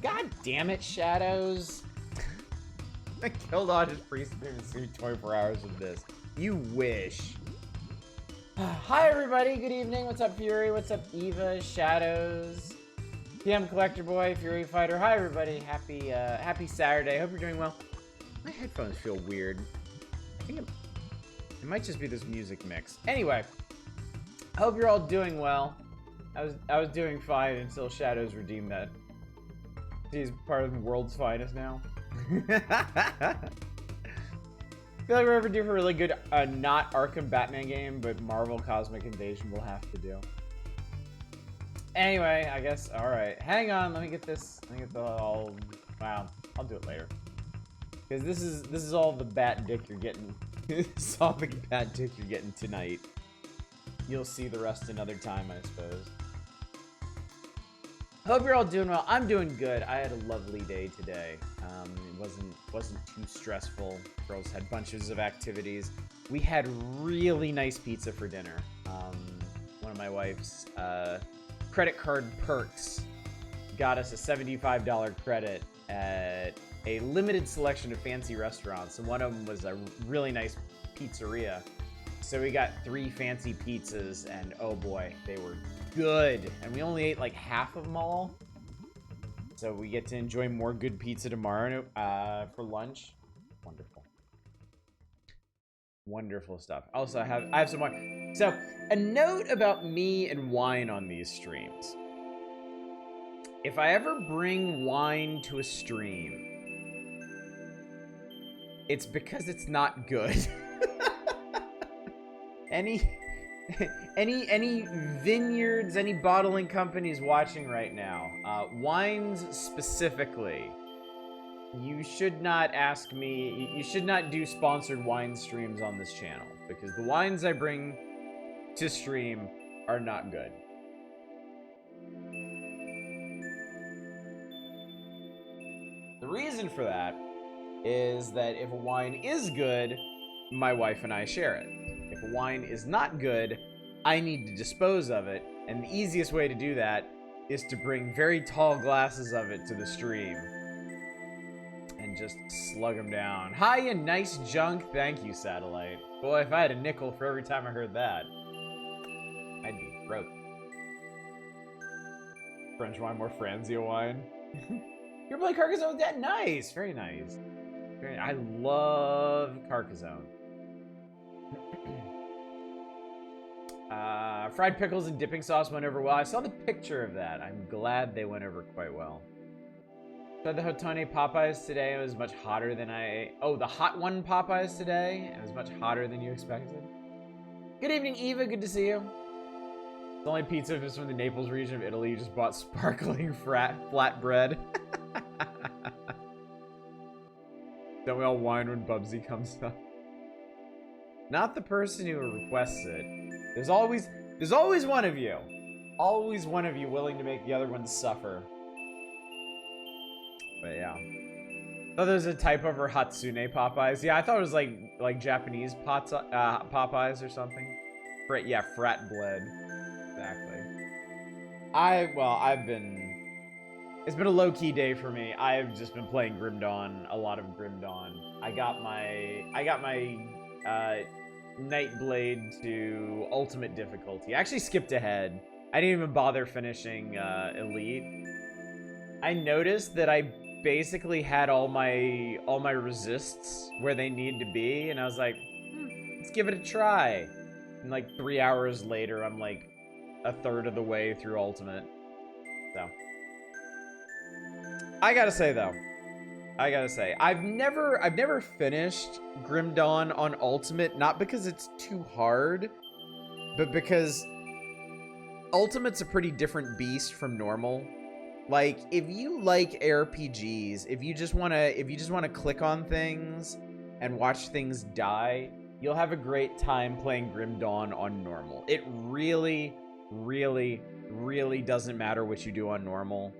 God damn it, Shadows. I killed all his pre-stream in 24 hours of this. You wish. Hi, everybody. Good evening. What's up, Fury? What's up, Eva? Shadows? PM Collector Boy, Fury Fighter. Hi, everybody. Happy Saturday. Hope you're doing well. My headphones feel weird. I think it might just be this music mix. Anyway, I hope you're all doing well. I was doing fine until Shadows redeemed that. He's part of the world's finest now. I feel like we're overdue for a really good, not Arkham Batman game, but Marvel Cosmic Invasion will have to do. Anyway, I guess, alright. Hang on, let me get this, wow, I'll do it later. Because this is all the bat dick you're getting. This is all the bat dick you're getting tonight. You'll see the rest another time, I suppose. Hope you're all doing well. I'm doing good. I had a lovely day today. It wasn't too stressful. Girls had bunches of activities. We had really nice pizza for dinner. One of my wife's credit card perks got us a $75 credit at a limited selection of fancy restaurants, and one of them was a really nice pizzeria. So we got 3 fancy pizzas, and oh boy, they were good. And we only ate like half of them all. So we get to enjoy more good pizza tomorrow for lunch. Wonderful. Wonderful stuff. Also, I have some wine. So, a note about me and wine on these streams. If I ever bring wine to a stream, it's because it's not good. Any vineyards, any bottling companies watching right now, wines specifically, you should not ask me, you should not do sponsored wine streams on this channel, because the wines I bring to stream are not good. The reason for that is that if a wine is good, my wife and I share it. If a wine is not good, I need to dispose of it, and the easiest way to do that is to bring very tall glasses of it to the stream and just slug them down. Hi, you nice junk. Thank you, Satellite. Boy, if I had a nickel for every time I heard that, I'd be broke. French wine, more Franzia wine. You're playing Carcassonne with that? Nice. Very nice. I love Carcassonne. Fried pickles and dipping sauce went over well. I saw the picture of that. I'm glad they went over quite well. Tried the Hotone Popeyes today. It was much hotter than Oh, the hot one Popeyes today. It was much hotter than you expected. Good evening, Eva. Good to see you. The only pizza is from the Naples region of Italy. You just bought sparkling flat bread. Don't we all whine when Bubsy comes up? Not the person who requests it. There's always one of you. Always one of you willing to make the other one suffer. But yeah. Oh, there's a typo for Hatsune Popeyes. Yeah, I thought it was like Japanese Popeyes or something. Yeah, frat blood. Exactly. It's been a low-key day for me. I've just been playing Grim Dawn, a lot of Grim Dawn. I got my Nightblade to ultimate difficulty. I actually skipped ahead. I didn't even bother finishing elite. I noticed that I basically had all my resists where they need to be, and I was like, let's give it a try. And like 3 hours later, I'm like a third of the way through ultimate. So I gotta say though, I've never finished Grim Dawn on Ultimate, not because it's too hard, but because Ultimate's a pretty different beast from normal. Like, if you like RPGs, if you just wanna click on things and watch things die, you'll have a great time playing Grim Dawn on normal. It really, really, really doesn't matter what you do on normal.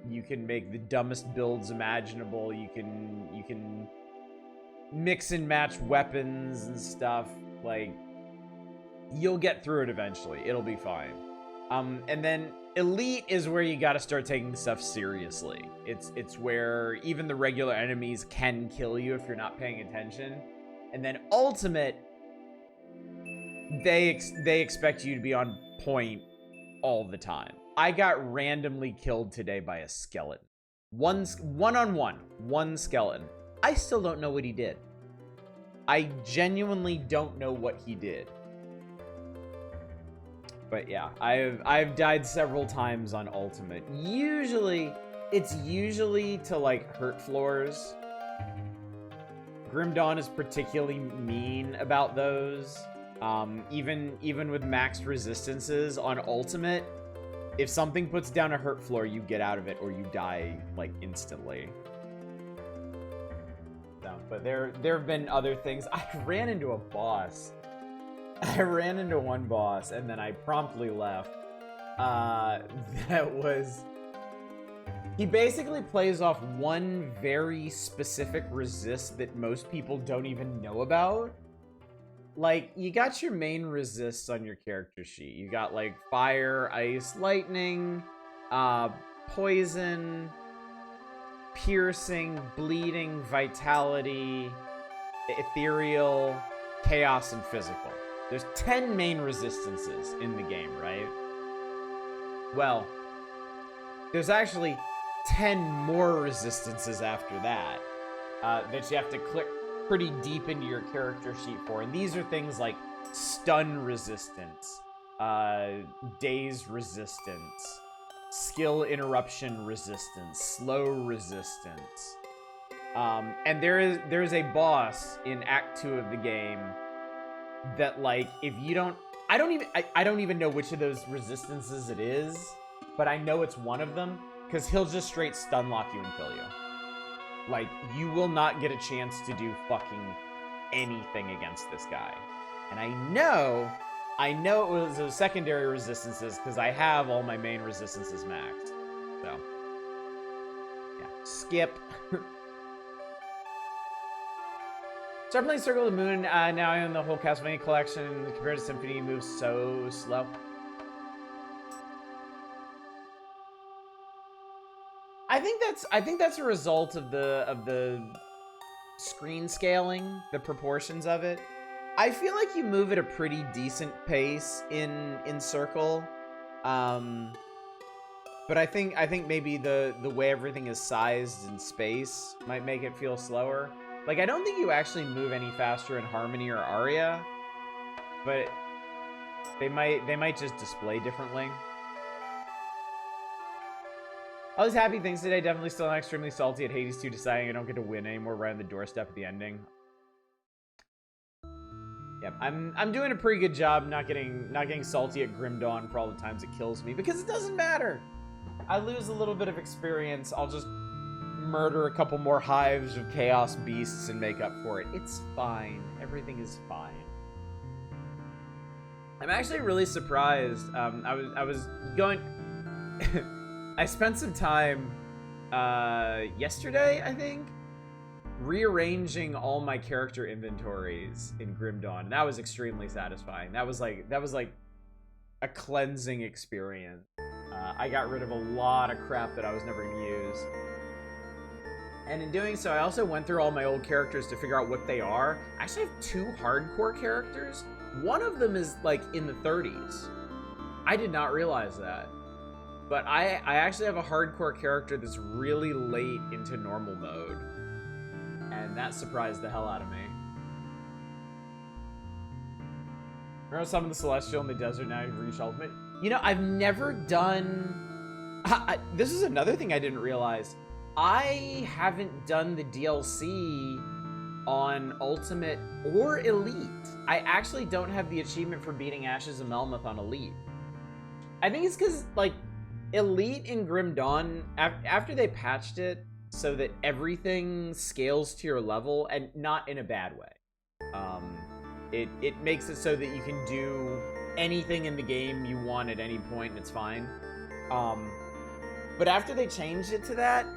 You can make the dumbest builds imaginable. You can mix and match weapons and stuff. Like, you'll get through it eventually. It'll be fine. And then Elite is where you gotta start taking stuff seriously. It's where even the regular enemies can kill you if you're not paying attention. And then Ultimate, they expect you to be on point all the time. I got randomly killed today by a skeleton. One skeleton. I still don't know what he did. I genuinely don't know what he did. But yeah, I've died several times on Ultimate. It's usually to like hurt floors. Grim Dawn is particularly mean about those. Even with maxed resistances on Ultimate, if something puts down a hurt floor, you get out of it or you die like instantly. So, but there have been other things. I ran into a boss. I ran into one boss and then I promptly left. He basically plays off one very specific resist that most people don't even know about. Like, you got your main resists on your character sheet. You got like fire, ice, lightning, poison, piercing, bleeding, vitality, ethereal, chaos, and physical. There's 10 main resistances in the game, right? Well, there's actually 10 more resistances after that that you have to click pretty deep into your character sheet for. And these are things like stun resistance, daze resistance, skill interruption resistance, slow resistance. And there's a boss in Act 2 of the game that, like, if you don't... I don't even know which of those resistances it is, but I know it's one of them, because he'll just straight stun lock you and kill you. Like, you will not get a chance to do fucking anything against this guy. And I know it was those secondary resistances, because I have all my main resistances maxed. So, yeah. Skip. Start playing Circle of the Moon. Now I own the whole Castlevania collection. Compared to Symphony, moves so slow. I think that's a result of the screen scaling, the proportions of it. I feel like you move at a pretty decent pace in Circle, but I think maybe the way everything is sized in space might make it feel slower. Like, I don't think you actually move any faster in Harmony or Aria, but they might just display differently. All these happy things today. Definitely still not extremely salty at Hades 2 deciding I don't get to win anymore right on the doorstep at the ending. Yep, I'm doing a pretty good job not getting salty at Grim Dawn for all the times it kills me, because it doesn't matter. I lose a little bit of experience. I'll just murder a couple more hives of chaos beasts and make up for it. It's fine. Everything is fine. I'm actually really surprised. I was going. I spent some time yesterday, I think, rearranging all my character inventories in Grim Dawn. And that was extremely satisfying. That was like a cleansing experience. I got rid of a lot of crap that I was never gonna use. And in doing so, I also went through all my old characters to figure out what they are. I actually have 2 hardcore characters. One of them is like in the 30s. I did not realize that. But I actually have a hardcore character that's really late into normal mode. And that surprised the hell out of me. Remember some of the Celestial in the desert, now you've reached Ultimate? You know, I've never done... this is another thing I didn't realize. I haven't done the DLC on Ultimate or Elite. I actually don't have the achievement for beating Ashes of Melmoth on Elite. I think it's because, like, Elite in Grim Dawn, after they patched it so that everything scales to your level, and not in a bad way. It makes it so that you can do anything in the game you want at any point, and it's fine. But after they changed it to that,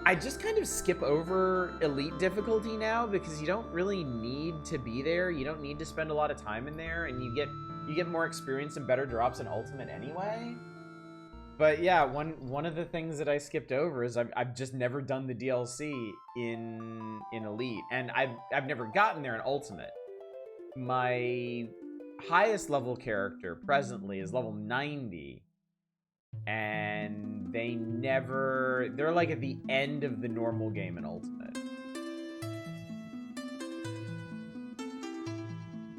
I just kind of skip over Elite difficulty now, because you don't really need to be there. You don't need to spend a lot of time in there, and you get more experience and better drops in Ultimate anyway. But yeah, one of the things that I skipped over is I've just never done the DLC in Elite, and I've never gotten there in Ultimate. My highest level character presently is level 90, and they're like at the end of the normal game in Ultimate.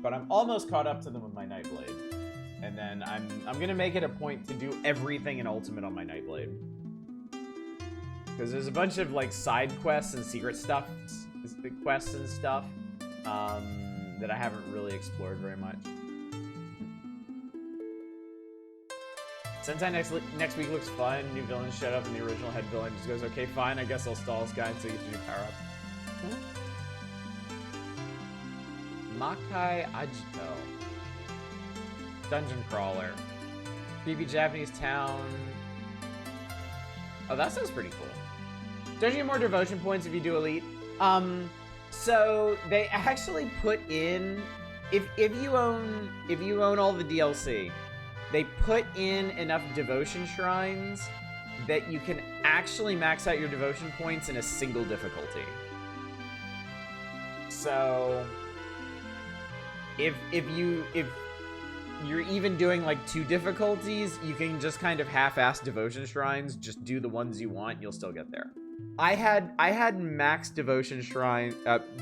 But I'm almost caught up to them with my Nightblade. And then I'm gonna make it a point to do everything in Ultimate on my Nightblade. Because there's a bunch of like side quests and secret stuff, quests and stuff, that I haven't really explored very much. Sentai next week looks fun. New villain showed up and the original head villain just goes, okay, fine, I guess I'll stall this guy until you get your new power-up. Makai Ajito. Dungeon crawler. Creepy Japanese town. Oh, that sounds pretty cool. Don't you get more devotion points if you do Elite? So they actually put in, if you own all the DLC, they put in enough devotion shrines that you can actually max out your devotion points in a single difficulty. So if you're even doing like 2 difficulties, you can just kind of half-ass devotion shrines, just do the ones you want, you'll still get there. I had max devotion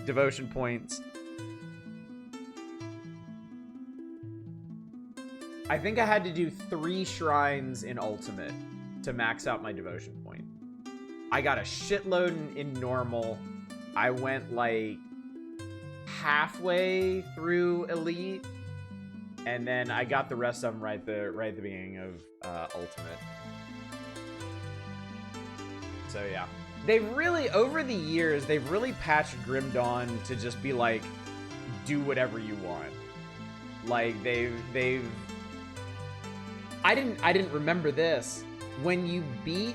devotion points. I think I had to do 3 shrines in Ultimate to max out my devotion point. I got a shitload in normal. I went like halfway through Elite, and then I got the rest of them right at the beginning of Ultimate. So yeah, they've really, over the years, they've really patched Grim Dawn to just be like, do whatever you want. Like they've. I didn't remember this. When you beat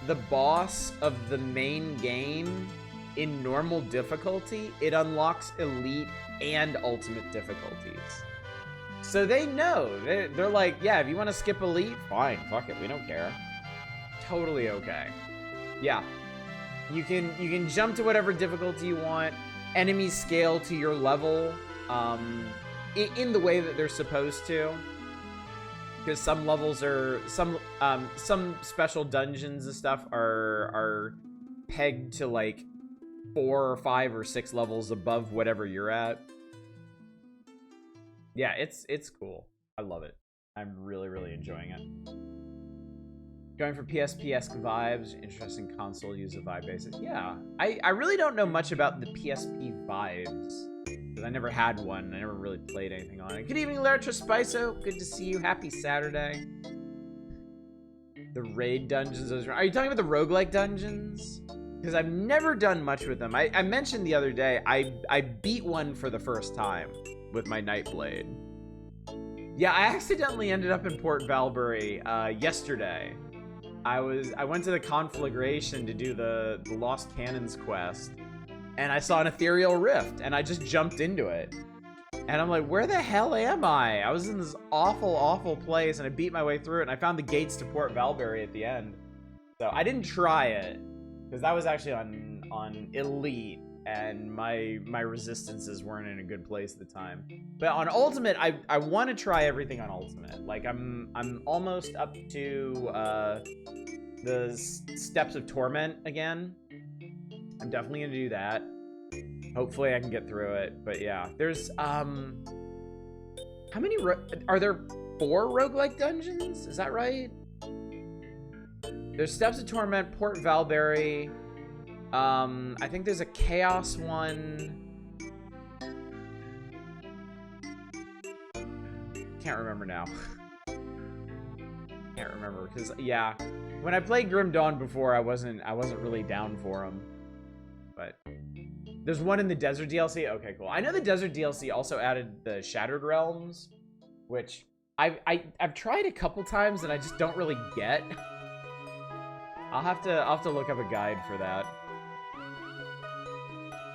the boss of the main game in normal difficulty, it unlocks Elite and Ultimate difficulties. So they know. They're like, yeah, if you want to skip Elite, fine, fuck it, we don't care. Totally okay. Yeah. You can jump to whatever difficulty you want. Enemies scale to your level in the way that they're supposed to. Because some levels are some special dungeons and stuff are pegged to like 4 or 5 or 6 levels above whatever you're at. Yeah, it's cool. I love it. I'm really enjoying it. Going for PSP-esque vibes, interesting console use of vibe basis. Yeah, I really don't know much about the PSP vibes. Because I never had one. I never really played anything on it. Good evening, Lertra Spiso. Good to see you. Happy Saturday. The raid dungeons. Are you talking about the roguelike dungeons? Because I've never done much with them. I mentioned the other day, I beat one for the first time with my Nightblade. Yeah, I accidentally ended up in Port Valbury yesterday. I went to the conflagration to do the Lost Cannons quest. And I saw an ethereal rift, and I just jumped into it. And I'm like, where the hell am I? I was in this awful place, and I beat my way through it, and I found the gates to Port Valbury at the end. So I didn't try it, because that was actually on Elite, and my resistances weren't in a good place at the time. But on Ultimate, I want to try everything on Ultimate. Like, I'm almost up to the Steps of Torment again. I'm definitely gonna do that. Hopefully I can get through it. But yeah, there's how many are there? 4 roguelike dungeons? Is that right? There's Steps of Torment, Port Valbury. I think there's a Chaos one. Can't remember now. Can't remember because yeah, when I played Grim Dawn before, I wasn't really down for them. But there's one in the Desert DLC. Okay, cool. I know the Desert DLC also added the Shattered Realms, which I've tried a couple times and I just don't really get. I'll have to look up a guide for that.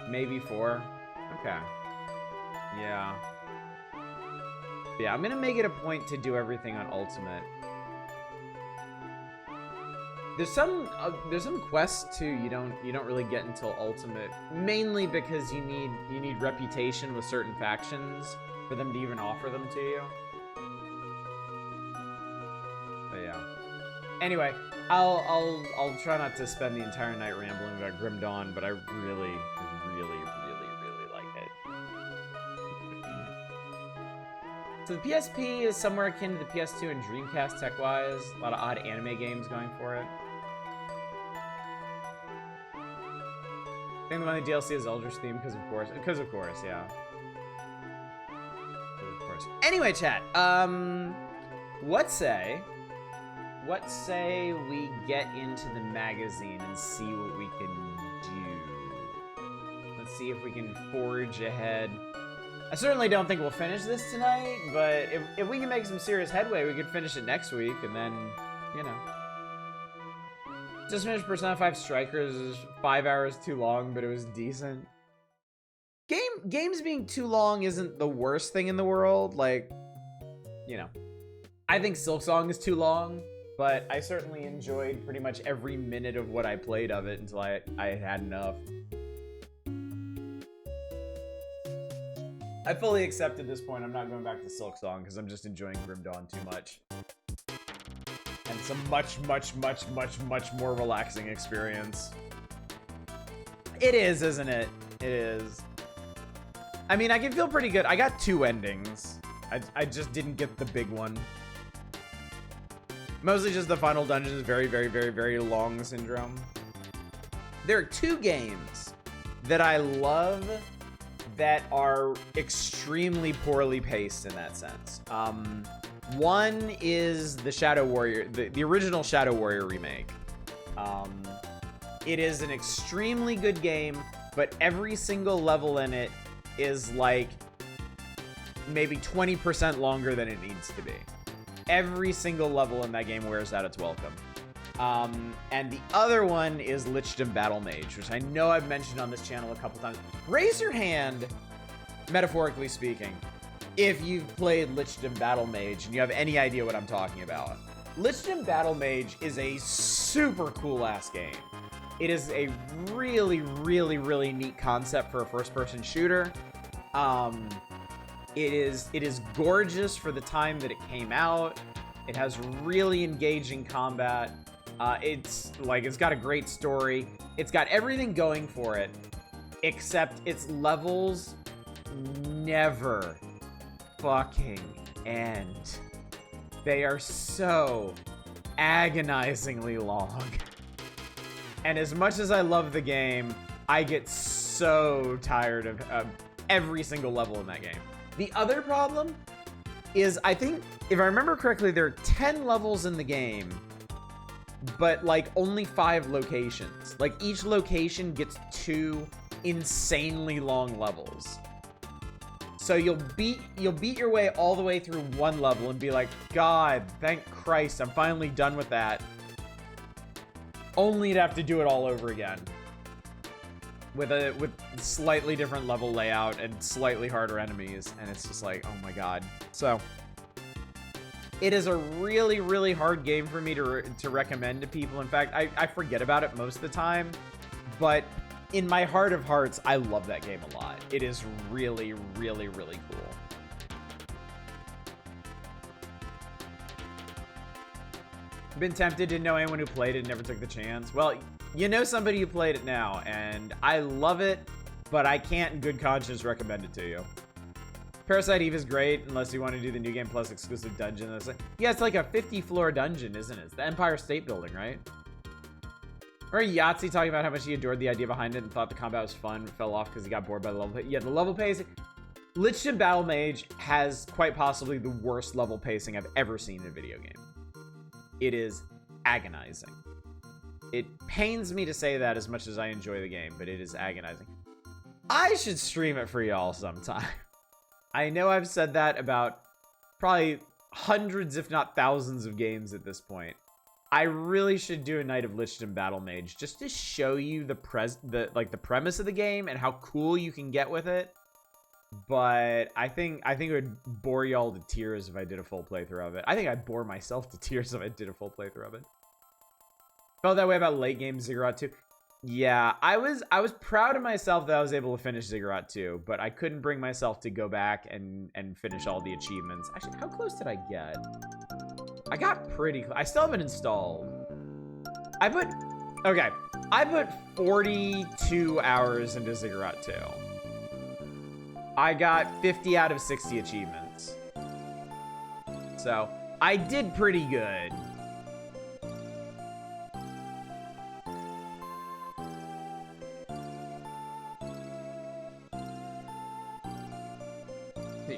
Maybe 4. Okay. Yeah. Yeah, I'm gonna make it a point to do everything on Ultimate. There's some quests too you don't really get until Ultimate, mainly because you need reputation with certain factions for them to even offer them to you. But yeah. Anyway, I'll try not to spend the entire night rambling about Grim Dawn, but I really like it. So the PSP is somewhere akin to the PS2 and Dreamcast tech-wise. A lot of odd anime games going for it. I think the one the DLC is Eldritch theme because of course, yeah. Of course. Anyway, chat. What say we get into the magazine and see what we can do? Let's see if we can forge ahead. I certainly don't think we'll finish this tonight, but if we can make some serious headway, we could finish it next week, and then, you know. Just finished Persona 5 Strikers. It was 5 hours too long, but it was decent. Games being too long isn't the worst thing in the world. Like, you know, I think Silksong is too long, but I certainly enjoyed pretty much every minute of what I played of it until I had enough. I fully accept at this point I'm not going back to Silksong because I'm just enjoying Grim Dawn too much. And it's a much more relaxing experience. It is, isn't it? It is. I mean, I can feel pretty good. I got 2 endings. I just didn't get the big one. Mostly just the final dungeon is very long syndrome. There are 2 games that I love that are extremely poorly paced in that sense. One is the Shadow Warrior, the original Shadow Warrior remake. It is an extremely good game, but every single level in it is like maybe 20% longer than it needs to be. Every single level in that game wears out its welcome. And the other one is Lichdom Battle Mage, which I know I've mentioned on this channel a couple times. Raise your hand, metaphorically speaking, if you've played Lichdom Battle Mage and you have any idea what I'm talking about. Lichdom Battle Mage is a super cool-ass game. It is a really neat concept for a first-person shooter. It is gorgeous for the time that it came out. It has really engaging combat. It's got a great story. It's got everything going for it, except its levels never fucking end. They are so agonizingly long. And as much as I love the game, I get so tired of every single level in that game. The other problem is, I think, if I remember correctly, there are 10 levels in the game, but like only 5 locations. Like each location gets 2 insanely long levels. So you'll beat your way all the way through one level and be like, God, thank Christ, I'm finally done with that. Only to have to do it all over again. With slightly different level layout and slightly harder enemies, and it's just like, oh my God. So it is a really hard game for me to recommend to people. In fact, I forget about it most of the time, but in my heart of hearts, I love that game a lot. It is really cool. Been tempted, didn't know anyone who played it, never took the chance. Well, you know somebody who played it now, and I love it, but I can't in good conscience recommend it to you. Parasite Eve is great, unless you want to do the New Game Plus exclusive dungeon. Yeah, it's like a 50-floor dungeon, isn't it? It's the Empire State Building, right? Or Yahtzee talking about how much he adored the idea behind it and thought the combat was fun, fell off because he got bored by the level. Yeah, the level pacing. Lichdom Battle Mage has quite possibly the worst level pacing I've ever seen in a video game. It is agonizing. It pains me to say that as much as I enjoy the game, but it is agonizing. I should stream it for y'all sometime. I know I've said that about probably hundreds, if not thousands of games at this point. I really should do a night of Lichdom Battle Mage just to show you the premise of the game and how cool you can get with it. But I think it would bore y'all to tears if I did a full playthrough of it. I think I'd bore myself to tears if I did a full playthrough of it. Felt that way about late game Ziggurat 2. Yeah, I was proud of myself that I was able to finish Ziggurat 2, but I couldn't bring myself to go back and finish all the achievements. Actually, how close did I get? I got pretty close. I still haven't installed. I put 42 hours into Ziggurat 2. I got 50 out of 60 achievements. So, I did pretty good.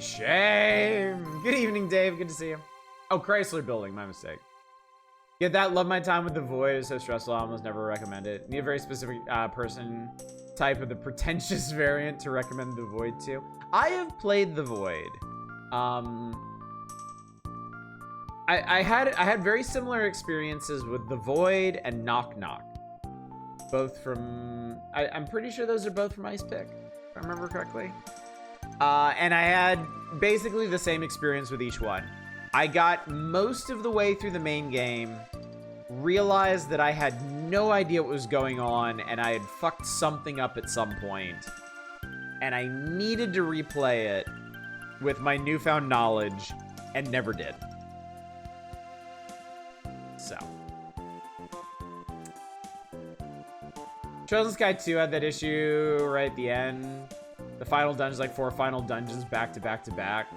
Shame. Good evening, Dave. Good to see you. Oh, Chrysler Building. My mistake. Get that. Love my time with the Void. It's so stressful. I almost never recommend it. Need a very specific person type of the pretentious variant to recommend the Void to. I have played the Void. I had very similar experiences with the Void and Knock Knock. Both from... I'm pretty sure those are both from Ice Pick, if I remember correctly. And I had basically the same experience with each one. I got most of the way through the main game, realized that I had no idea what was going on, and I had fucked something up at some point, and I needed to replay it with my newfound knowledge, and never did. So. Chosen Sky 2 had that issue right at the end. The final dungeons, like 4 final dungeons back to back to back.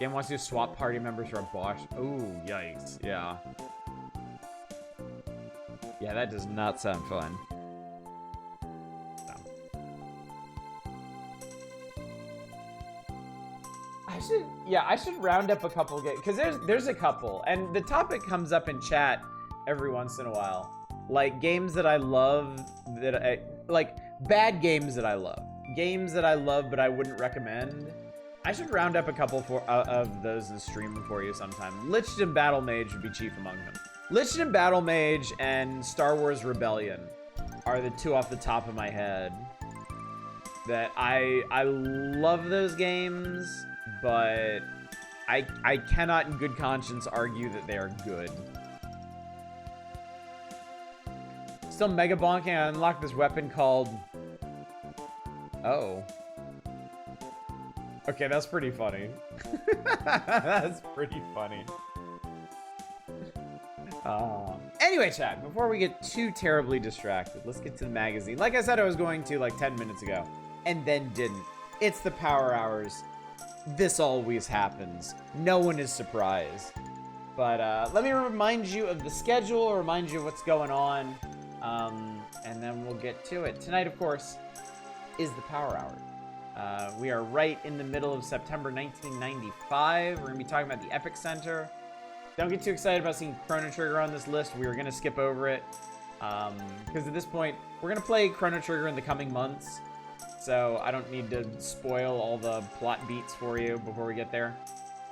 Game wants you to swap party members for a boss. Ooh, yikes. Yeah. Yeah, that does not sound fun. No. I should round up a couple games, because there's a couple, and the topic comes up in chat every once in a while. Like games that I love, like bad games that I love. Games that I love but I wouldn't recommend. I should round up a couple of those and stream them for you sometime. Lich and Battle Mage would be chief among them. Lich and Battle Mage and Star Wars Rebellion are the two off the top of my head that I love those games, but I cannot in good conscience argue that they are good. Still mega bonking. I unlocked this weapon called... Oh. Okay, that's pretty funny. That's pretty funny. Anyway, chat, before we get too terribly distracted, let's get to the magazine. Like I said I was going to like 10 minutes ago, and then didn't. It's the Power Hours. This always happens. No one is surprised. But let me remind you of the schedule, remind you of what's going on, and then we'll get to it. Tonight, of course, is the Power Hour. We are right in the middle of September 1995. We're going to be talking about the Epic Center. Don't get too excited about seeing Chrono Trigger on this list. We were going to skip over it. Because at this point, we're going to play Chrono Trigger in the coming months. So I don't need to spoil all the plot beats for you before we get there.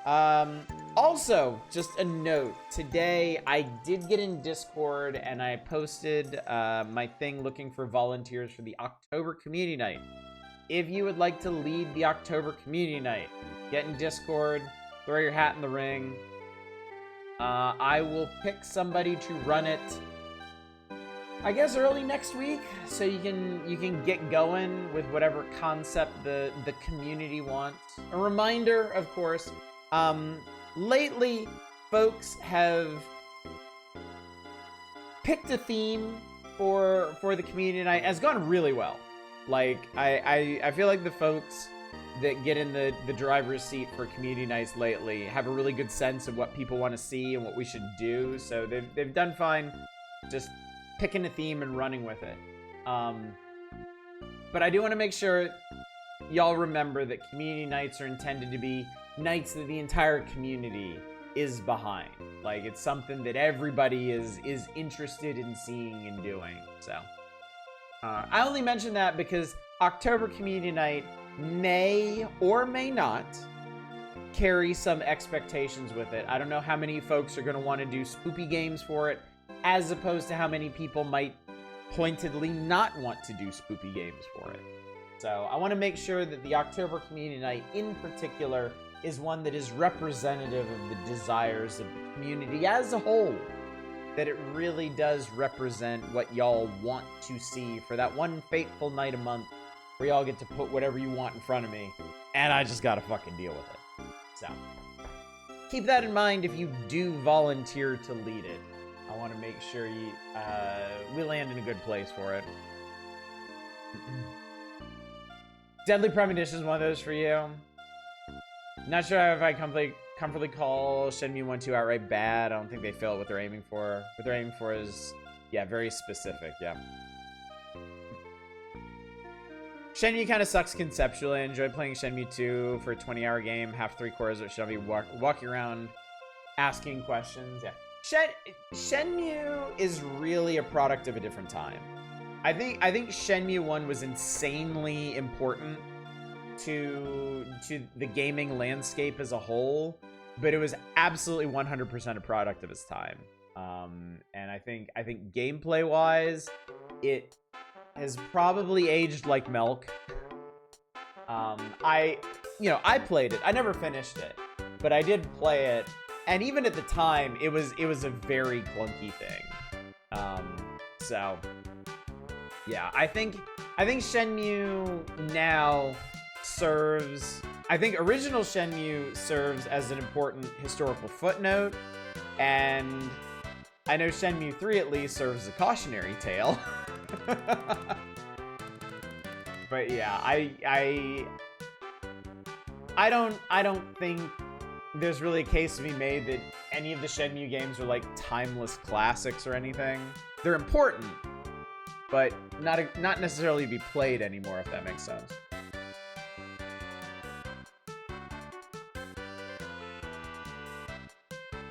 Also, just a note. Today, I did get in Discord and I posted my thing looking for volunteers for the October Community Night. If you would like to lead the October Community Night, get in Discord, throw your hat in the ring. I will pick somebody to run it, I guess, early next week, so you can get going with whatever concept the community wants. A reminder, of course, lately, folks have picked a theme for the community night. It's gone really well. Like, I feel like the folks that get in the driver's seat for community nights lately have a really good sense of what people want to see and what we should do. So they've done fine just picking a theme and running with it. But I do want to make sure y'all remember that community nights are intended to be nights that the entire community is behind. Like, it's something that everybody is interested in seeing and doing. So I only mention that because October Community Night may or may not carry some expectations with it. I don't know how many folks are going to want to do spoopy games for it, as opposed to how many people might pointedly not want to do spoopy games for it. So I want to make sure that the October Community Night in particular is one that is representative of the desires of the community as a whole. that it really does represent what y'all want to see for that one fateful night a month where y'all get to put whatever you want in front of me, and I just gotta fucking deal with it. So, keep that in mind if you do volunteer to lead it. I want to make sure we land in a good place for it. Deadly Premonition is one of those for you. Not sure if I comfortably call Shenmue 1 2 outright bad. I don't think they fail at what they're aiming for. What they're aiming for is, yeah, very specific, yeah. Shenmue kind of sucks conceptually. I enjoyed playing Shenmue 2 for a 20-hour game, half three-quarters of it should be walking around asking questions, yeah. Shenmue is really a product of a different time. I think Shenmue 1 was insanely important to the gaming landscape as a whole, but it was absolutely 100% a product of its time. And I think gameplay wise, it has probably aged like milk. I played it. I never finished it, but I did play it, and even at the time, it was a very clunky thing. So yeah, I think Shenmue now serves. I think original Shenmue serves as an important historical footnote, and I know Shenmue 3 at least serves as a cautionary tale. But yeah, I don't think there's really a case to be made that any of the Shenmue games are like timeless classics or anything. They're important, but not necessarily to be played anymore, if that makes sense.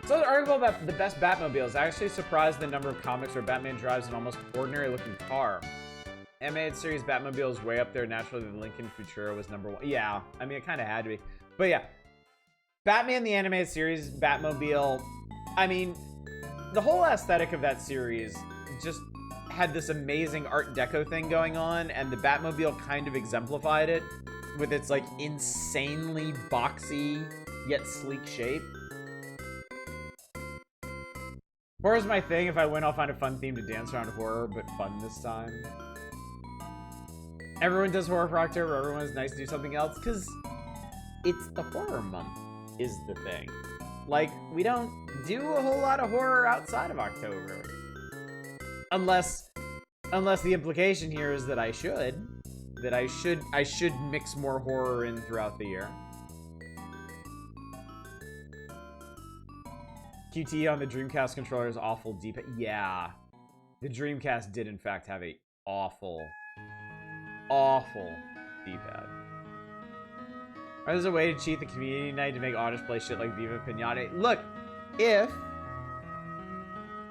So the article about the best Batmobiles. I actually surprised the number of comics where Batman drives an almost ordinary-looking car. Animated series Batmobile is way up there. Naturally, the Lincoln Futura was #1. Yeah, I mean, it kind of had to be. But yeah, Batman the Animated Series, Batmobile. I mean, the whole aesthetic of that series just had this amazing Art Deco thing going on, and the Batmobile kind of exemplified it with its, like, insanely boxy yet sleek shape. Horror's my thing. If I win, I'll find a fun theme to dance around horror, but fun this time. Everyone does horror for October. Everyone's nice to do something else, because it's the horror month is the thing. Like, we don't do a whole lot of horror outside of October. Unless the implication here is that I should mix more horror in throughout the year. QTE on the Dreamcast controller is awful deep. Yeah, the Dreamcast did in fact have a awful D-pad. There's a way to cheat the community night to make audience play shit like Viva Pinata. Look, if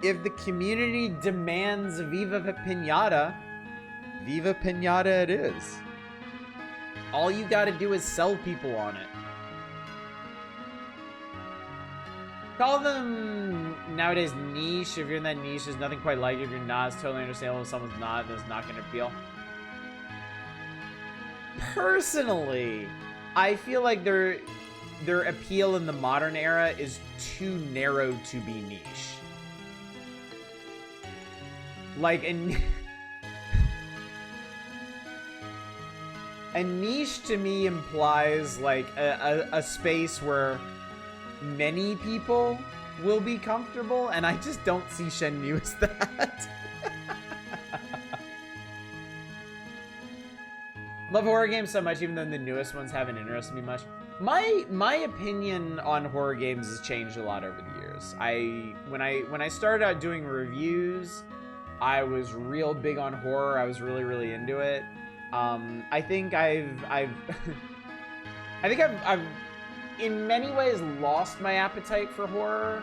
the community demands Viva Pinata it is. All you gotta do is sell people on it. Call them nowadays niche. If you're in that niche, there's nothing quite like it. If you're not, it's totally understandable. If someone's not, then it's not going to appeal. Personally, I feel like their appeal in the modern era is too narrow to be niche. Like, a niche to me implies like a space where many people will be comfortable, and I just don't see Shenmue as that. Love horror games so much, even though the newest ones haven't interested me much. My opinion on horror games has changed a lot over the years. When I started out doing reviews, I was real big on horror. I was really into it. I think I've in many ways lost my appetite for horror.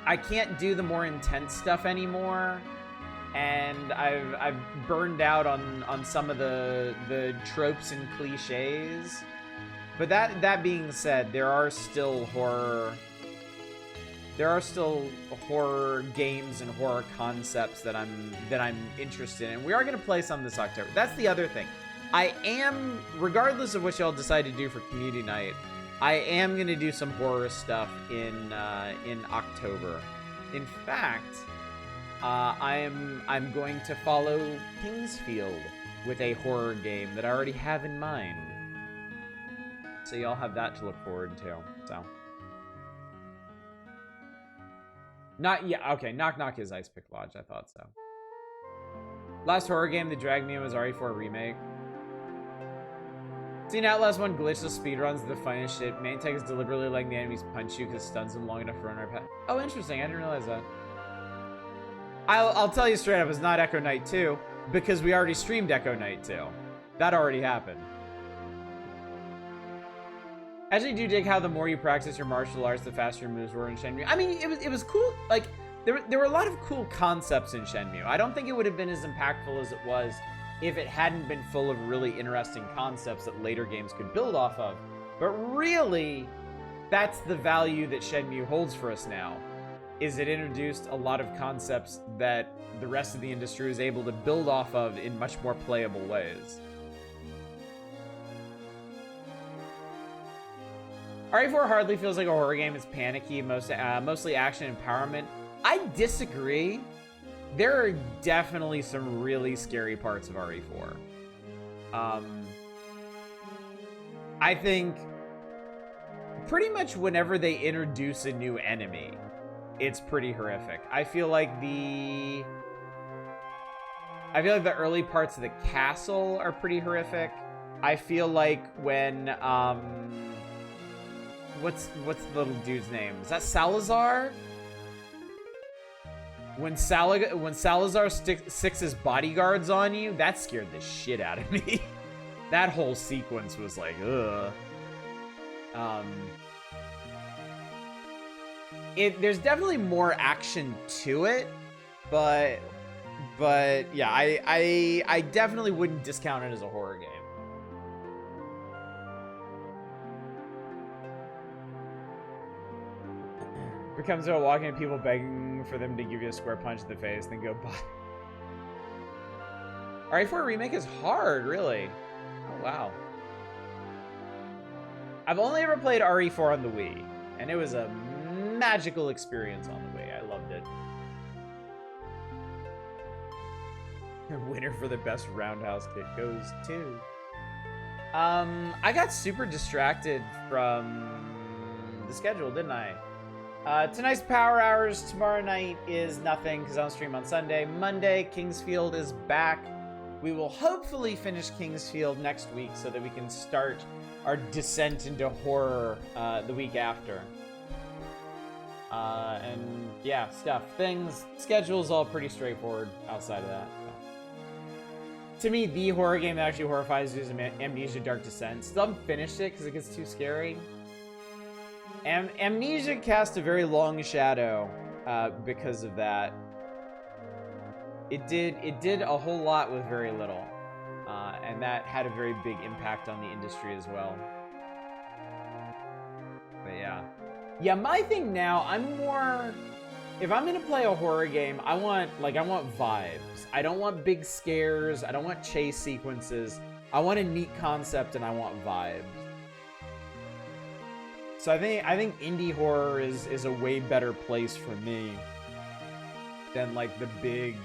I can't do the more intense stuff anymore, and I've burned out on some of the tropes and cliches. But that being said, there are still horror games and horror concepts that I'm interested in. We are going to play some this October. That's the other thing. I am, regardless of what y'all decide to do for community night, I am going to do some horror stuff in October. In fact, I'm going to follow Kingsfield with a horror game that I already have in mind. So y'all have that to look forward to. So. Not yet. Okay, Knock Knock is Ice Pick Lodge. I thought so. Last horror game that dragged me was RE4 Remake. Seeing Outlast 1 glitchless speedruns the funniest shit. Main tech is deliberately letting the enemies punch you because it stuns them long enough to run our path. Oh, interesting. I didn't realize that. I'll tell you straight up, it's not Echo Knight 2 because we already streamed Echo Knight 2. That already happened. I actually do dig how the more you practice your martial arts, the faster your moves were in Shenmue. I mean, it was cool. Like, there were a lot of cool concepts in Shenmue. I don't think it would have been as impactful as it was if it hadn't been full of really interesting concepts that later games could build off of. But really, that's the value that Shenmue holds for us now, is it introduced a lot of concepts that the rest of the industry is able to build off of in much more playable ways. RE4 hardly feels like a horror game. It's panicky, mostly action empowerment. I disagree. There are definitely some really scary parts of RE4. I think pretty much whenever they introduce a new enemy, it's pretty horrific. I feel like the early parts of the castle are pretty horrific. I feel like when what's the little dude's name? Is that Salazar? When Salazar sticks his bodyguards on you, that scared the shit out of me. That whole sequence was like, ugh. There's definitely more action to it, but yeah, I definitely wouldn't discount it as a horror game. Becomes about walking at people begging for them to give you a square punch in the face, then go bye. RE4 Remake is hard, really. Oh, wow. I've only ever played RE4 on the Wii, and it was a magical experience on the Wii. I loved it. Winner for the best roundhouse kick goes to... I got super distracted from the schedule, didn't I? Tonight's Power Hours. Tomorrow night is nothing because I don't stream on Sunday. Monday, Kingsfield is back. We will hopefully finish Kingsfield next week so that we can start our descent into horror the week after. And yeah, things, schedule's all pretty straightforward outside of that. So. To me, the horror game that actually horrifies you is Amnesia Dark Descent. Still haven't finished it because it gets too scary. Amnesia cast a very long shadow because of that. It did a whole lot with very little, and that had a very big impact on the industry as well. But yeah, my thing now, I'm more, if I'm gonna play a horror game, I want vibes. I don't want big scares. I don't want chase sequences. I want a neat concept and I want vibes. So I think indie horror is a way better place for me than like the big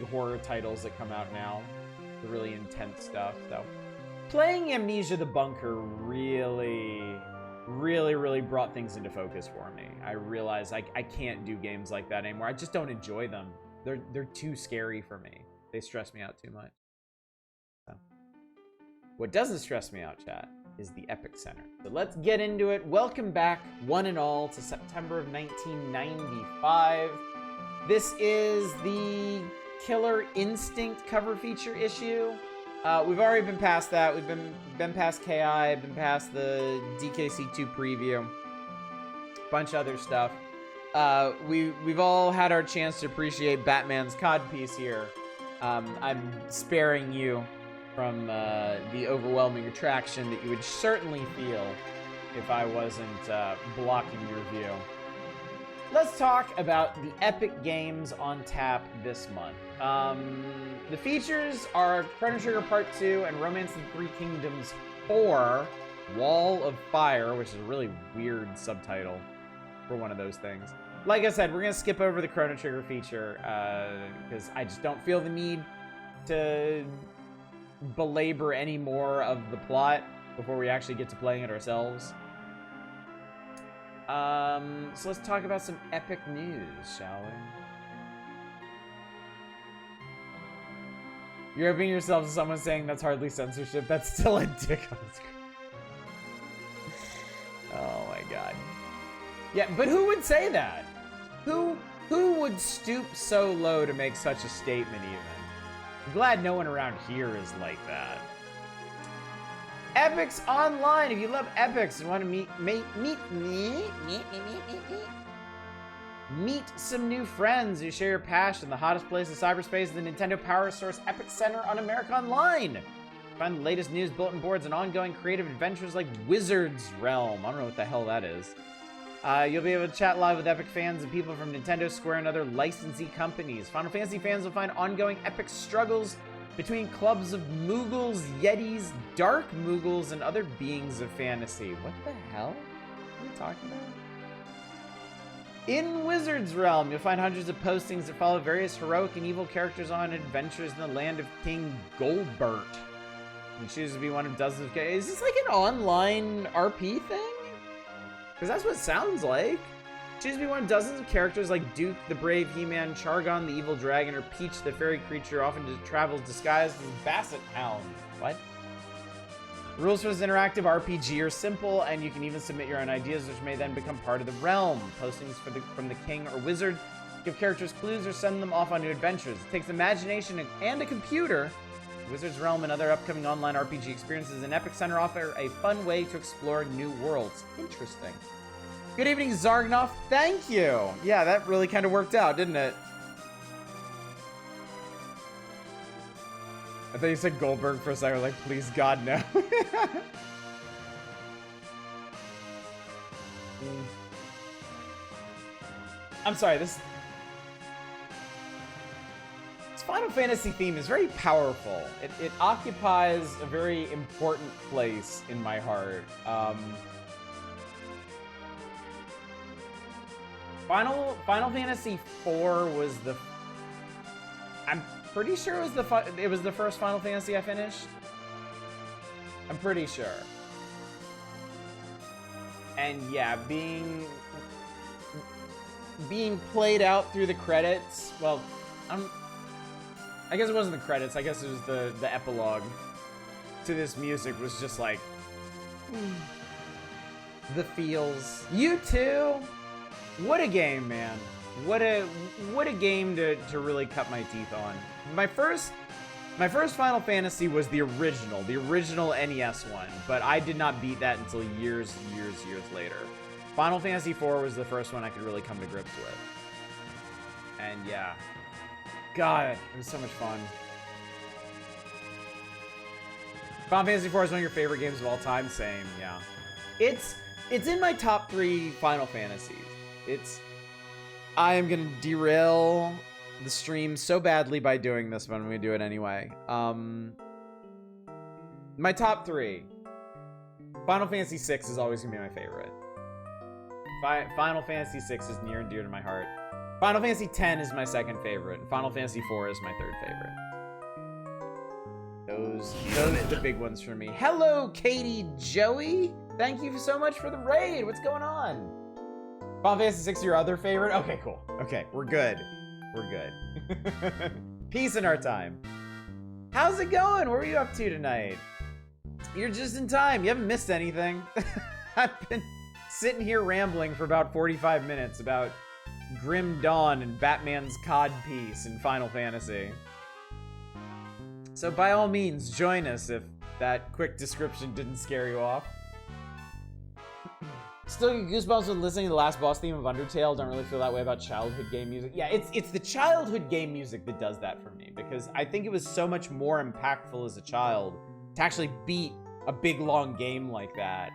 horror titles that come out now, the really intense stuff. So playing Amnesia the Bunker really brought things into focus for me. I realized I can't do games like that anymore. I just don't enjoy them. They're too scary for me. They stress me out too much. So what doesn't stress me out, chat, is the Epic Center. So let's get into it. Welcome back, one and all, to September of 1995. This is the Killer Instinct cover feature issue. We've already been past that. We've been past KI, been past the DKC2 preview, bunch of other stuff. We've all had our chance to appreciate Batman's codpiece here. I'm sparing you from the overwhelming attraction that you would certainly feel if I wasn't blocking your view. Let's talk about the epic games on tap this month. The features are Chrono Trigger Part 2 and Romance of the Three Kingdoms 4, Wall of Fire, which is a really weird subtitle. for one of those things. Like I said, we're going to skip over the Chrono Trigger feature because I just don't feel the need to belabor any more of the plot before we actually get to playing it ourselves. So let's talk about some epic news, shall we? You're opening yourself to someone saying that's hardly censorship. That's still a dick on the screen. Oh my god. Yeah, but who would say that? Who would stoop so low to make such a statement even? I'm glad no one around here is like that. Epics Online. If you love Epics and want to meet some new friends who share your passion, the hottest place in cyberspace is the Nintendo Power Source Epic Center on America Online. Find the latest news, bulletin boards, and ongoing creative adventures like Wizard's Realm. I don't know what the hell that is. You'll be able to chat live with Epic fans and people from Nintendo, Square, and other licensee companies. Final Fantasy fans will find ongoing Epic struggles between clubs of Moogles, Yetis, Dark Moogles, and other beings of fantasy. What the hell? What are you talking about? In Wizard's Realm, you'll find hundreds of postings that follow various heroic and evil characters on adventures in the land of King Golbert. You choose to be one of dozens of... Is this like an online RP thing? Because that's what it sounds like. Choose to be one of dozens of characters like Duke, the brave He-Man, Chargon, the evil dragon, or Peach, the fairy creature, often travels disguised as Basset Hound. What? Rules for this interactive RPG are simple, and you can even submit your own ideas, which may then become part of the realm. Postings from the king or wizard give characters clues or send them off on new adventures. It takes imagination and a computer. Wizard's Realm and other upcoming online RPG experiences in Epic Center offer a fun way to explore new worlds. Interesting. Good evening, Zargnoff. Thank you. Yeah, that really kind of worked out, didn't it? I thought you said Goldberg for a second. I was like, please, God, no. I'm sorry, this Final Fantasy theme is very powerful. It occupies a very important place in my heart. Final Fantasy IV was the... I'm pretty sure it was the first Final Fantasy I finished. I'm pretty sure. And yeah, being played out through the credits. Well, I guess it wasn't the credits. I guess it was the epilogue to this music was just like the feels. You too. What a game, man. What a game to really cut my teeth on. My first Final Fantasy was the original NES one, but I did not beat that until years later. Final Fantasy IV was the first one I could really come to grips with. And yeah. God, it was so much fun. Final Fantasy IV is one of your favorite games of all time? Same, yeah. It's in my top 3 Final Fantasies. I am gonna derail the stream so badly by doing this, but I'm gonna do it anyway. My top 3. Final Fantasy VI is always gonna be my favorite. Final Fantasy VI is near and dear to my heart. Final Fantasy X is my second favorite. Final Fantasy IV is my third favorite. Those are the big ones for me. Hello, Katie Joey. Thank you so much for the raid. What's going on? Final Fantasy VI, your other favorite? Okay, cool. Okay, we're good. We're good. Peace in our time. How's it going? What are you up to tonight? You're just in time. You haven't missed anything. I've been sitting here rambling for about 45 minutes about Grim Dawn and Batman's codpiece in Final Fantasy. So by all means, join us if that quick description didn't scare you off. Still get goosebumps when listening to the last boss theme of Undertale. Don't really feel that way about childhood game music. Yeah, it's the childhood game music that does that for me, because I think it was so much more impactful as a child to actually beat a big long game like that.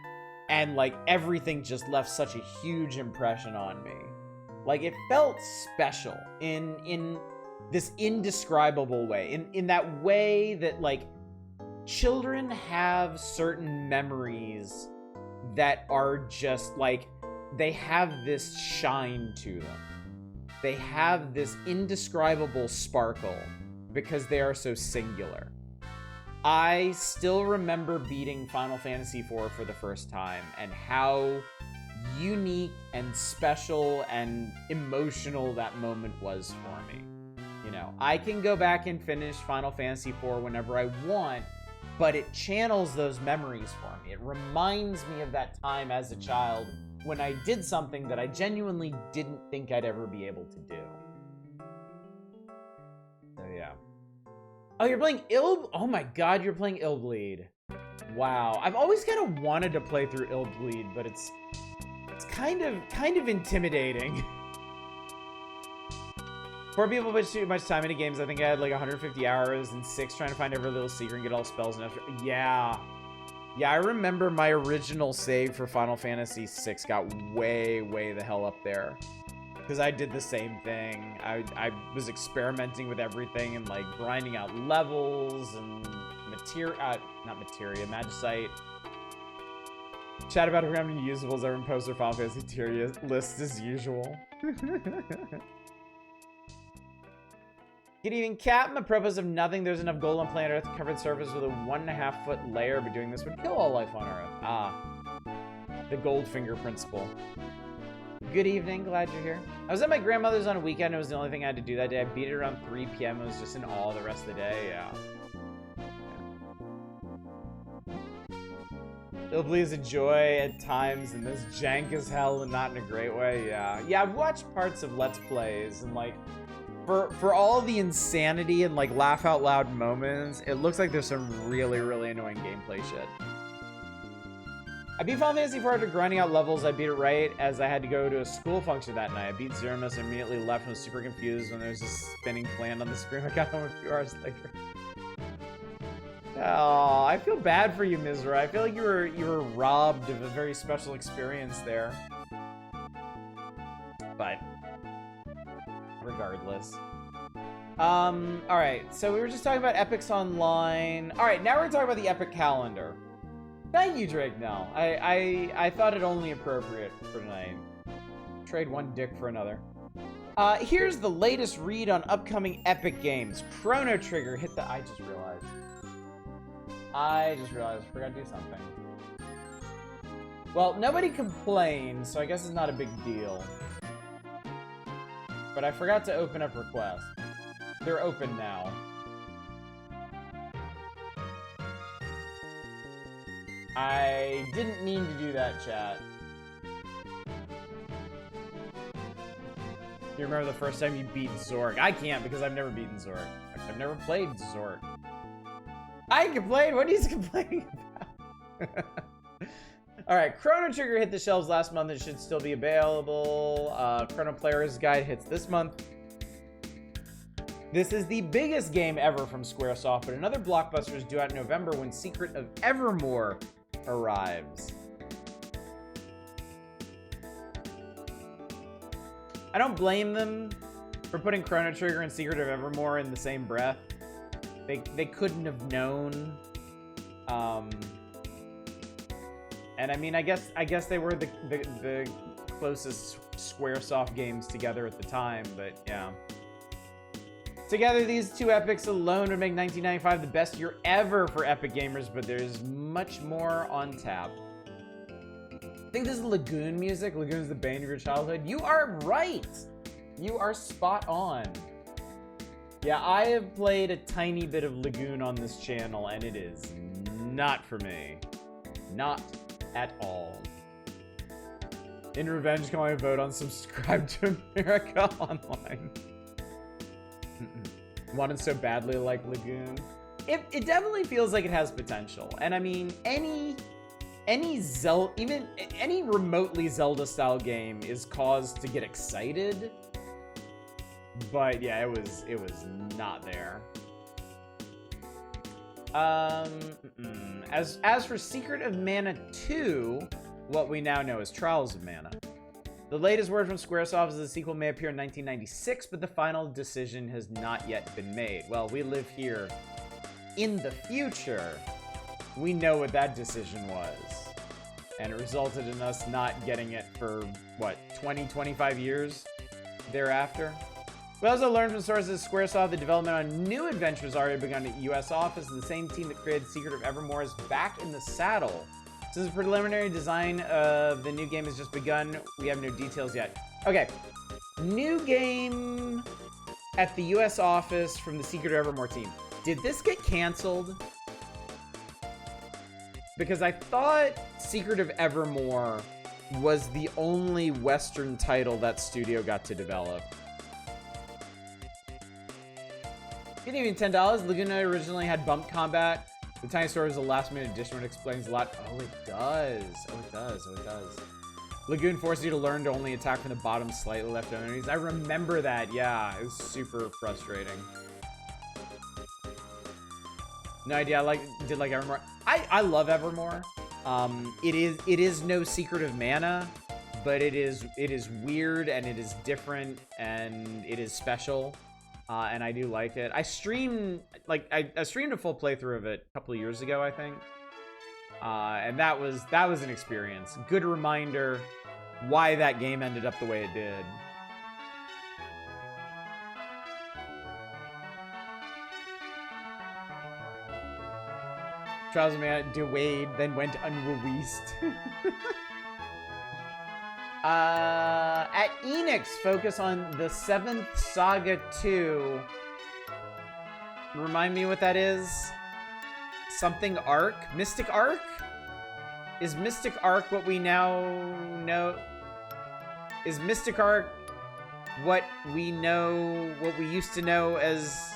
And like everything just left such a huge impression on me. Like it felt special in this indescribable way, in that way that like children have certain memories that are just like they have this shine to them. They have this indescribable sparkle because they are so singular. I still remember beating Final Fantasy IV for the first time and how unique and special and emotional that moment was for me. You know, I can go back and finish Final Fantasy IV whenever I want, but it channels those memories for me. It reminds me of that time as a child when I did something that I genuinely didn't think I'd ever be able to do. So yeah. Oh, you're playing oh my god, you're playing Illbleed. Wow. I've always kind of wanted to play through Illbleed, but it's kind of intimidating. 4 people put too much time into games. I think I had like 150 hours and 6 trying to find every little secret and get all spells and after. Yeah, I remember my original save for Final Fantasy VI got way the hell up there. Because I did the same thing. I was experimenting with everything and like grinding out levels and magicite. Chat about how many usables are in poster Final Fantasy tier list as usual. Good evening, Captain. The purpose of nothing. There's enough gold on planet Earth to cover the surface with a 1.5 foot layer, but doing this would kill all life on Earth. Ah, the Goldfinger principle. Good evening, glad you're here. I was at my grandmother's on a weekend. It was the only thing I had to do that day. I beat it around 3 p.m. I was just in awe the rest of the day. Yeah. Illbleed is a joy at times, and this jank as hell and not in a great way. Yeah. Yeah, I've watched parts of Let's Plays, and like, for all the insanity and like laugh out loud moments, it looks like there's some really annoying gameplay shit. I beat Final Fantasy IV after grinding out levels. I beat it right as I had to go to a school function that night. I beat Zermus and immediately left and was super confused when there was a spinning plant on the screen. I got home a few hours later. Oh, I feel bad for you, Mizra. I feel like you were robbed of a very special experience there. But regardless. Alright, so we were just talking about Epics Online. Alright, now we're talking about the Epic Calendar. Thank you, Drake Nell. I thought it only appropriate for tonight. Trade one dick for another. Here's the latest read on upcoming Epic games. Chrono Trigger hit the... I just realized I forgot to do something. Well, nobody complained, so I guess it's not a big deal. But I forgot to open up requests. They're open now. I didn't mean to do that, chat. You remember the first time you beat Zork? I can't because I've never beaten Zork. I've never played Zork. I complained? What are you complaining about? Alright, Chrono Trigger hit the shelves last month. It should still be available. Chrono Player's Guide hits this month. This is the biggest game ever from Squaresoft, but another blockbuster is due out in November when Secret of Evermore arrives. I don't blame them for putting Chrono Trigger and Secret of Evermore in the same breath. They couldn't have known. And I mean, I guess they were the closest Squaresoft games together at the time, but yeah. Together, these two epics alone would make 1995 the best year ever for Epic gamers, but there's much more on tap. I think this is Lagoon music. Lagoon's the bane of your childhood. You are right! You are spot on. Yeah, I have played a tiny bit of Lagoon on this channel, and it is not for me. Not at all. In revenge, can I vote on Subscribe to America Online? Wanted so badly like Lagoon. It definitely feels like it has potential. And I mean, any Zelda, even any remotely Zelda-style game is cause to get excited. But yeah, it was not there. As for Secret of Mana 2, what we now know as Trials of Mana. The latest word from Squaresoft is the sequel may appear in 1996, but the final decision has not yet been made. Well, we live here in the future. We know what that decision was. And it resulted in us not getting it for, what, 20, 25 years thereafter. We also learned from sources Squaresoft the development on new adventures already begun at US office, and the same team that created Secret of Evermore is back in the saddle. Since the preliminary design of the new game has just begun, we have no details yet. Okay, new game at the US office from the Secret of Evermore team. Did this get canceled? Because I thought Secret of Evermore was the only Western title that studio got to develop. Good evening, $10. Laguna originally had bump combat. The Tiny Store is a last-minute addition, which explains a lot. Oh, it does. Oh, it does. Oh, it does. Lagoon forces you to learn to only attack from the bottom slightly left enemies. I remember that. Yeah, it was super frustrating. No idea. Did like Evermore. I love Evermore. It is no Secret of Mana, but it is weird and it is different and it is special. And I do like it. I streamed I streamed a full playthrough of it a couple of years ago, I think. And that was an experience. Good reminder why that game ended up the way it did. Trials of Mana delayed, then went unreleased. At Enix, focus on the 7th Saga 2. Remind me what that is? Something Arc? Mystic Arc? Is Mystic Arc what we now know? Is Mystic Arc what we used to know as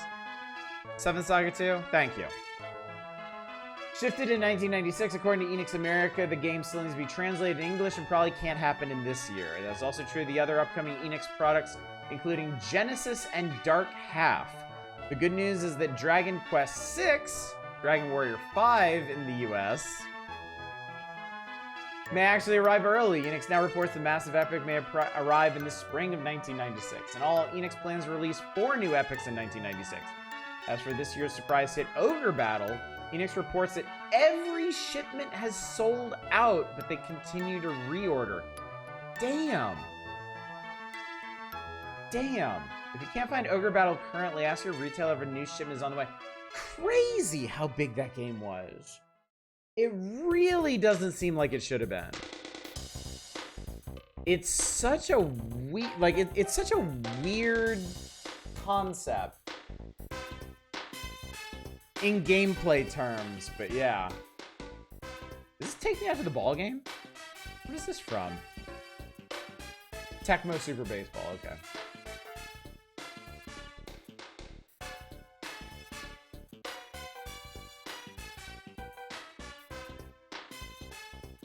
7th Saga 2? Thank you. Shifted in 1996, according to Enix America, the game still needs to be translated in English and probably can't happen in this year. That's also true of the other upcoming Enix products, including Genesis and Dark Half. The good news is that Dragon Quest VI, Dragon Warrior 5 in the US, may actually arrive early. Enix now reports the massive epic may arrive in the spring of 1996. And all Enix plans to release 4 new epics in 1996. As for this year's surprise hit Ogre Battle, Enix reports that every shipment has sold out, but they continue to reorder. Damn. Damn. If you can't find Ogre Battle currently, ask your retailer if a new shipment is on the way. Crazy how big that game was. It really doesn't seem like it should have been. It's such a it's such a weird concept in gameplay terms, but yeah. Does this take me out to the ball game? What is this from? Tecmo Super Baseball, okay.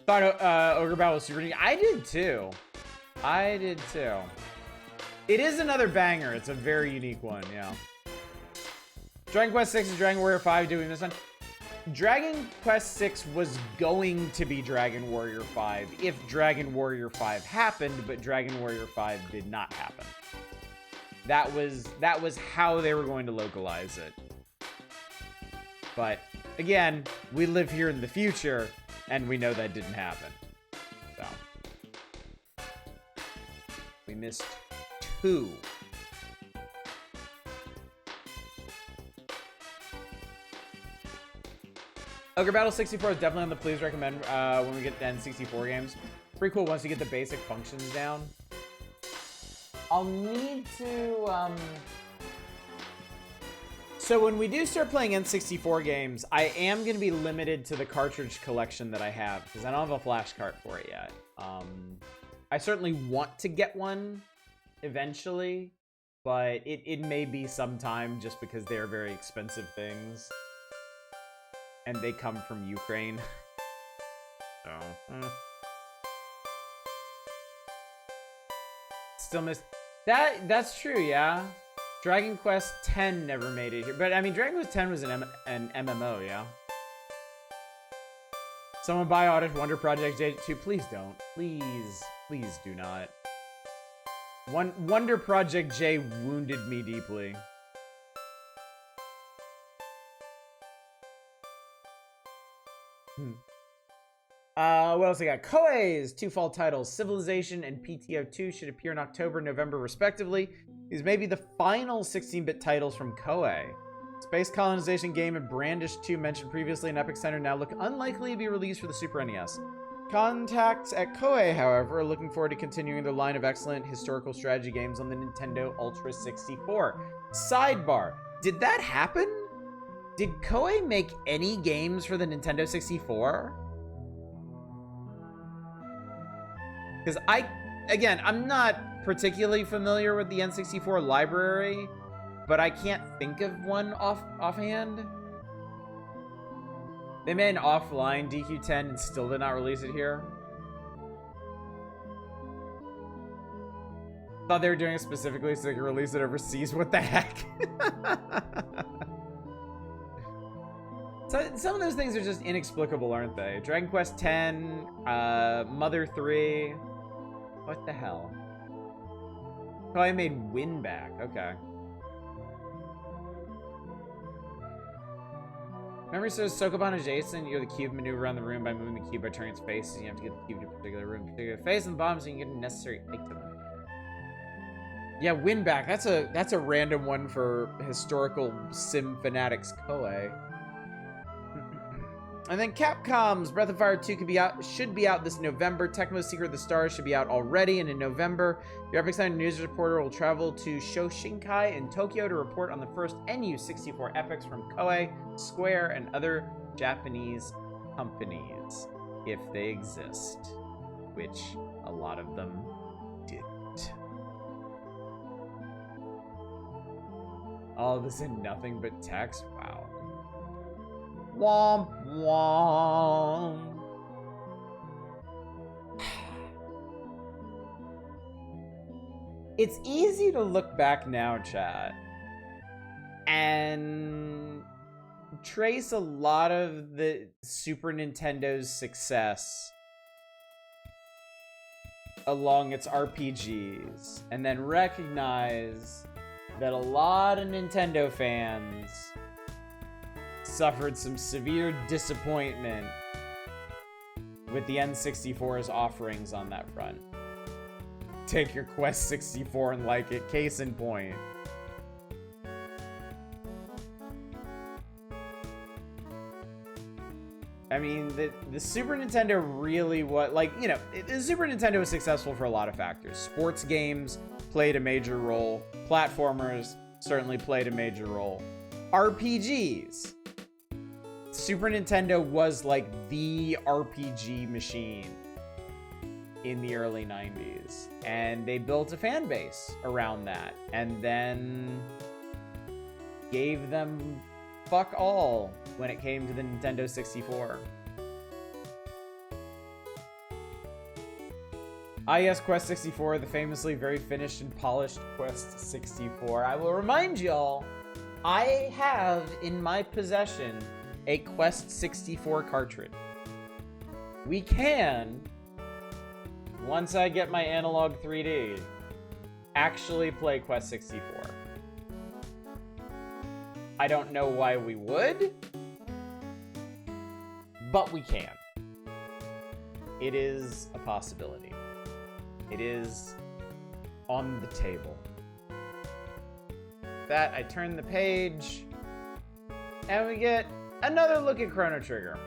Thought Ogre Battle was super neat. I did too. I did too. It is another banger. It's a very unique one, yeah. Dragon Quest VI and Dragon Warrior 5 doing this one. Dragon Quest VI was going to be Dragon Warrior 5 if Dragon Warrior 5 happened, but Dragon Warrior 5 did not happen. That was how they were going to localize it. But again, we live here in the future, and we know that didn't happen. So we missed 2. Ogre Battle 64 is definitely on the please recommend when we get the N64 games. Pretty cool once you get the basic functions down. I'll need to, So when we do start playing N64 games, I am going to be limited to the cartridge collection that I have, because I don't have a flash cart for it yet. I certainly want to get one eventually, but it may be sometime just because they are very expensive things. And they come from Ukraine. So, Still missed. That's true, yeah. Dragon Quest X never made it here. But, I mean, Dragon Quest X was an MMO, yeah? Someone buy Audit Wonder Project J2. Please don't. Please do not. Wonder Project J wounded me deeply. What else I got? Koei's two fall titles, Civilization and PTO2, should appear in October, November, respectively. These may be the final 16-bit titles from Koei. Space colonization game and Brandish 2 mentioned previously in Epic Center now look unlikely to be released for the Super NES. Contacts at Koei, however, are looking forward to continuing their line of excellent historical strategy games on the Nintendo Ultra 64. Sidebar, did that happen? Did Koei make any games for the Nintendo 64? Because I'm not particularly familiar with the N64 library, but I can't think of one offhand. They made an offline DQ10 and still did not release it here. Thought they were doing it specifically so they could release it overseas. What the heck? So, some of those things are just inexplicable, aren't they? Dragon Quest X, Mother 3. What the hell? Oh, I made Winback. Okay. Remember, so Sokoban adjacent, you're the cube maneuver around the room by moving the cube by turning its face, and you have to get the cube to a particular room, particular face on the bottom, so you can get a necessary item. Yeah, Winback. That's a random one for historical sim fanatics Koei. And then Capcom's Breath of Fire 2 should be out this November. Tecmo's Secret of the Stars should be out already and in November. Your Epic Center news reporter will travel to Shoshinkai in Tokyo to report on the first NU64 epics from Koei, Square, and other Japanese companies, if they exist, which a lot of them didn't. All this in nothing but text? Wow. Womp womp. It's easy to look back now, chat, and trace a lot of the Super Nintendo's success along its RPGs, and then recognize that a lot of Nintendo fans suffered some severe disappointment with the N64's offerings on that front. Take your Quest 64 and like it, case in point. I mean, the Super Nintendo really was, like, you know, the Super Nintendo was successful for a lot of factors. Sports games played a major role. Platformers certainly played a major role. RPGs. Super Nintendo was like the RPG machine in the early 90s. And they built a fan base around that. And then gave them fuck all when it came to the Nintendo 64. Yes, Quest 64, the famously very finished and polished Quest 64. I will remind y'all, I have in my possession a Quest 64 cartridge. We can, once I get my analog 3D, actually play Quest 64. I don't know why we would, but we can. It is a possibility. It is on the table. With that, I turn the page, and we get another look at Chrono Trigger.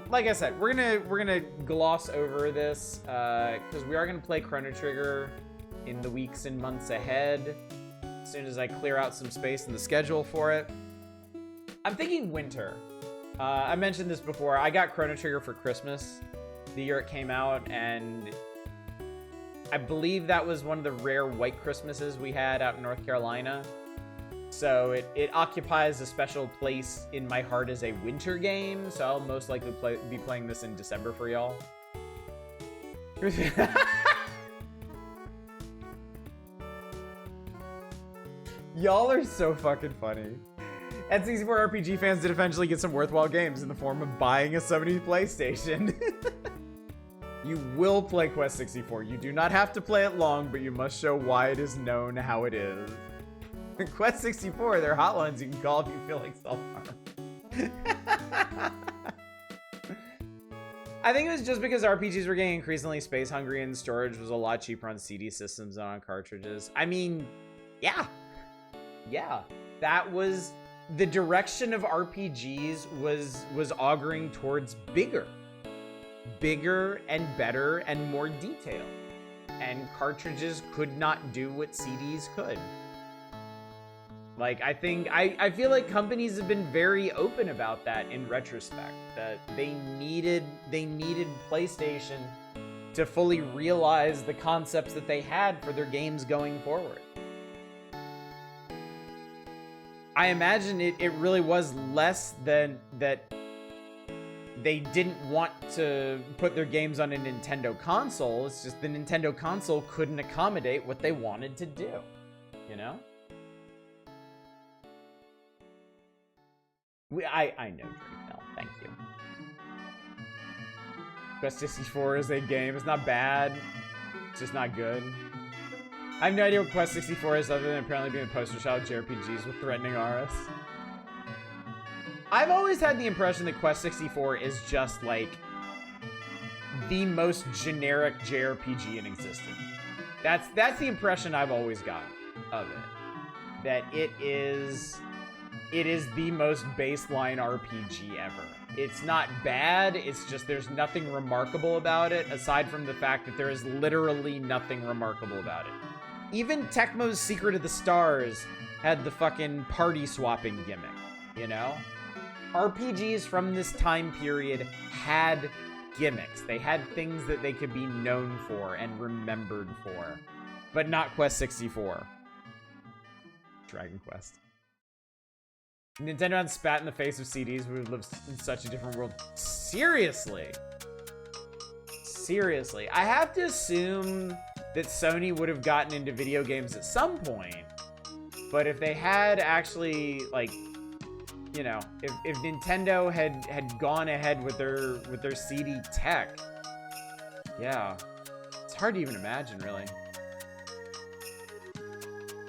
Like I said, we're gonna gloss over this because we are gonna play Chrono Trigger in the weeks and months ahead. As soon as I clear out some space in the schedule for it. I'm thinking winter. I mentioned this before. I got Chrono Trigger for Christmas the year it came out, and I believe that was one of the rare white Christmases we had out in North Carolina. So it occupies a special place in my heart as a winter game, so I'll most likely be playing this in December for y'all. Y'all are so fucking funny. N64 RPG fans did eventually get some worthwhile games in the form of buying a Sony PlayStation. You will play Quest 64. You do not have to play it long, but you must show why it is known how it is. Quest 64, there are hotlines you can call if you feel like self-harm. I think it was just because RPGs were getting increasingly space hungry and storage was a lot cheaper on CD systems than on cartridges. I mean, yeah. Yeah. That was the direction of RPGs was auguring towards bigger and better and more detail. And cartridges could not do what CDs could. Like, I feel like companies have been very open about that in retrospect, that they needed PlayStation to fully realize the concepts that they had for their games going forward. I imagine it really was less than that they didn't want to put their games on a Nintendo console. It's just the Nintendo console couldn't accommodate what they wanted to do, you know? I know Drake Bell. Thank you. Quest 64 is a game. It's not bad. It's just not good. I have no idea what Quest 64 is other than apparently being a poster child of JRPGs with threatening auras. I've always had the impression that Quest 64 is just like the most generic JRPG in existence. That's the impression I've always gotten of it. That it is the most baseline RPG ever. It's not bad, it's just there's nothing remarkable about it, aside from the fact that there is literally nothing remarkable about it. Even Tecmo's Secret of the Stars had the fucking party swapping gimmick, you know? RPGs from this time period had gimmicks. They had things that they could be known for and remembered for. But not Quest 64. Dragon Quest. Nintendo had spat in the face of CDs. We would live in such a different world. Seriously. Seriously. I have to assume that Sony would have gotten into video games at some point. But if they had actually, like, you know, if Nintendo had gone ahead with their CD tech, yeah. It's hard to even imagine, really.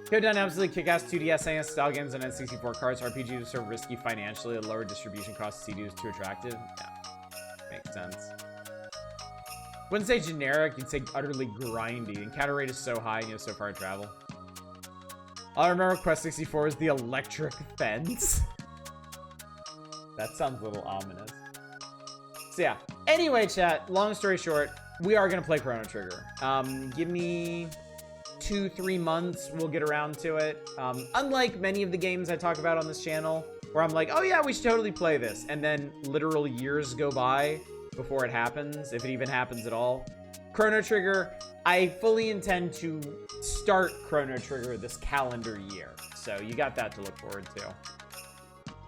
Could have done absolutely kick-ass 2DS NES style games on N64 cards. RPGs were so risky financially, a lower distribution cost CD was too attractive. Yeah, makes sense. Wouldn't say generic, you'd say utterly grindy. Encounter rate is so high and you have so far to travel. All I remember Quest 64 is the electric fence. That sounds a little ominous. So yeah, anyway, chat, long story short, we are going to play Chrono Trigger. Give me 2-3 months, we'll get around to it. Unlike many of the games I talk about on this channel, where I'm like, oh yeah, we should totally play this, and then literal years go by before it happens, if it even happens at all. Chrono Trigger, I fully intend to start Chrono Trigger this calendar year, so you got that to look forward to.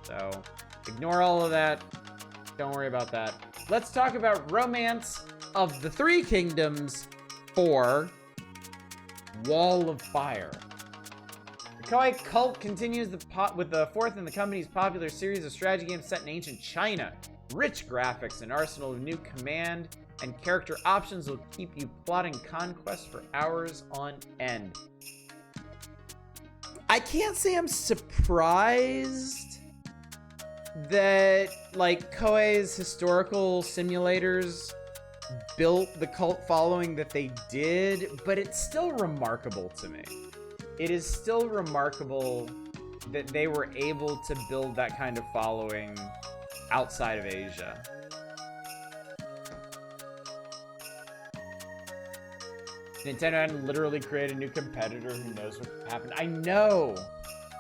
So, ignore all of that. Don't worry about that. Let's talk about Romance of the Three Kingdoms 4. Wall of Fire. The Koei cult continues with the fourth in the company's popular series of strategy games set in ancient China. Rich graphics, an arsenal of new command and character options will keep you plotting conquest for hours on end. I can't say I'm surprised that, like, Koei's historical simulators built the cult following that they did, but it's still remarkable to me. It is still remarkable that they were able to build that kind of following outside of Asia. Nintendo hadn't literally created a new competitor who knows what happened. I know!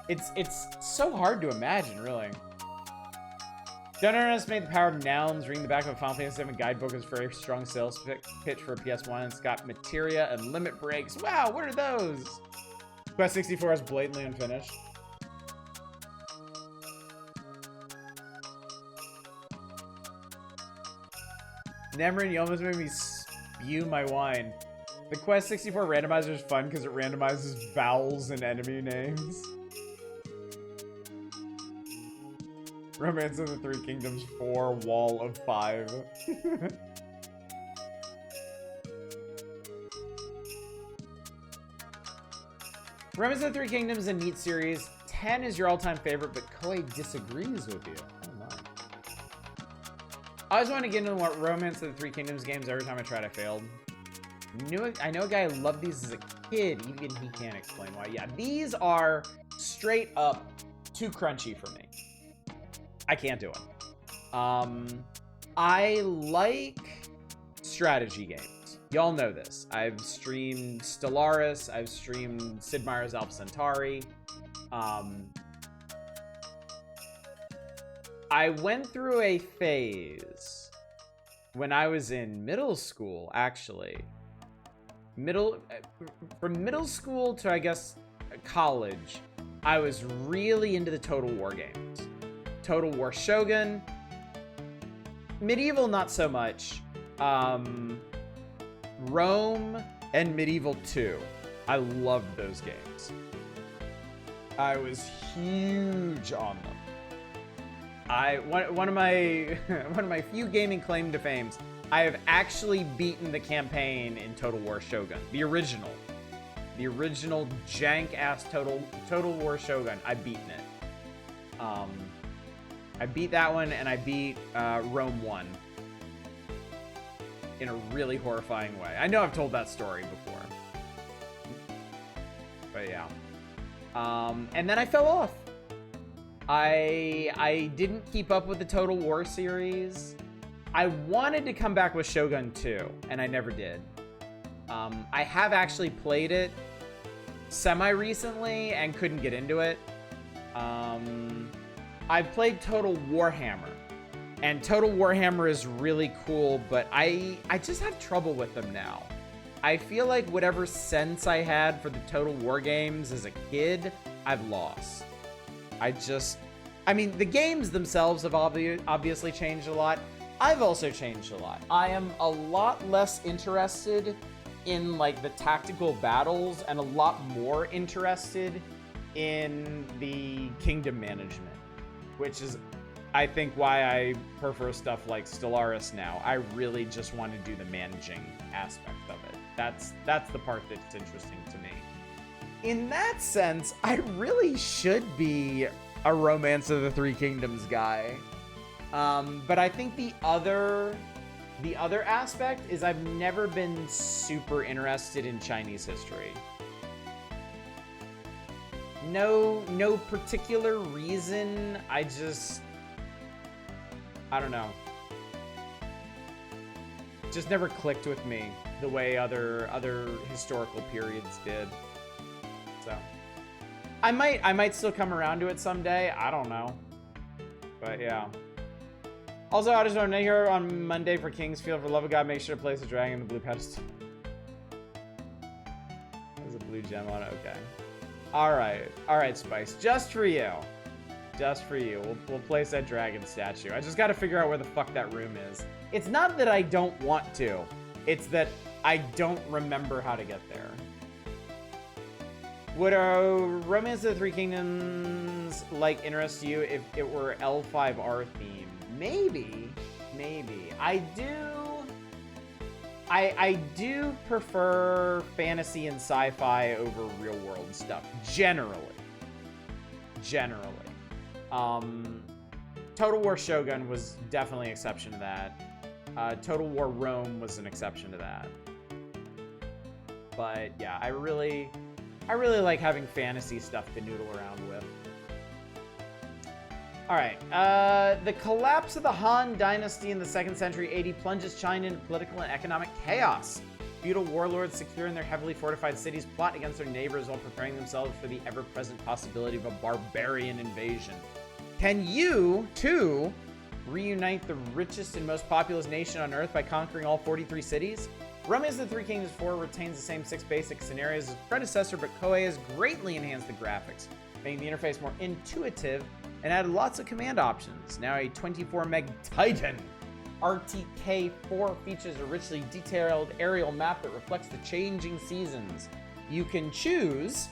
It's so hard to imagine, really. Don't underestimate the power of nouns. Reading the back of a Final Fantasy VII guidebook is a very strong sales pitch for a PS1. It's got materia and limit breaks. Wow, what are those? Quest 64 is blatantly unfinished. Nemrin, you almost made me spew my wine. The Quest 64 randomizer is fun because it randomizes vowels and enemy names. Romance of the Three Kingdoms 4, Wall of 5. Romance of the Three Kingdoms is a neat series. 10 is your all-time favorite, but Koei disagrees with you. Oh my. I always want to get into the Romance of the Three Kingdoms games. Every time I tried, I failed. I know a guy who loved these as a kid. Even he can't explain why. Yeah, these are straight up too crunchy for me. I can't do it. I like strategy games. Y'all know this. I've streamed Stellaris. I've streamed Sid Meier's Alpha Centauri. I went through a phase when I was in middle school, actually. From middle school to, I guess, college, I was really into the Total War games. Total War Shogun. Medieval, not so much. Rome and Medieval 2. I loved those games. I was huge on them. One of my few gaming claim to fame, I have actually beaten the campaign in Total War Shogun. The original jank ass Total War Shogun. I've beaten it. I beat that one, and I beat Rome 1 in a really horrifying way. I know I've told that story before, but yeah. And then I fell off. I didn't keep up with the Total War series. I wanted to come back with Shogun 2, and I never did. I have actually played it semi-recently and couldn't get into it. I've played Total Warhammer, and Total Warhammer is really cool, but I just have trouble with them now. I feel like whatever sense I had for the Total War games as a kid, I've lost. I mean, the games themselves have obviously changed a lot. I've also changed a lot. I am a lot less interested in, like, the tactical battles and a lot more interested in the kingdom management, which is, I think, why I prefer stuff like Stellaris now. I really just want to do the managing aspect of it. That's the part that's interesting to me. In that sense, I really should be a Romance of the Three Kingdoms guy. But I think the other aspect is I've never been super interested in Chinese history. No particular reason. I don't know. Just never clicked with me the way other historical periods did. So I might still come around to it someday. I don't know. But yeah. Also, I just want to here on Monday for Kingsfield. For the love of God, make sure to place a dragon in the blue pedestal. There's a blue gem on it. Okay. All right, Spice. Just for you. Just for you. We'll place that dragon statue. I just got to figure out where the fuck that room is. It's not that I don't want to. It's that I don't remember how to get there. Would a Romance of the Three Kingdoms like interest you if it were L5R themed? Maybe. I do prefer fantasy and sci-fi over real world stuff. Generally. Total War Shogun was definitely an exception to that. Total War Rome was an exception to that. But yeah, I really like having fantasy stuff to noodle around with. All right, the collapse of the Han Dynasty in the 2nd century AD plunges China into political and economic chaos. Feudal warlords secure in their heavily fortified cities plot against their neighbors while preparing themselves for the ever-present possibility of a barbarian invasion. Can you, too, reunite the richest and most populous nation on Earth by conquering all 43 cities? Romance of the Three Kingdoms 4 retains the same 6 basic scenarios as its predecessor, but Koei has greatly enhanced the graphics, making the interface more intuitive and added lots of command options. Now a 24 meg Titan RTK4 features a richly detailed aerial map that reflects the changing seasons. You can choose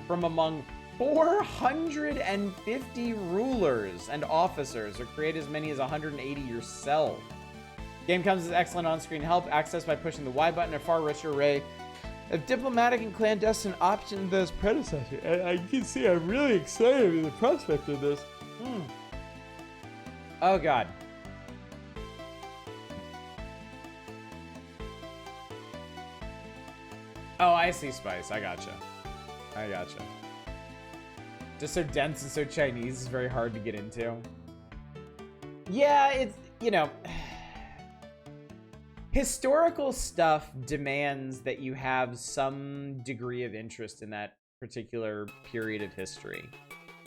from among 450 rulers and officers, or create as many as 180 yourself. Game comes with excellent on-screen help, accessed by pushing the Y button, a far richer array of diplomatic and clandestine options than its predecessor. And I can see I'm really excited with the prospect of this. Oh god. Oh, I see, Spice. I gotcha. Just so dense and so Chinese is very hard to get into. Yeah, it's, you know, historical stuff demands that you have some degree of interest in that particular period of history.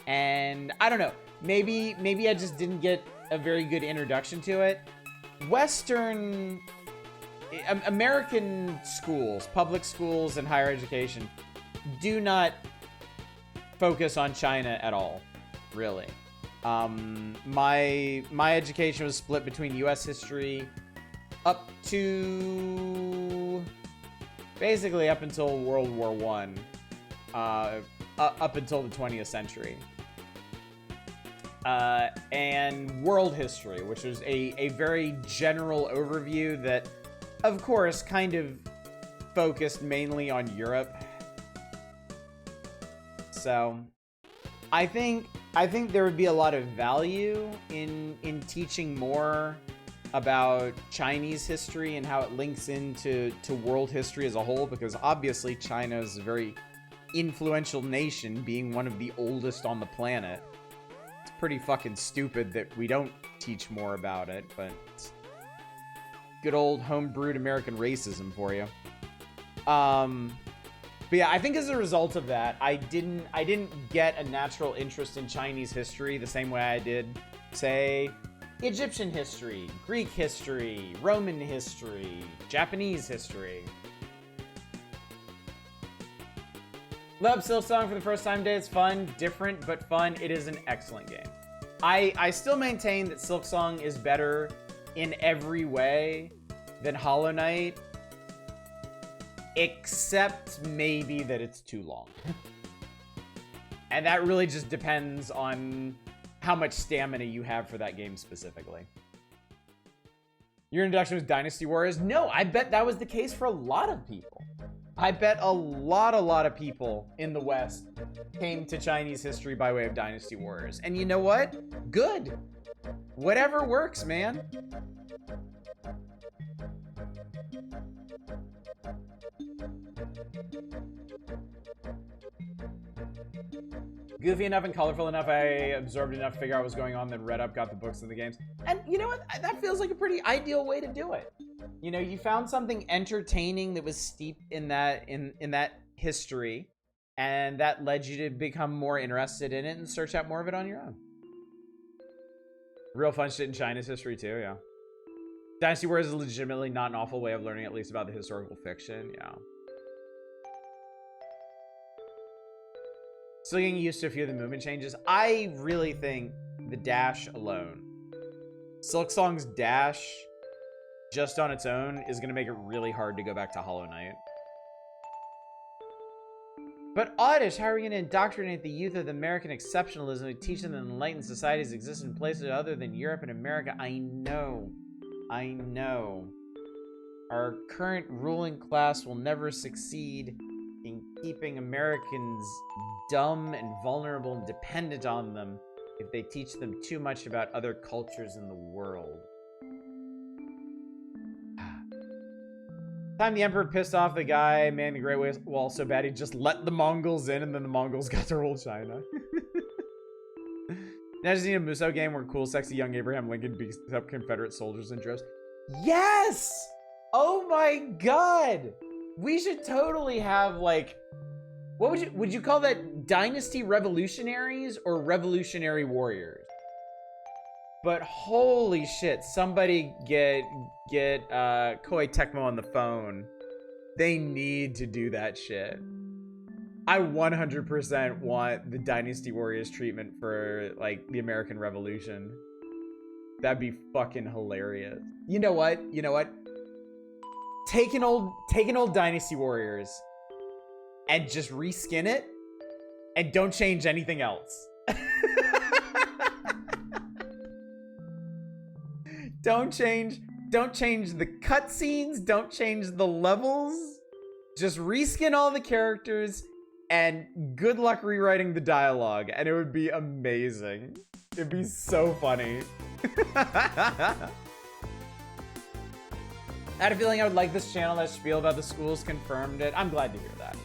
And I don't know, maybe I just didn't get a very good introduction to it. American schools, public schools and higher education do not focus on China at all, really. My education was split between US history up to basically up until World War I, up until the 20th century. And world history, which was a very general overview that, of course, kind of focused mainly on Europe. So, I think there would be a lot of value in teaching more about Chinese history and how it links into world history as a whole, because obviously China is a very influential nation, being one of the oldest on the planet. It's pretty fucking stupid that we don't teach more about it, but it's good old homebrewed American racism for you. But yeah, I think as a result of that, I didn't get a natural interest in Chinese history the same way I did, say, Egyptian history, Greek history, Roman history, Japanese history. Love Silksong for the first time today. It's fun, different, but fun. It is an excellent game. I still maintain that Silksong is better in every way than Hollow Knight, except maybe that it's too long. And that really just depends on how much stamina you have for that game specifically. Your introduction was Dynasty Warriors? No, I bet that was the case for a lot of people. I bet a lot of people in the West came to Chinese history by way of Dynasty Warriors. And you know what? Good. Whatever works, man. Goofy enough and colorful enough, I absorbed enough to figure out what was going on, then read up, got the books and the games. And you know what? That feels like a pretty ideal way to do it. You know, you found something entertaining that was steeped in that history, and that led you to become more interested in it and search out more of it on your own. Real fun shit in China's history too, yeah. Dynasty Warriors is legitimately not an awful way of learning at least about the historical fiction, yeah. Still getting used to a few of the movement changes. I really think the dash alone, Silksong's dash, just on its own, is going to make it really hard to go back to Hollow Knight. But Oddish, how are we going to indoctrinate the youth of American exceptionalism and teach them that enlightened societies exist in places other than Europe and America? I know. Our current ruling class will never succeed in keeping Americans dumb and vulnerable and dependent on them if they teach them too much about other cultures in the world. Time the Emperor pissed off the guy, man, the Great Wall so bad he just let the Mongols in, and then the Mongols got to rule China. Now I just need a Musou game where cool, sexy young Abraham Lincoln beats up Confederate soldiers in droves. Yes! Oh my god! We should totally have, like, what would you call that? Dynasty Revolutionaries or Revolutionary Warriors? But holy shit, somebody get Koei Tecmo on the phone. They need to do that shit. I 100% want the Dynasty Warriors treatment for, like, the American Revolution. That'd be fucking hilarious. You know what? Take an old Dynasty Warriors and just reskin it and don't change anything else. Don't change the cutscenes, don't change the levels. Just reskin all the characters and good luck rewriting the dialogue, and it would be amazing. It'd be so funny. I had a feeling I would like this channel. That spiel about the schools confirmed it. I'm glad to hear that.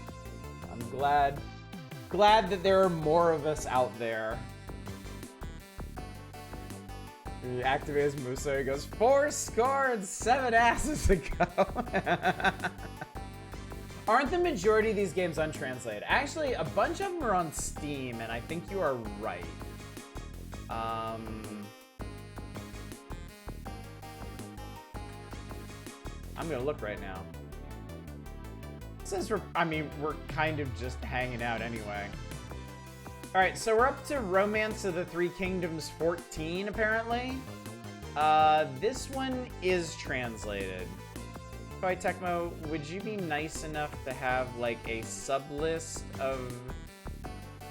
I'm glad that there are more of us out there. He activates Muso. He goes, 407 asses ago. Aren't the majority of these games untranslated? Actually, a bunch of them are on Steam, and I think you are right. I'm gonna look right now. Since we're kind of just hanging out anyway. All right, so we're up to Romance of the Three Kingdoms 14, apparently. This one is translated. Hi, Tecmo, would you be nice enough to have, like, a sub-list of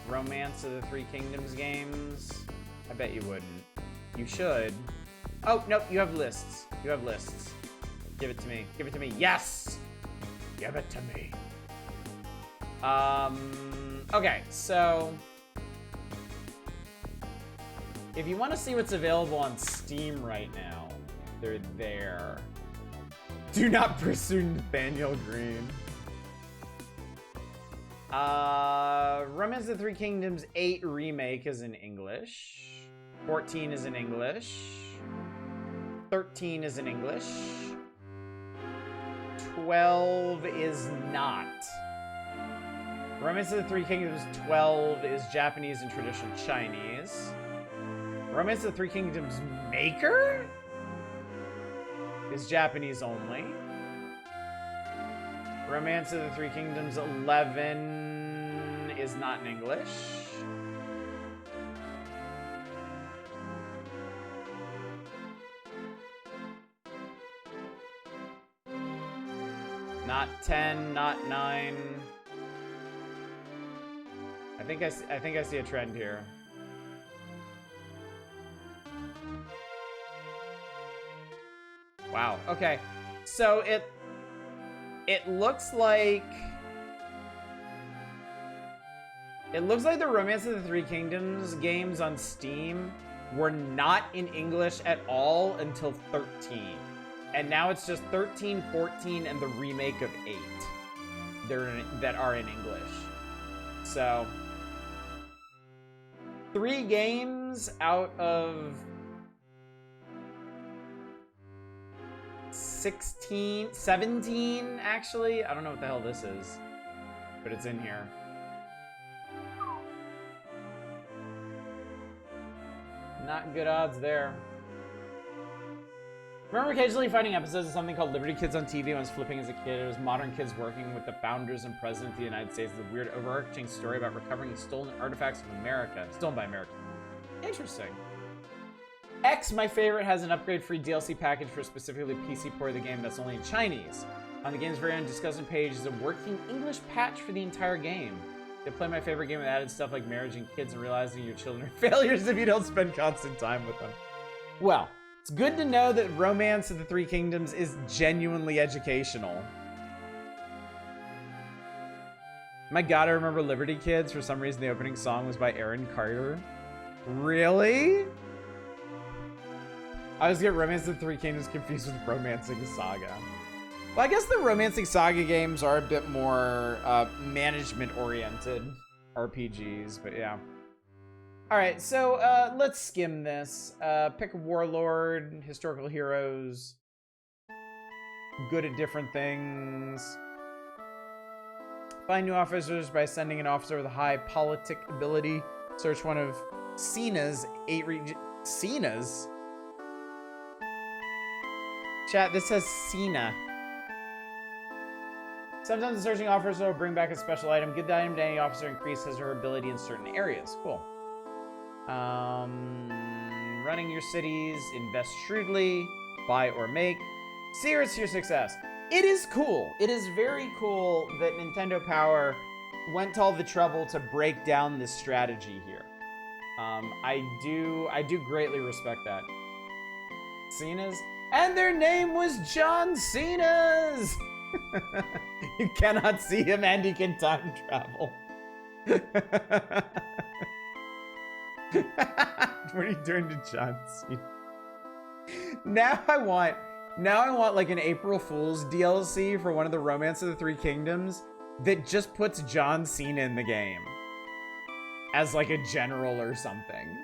Romance of the Three Kingdoms games? I bet you wouldn't. You should. Oh, nope, you have lists. You have lists. Give it to me. Give it to me. Yes! Give it to me. Okay, so... if you want to see what's available on Steam right now, they're there. Do not pursue Nathaniel Green. Romance of the Three Kingdoms 8 Remake is in English. 14 is in English. 13 is in English. 12 is not. Romance of the Three Kingdoms 12 is Japanese and traditional Chinese. Romance of the Three Kingdoms Maker is Japanese only. Romance of the Three Kingdoms 11 is not in English. Not 10, not 9. I think I see a trend here. Wow. Okay. So it looks like the Romance of the Three Kingdoms games on Steam were not in English at all until 13. And now it's just 13, 14, and the remake of 8 that are in English. So 3 games out of 16, 17, actually. I don't know what the hell this is, but it's in here. Not good odds there. Remember occasionally finding episodes of something called Liberty Kids on TV when I was flipping as a kid. It was modern kids working with the founders and president of the United States. It's a weird overarching story about recovering stolen artifacts of America. Stolen by America. Interesting. X, my favorite, has an upgrade-free DLC package for specifically PC port of the game that's only in Chinese. On the game's very own discussion page is a working English patch for the entire game. They play my favorite game with added stuff like marriage and kids and realizing your children are failures if you don't spend constant time with them. Well, it's good to know that Romance of the Three Kingdoms is genuinely educational. My God, I remember Liberty Kids. For some reason, the opening song was by Aaron Carter. Really? I always get Romance of the Three Kingdoms confused with Romancing Saga. Well, I guess the Romancing Saga games are a bit more management-oriented RPGs, but yeah. All right, so let's skim this. Pick a warlord, historical heroes, good at different things. Find new officers by sending an officer with a high politic ability. Search one of Cena's 8 regions. Cena's? Chat, this says Cena. Sometimes the searching officer will bring back a special item. Give the item to any officer, increase his or her ability in certain areas. Cool. Running your cities, invest shrewdly, buy or make. Secrets to your success. It is cool. It is very cool that Nintendo Power went to all the trouble to break down this strategy here. I do greatly respect that. Cena's? And their name was John Cena's! You cannot see him and he can time travel. What are you doing to John Cena? Now I want Now I want like an April Fool's DLC for one of the Romance of the Three Kingdoms that just puts John Cena in the game as like a general or something.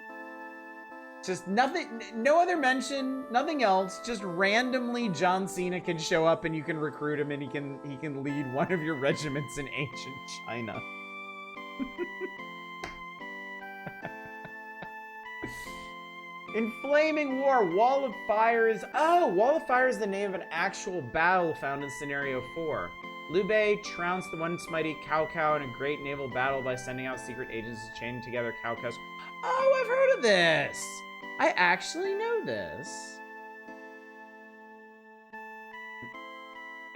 Just nothing, no other mention, nothing else. Just randomly John Cena can show up and you can recruit him and he can lead one of your regiments in ancient China. In Flaming War, Wall of Fire is... Oh, Wall of Fire is the name of an actual battle found in Scenario 4. Liu Bei trounced the once mighty Cao Cao in a great naval battle by sending out secret agents to chain together Cao Cao's... Oh, I've heard of this! I actually know this.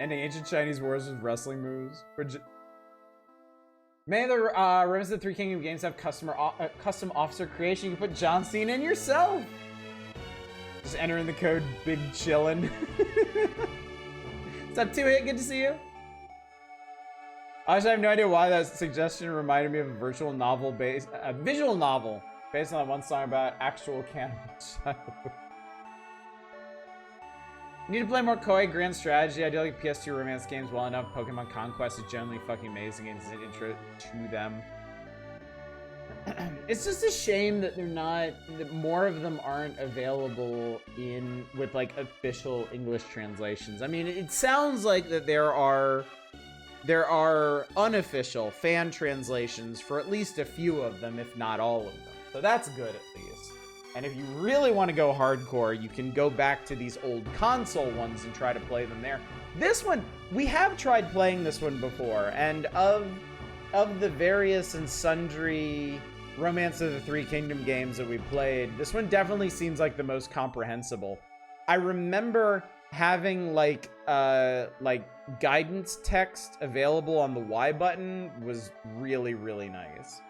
Ending ancient Chinese wars with wrestling moves. Many of the Romance of the Three Kingdom games have custom officer creation. You can put John Cena in yourself. Just enter in the code Big Chillin'. What's up, 2-Hit? Good to see you. Honestly, I have no idea why that suggestion reminded me of a visual novel based on one song about actual cannibal childhood. Need to play more Koei Grand Strategy. Ideally, PS2 romance games well enough. Pokemon Conquest is generally fucking amazing and is an intro to them. It's just a shame that they're not, that more of them aren't available with like official English translations. I mean, it sounds like that there are unofficial fan translations for at least a few of them, if not all of them. So that's good at least. And if you really want to go hardcore, you can go back to these old console ones and try to play them there. This one, we have tried playing this one before, and of the various and sundry Romance of the Three Kingdom games that we played, this one definitely seems like the most comprehensible. I remember having like guidance text available on the Y button was really, really nice.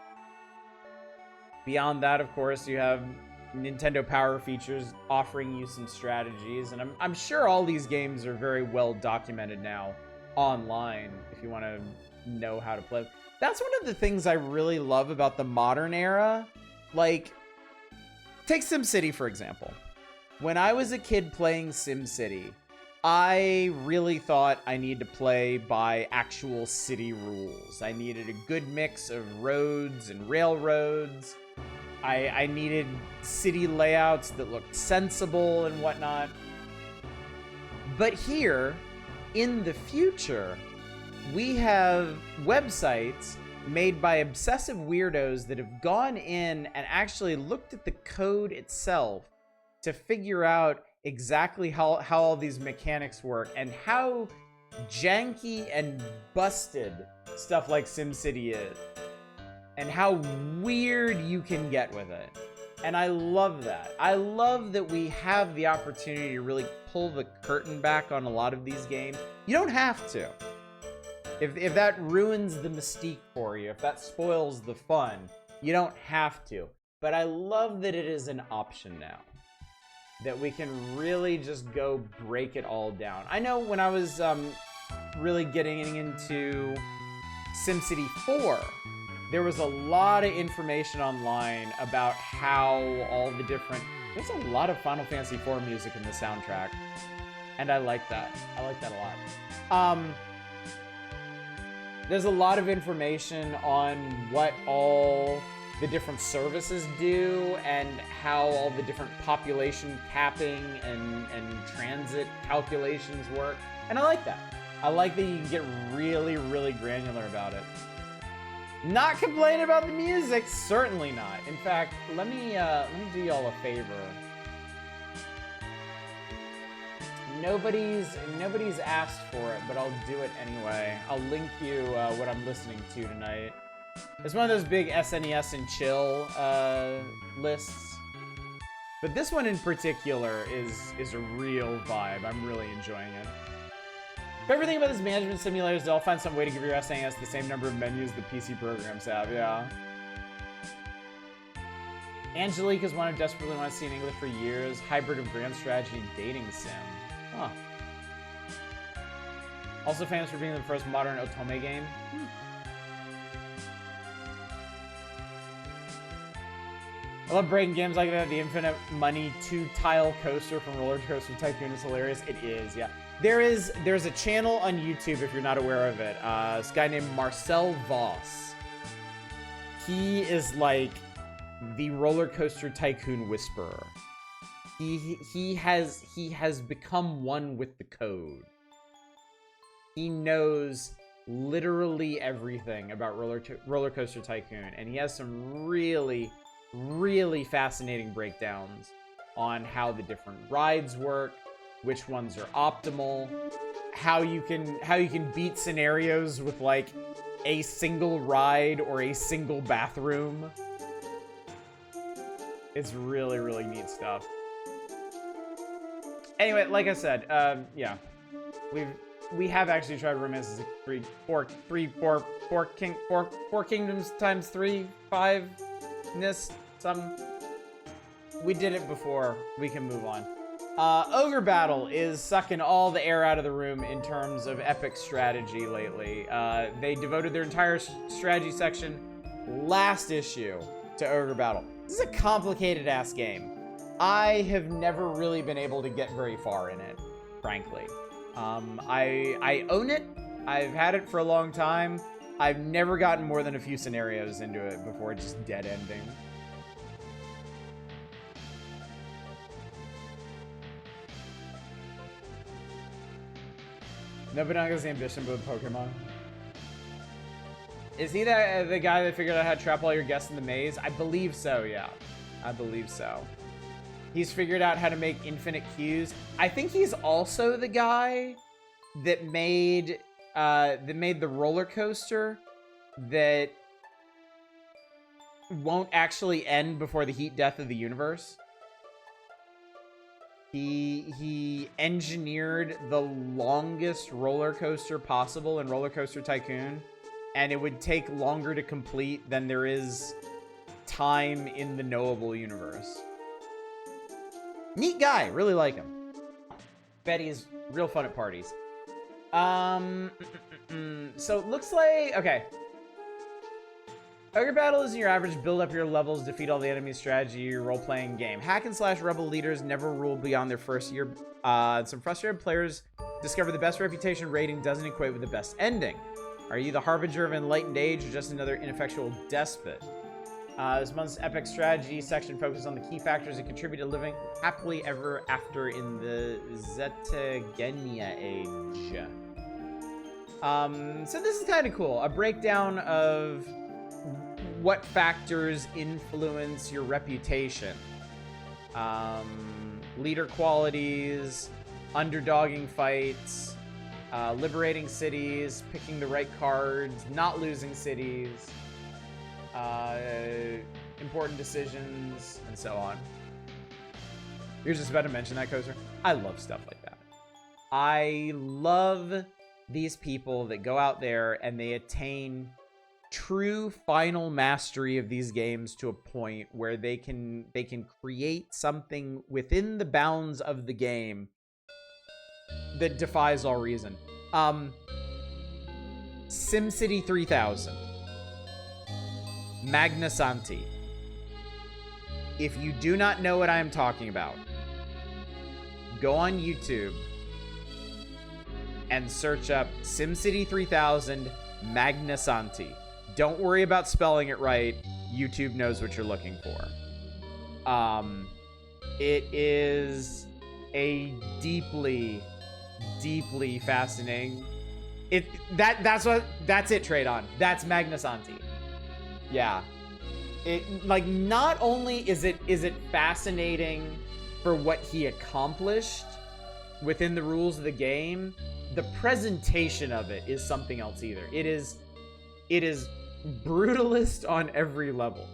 Beyond that, of course, you have Nintendo Power features offering you some strategies, and I'm sure all these games are very well documented now online if you want to know how to play. That's one of the things I really love about the modern era. Like, take SimCity for example. When I was a kid playing SimCity, I really thought I needed to play by actual city rules. I needed a good mix of roads and railroads. I needed city layouts that looked sensible and whatnot. But here, in the future, we have websites made by obsessive weirdos that have gone in and actually looked at the code itself to figure out exactly how all these mechanics work and how janky and busted stuff like SimCity is. And how weird you can get with it. And I love that. I love that we have the opportunity to really pull the curtain back on a lot of these games. You don't have to. If that ruins the mystique for you, if that spoils the fun, you don't have to. But I love that it is an option now. That we can really just go break it all down. I know when I was really getting into SimCity 4, there was a lot of information online about how all the different... There's a lot of Final Fantasy IV music in the soundtrack. And I like that. I like that a lot. There's a lot of information on what all the different services do and how all the different population capping and transit calculations work. And I like that. I like that you can get really, really granular about it. Not complaining about the music, certainly not. In fact, let me do y'all a favor. Nobody's asked for it, but I'll do it anyway. I'll link you what I'm listening to tonight. It's one of those big SNES and chill lists. But this one in particular is a real vibe. I'm really enjoying it. Everything about this management simulator is they'll find some way to give your SNES the same number of menus the PC programs have, yeah. Angelique has wanted desperately want to see in English for years. Hybrid of grand strategy and dating sim. Huh. Also famous for being the first modern otome game. I love breaking games like that. The infinite money 2-tile coaster from Roller Coaster Tycoon is hilarious. It is, yeah. There's a channel on YouTube, if you're not aware of it. This guy named Marcel Voss. He is like the Roller Coaster Tycoon whisperer. He has become one with the code. He knows literally everything about Roller Coaster Tycoon, and he has some really, really fascinating breakdowns on how the different rides work, which ones are optimal, how you can beat scenarios with like a single ride or a single bathroom. It's really, really neat stuff. Anyway, like I said, yeah, we have actually tried Romances 4 Kingdoms times 3, 5-ness, something. We did it before. We can move on. Ogre Battle is sucking all the air out of the room in terms of epic strategy lately. They devoted their entire strategy section last issue to Ogre Battle. This is a complicated-ass game. I have never really been able to get very far in it, frankly. I own it. I've had it for a long time. I've never gotten more than a few scenarios into it before just dead ending. Nobunaga's ambition with Pokemon. Is he the guy that figured out how to trap all your guests in the maze? I believe so, yeah. I believe so. He's figured out how to make infinite queues. I think he's also the guy that made the roller coaster that won't actually end before the heat death of the universe. He engineered the longest roller coaster possible in Roller Coaster Tycoon, and it would take longer to complete than there is time in the knowable universe. Neat guy, really like him. Bet he's real fun at parties. So it looks like, okay. Ogre Battle is your average build up your levels, defeat all the enemies strategy, role-playing game. Hack and slash rebel leaders never rule beyond their first year. Some frustrated players discover the best reputation rating doesn't equate with the best ending. Are you the harbinger of enlightened age or just another ineffectual despot? This month's epic strategy section focuses on the key factors that contribute to living happily ever after in the Zetagenia age. So this is kind of cool. A breakdown of what factors influence your reputation. Leader qualities, underdogging fights, liberating cities, picking the right cards, not losing cities, important decisions, and so on. You're just about to mention that, Koser? I love stuff like that. I love these people that go out there and they attain true final mastery of these games to a point where they can create something within the bounds of the game that defies all reason. SimCity 3000. Magna Santi. If you do not know what I am talking about, go on YouTube and search up SimCity 3000 Magna Santi. Don't worry about spelling it right. YouTube knows what you're looking for. It is a deeply, deeply fascinating. That's it, Tradon. That's Magna Santi. Yeah. It, like, not only is it fascinating for what he accomplished within the rules of the game, the presentation of it is something else either. It is brutalist on every level.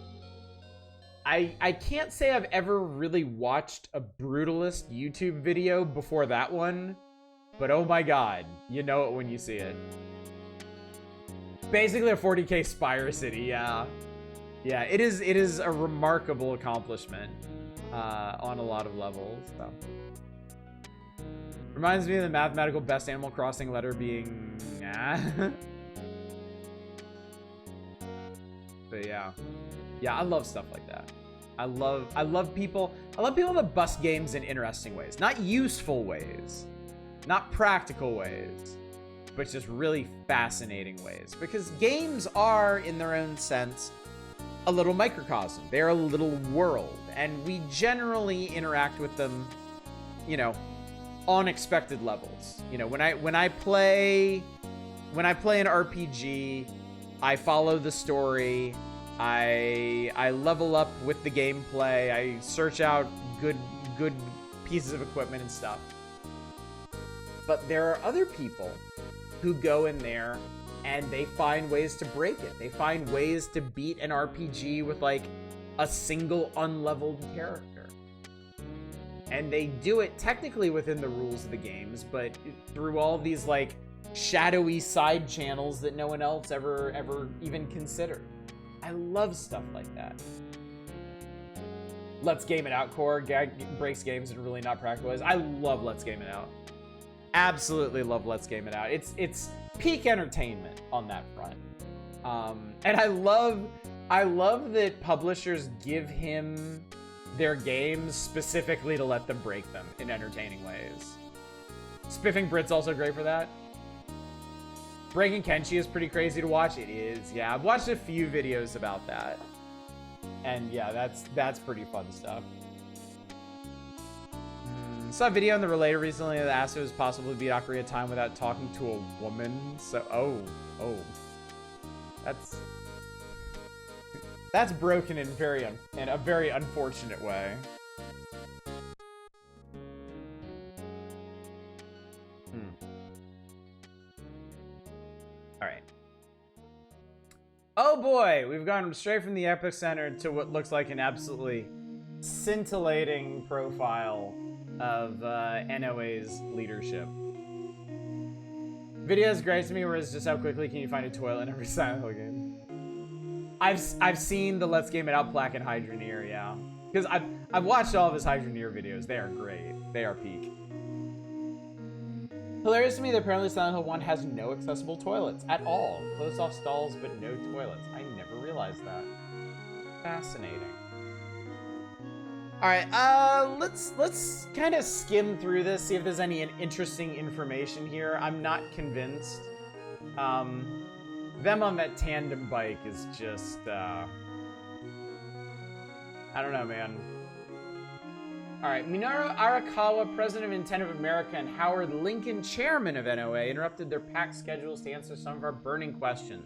I can't say I've ever really watched a brutalist YouTube video before that one, but oh my god, you know it when you see it. Basically a 40k Spire City, yeah. Yeah, it is a remarkable accomplishment on a lot of levels. So. Reminds me of the mathematical best Animal Crossing letter being... But yeah. Yeah, I love stuff like that. I love people that bust games in interesting ways. Not useful ways. Not practical ways. But just really fascinating ways. Because games are, in their own sense, a little microcosm. They're a little world. And we generally interact with them, you know, on expected levels. You know, when I play an RPG, I follow the story. I level up with the gameplay. I search out good pieces of equipment and stuff. But there are other people who go in there and they find ways to break it. They find ways to beat an RPG with like a single unleveled character. And they do it technically within the rules of the games, but through all these like shadowy side channels that no one else ever even considered. I love stuff like that. Let's Game It Out core breaks games in really not practical ways. I love Let's Game It Out. Absolutely love Let's Game It Out. It's peak entertainment on that front. And I love that publishers give him their games specifically to let them break them in entertaining ways. Spiffing Brit's also great for that. Breaking Kenshi is pretty crazy to watch. It is, yeah. I've watched a few videos about that. And yeah, that's pretty fun stuff. Saw a video on the Relator recently that asked if it was possible to beat Ocarina of Time without talking to a woman. So, oh. That's broken in a very unfortunate way. All right. Oh boy, we've gone straight from the epicenter to what looks like an absolutely scintillating profile of NOA's leadership. Video is great to me, whereas just how quickly can you find a toilet in every Silent Hill game? I've seen the Let's Game It Out plaque in Hydroneer, yeah. Because I've watched all of his Hydroneer videos. They are great. They are peak. Hilarious to me that apparently Silent Hill 1 has no accessible toilets at all. Closed off stalls, but no toilets. I never realized that. Fascinating. All right, let's kind of skim through this, see if there's any interesting information here. I'm not convinced. Them on that tandem bike is just, I don't know, man. All right, Minoru Arakawa, president of Nintendo of America, and Howard Lincoln, chairman of NOA, interrupted their packed schedules to answer some of our burning questions.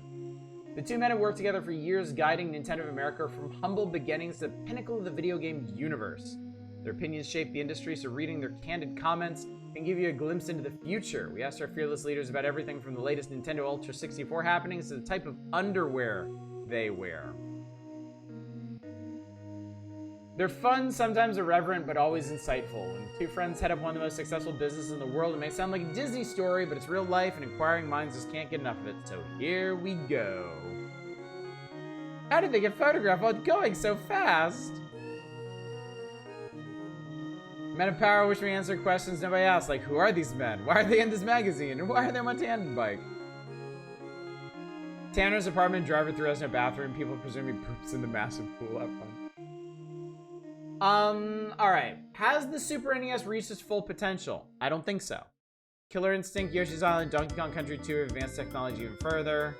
The two men have worked together for years, guiding Nintendo of America from humble beginnings to the pinnacle of the video game universe. Their opinions shape the industry, so reading their candid comments can give you a glimpse into the future. We asked our fearless leaders about everything from the latest Nintendo Ultra 64 happenings to the type of underwear they wear. They're fun, sometimes irreverent, but always insightful. When two friends head up one of the most successful businesses in the world, it may sound like a Disney story, but it's real life, and inquiring minds just can't get enough of it. So here we go. How did they get photographed while going so fast? Men of power wish we answered questions nobody asked, like who are these men? Why are they in this magazine? And why are they on a tandem bike? Tanner's apartment driver threw us in a bathroom. People presume he poops in the massive pool out front. Alright. Has the Super NES reached its full potential? I don't think so. Killer Instinct, Yoshi's Island, Donkey Kong Country 2 have advanced technology even further.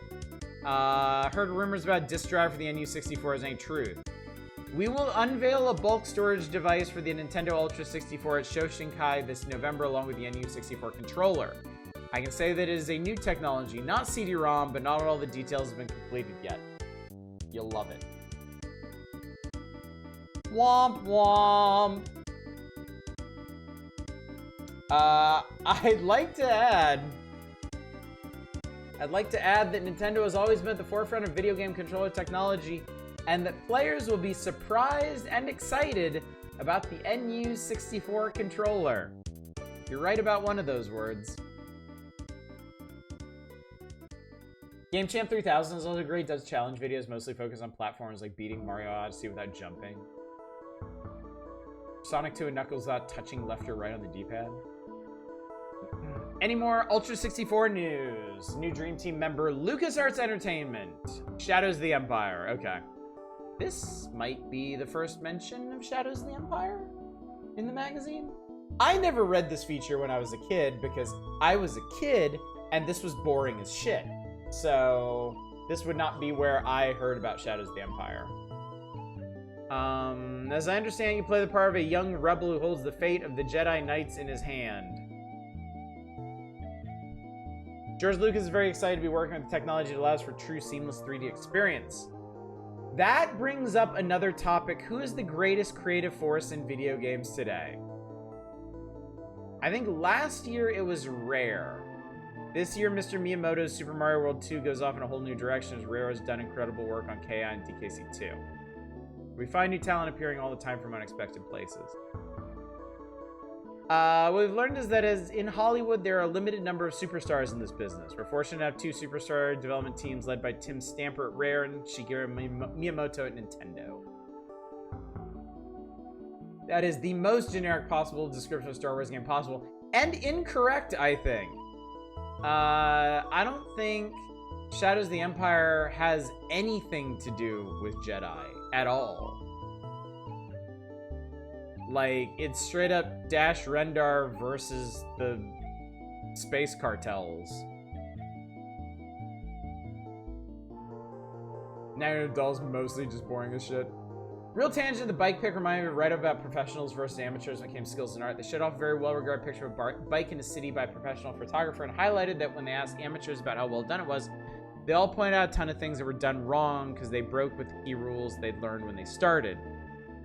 Heard rumors about disk drive for the NU64 as any truth. We will unveil a bulk storage device for the Nintendo Ultra 64 at Shoshinkai this November along with the NU64 controller. I can say that it is a new technology, not CD-ROM, but not all the details have been completed yet. You'll love it. Womp womp. I'd like to add that Nintendo has always been at the forefront of video game controller technology, and that players will be surprised and excited about the NU64 controller. You're right about one of those words. Game Champ 3000 is also great, does challenge videos, mostly focused on platforms like beating Mario Odyssey without jumping. Sonic 2 and Knuckles without touching left or right on the D-pad. Any more Ultra 64 news? New Dream Team member LucasArts Entertainment. Shadows of the Empire. Okay. This might be the first mention of Shadows of the Empire in the magazine. I never read this feature when I was a kid because I was a kid and this was boring as shit. So this would not be where I heard about Shadows of the Empire. As I understand, you play the part of a young rebel who holds the fate of the Jedi Knights in his hand. George Lucas is very excited to be working with the technology that allows for true seamless 3D experience. That brings up another topic. Who is the greatest creative force in video games today? I think last year it was Rare. This year, Mr. Miyamoto's Super Mario World 2 goes off in a whole new direction as Rare has done incredible work on KI and DKC 2. We find new talent appearing all the time from unexpected places. What we've learned is that as in Hollywood, there are a limited number of superstars in this business. We're fortunate to have 2 superstar development teams led by Tim Stamper at Rare and Shigeru Miyamoto at Nintendo. That is the most generic possible description of a Star Wars game possible. And incorrect, I think. I don't think Shadows of the Empire has anything to do with Jedi at all. Like, it's straight up Dash Rendar versus the space cartels. Now Doll's mostly just boring as shit. Real tangent, the bike pic reminded me of right about professionals versus amateurs when it came to skills and art. They showed off a very well-regarded picture of a bike in a city by a professional photographer and highlighted that when they asked amateurs about how well done it was, they all pointed out a ton of things that were done wrong because they broke with the key rules they'd learned when they started.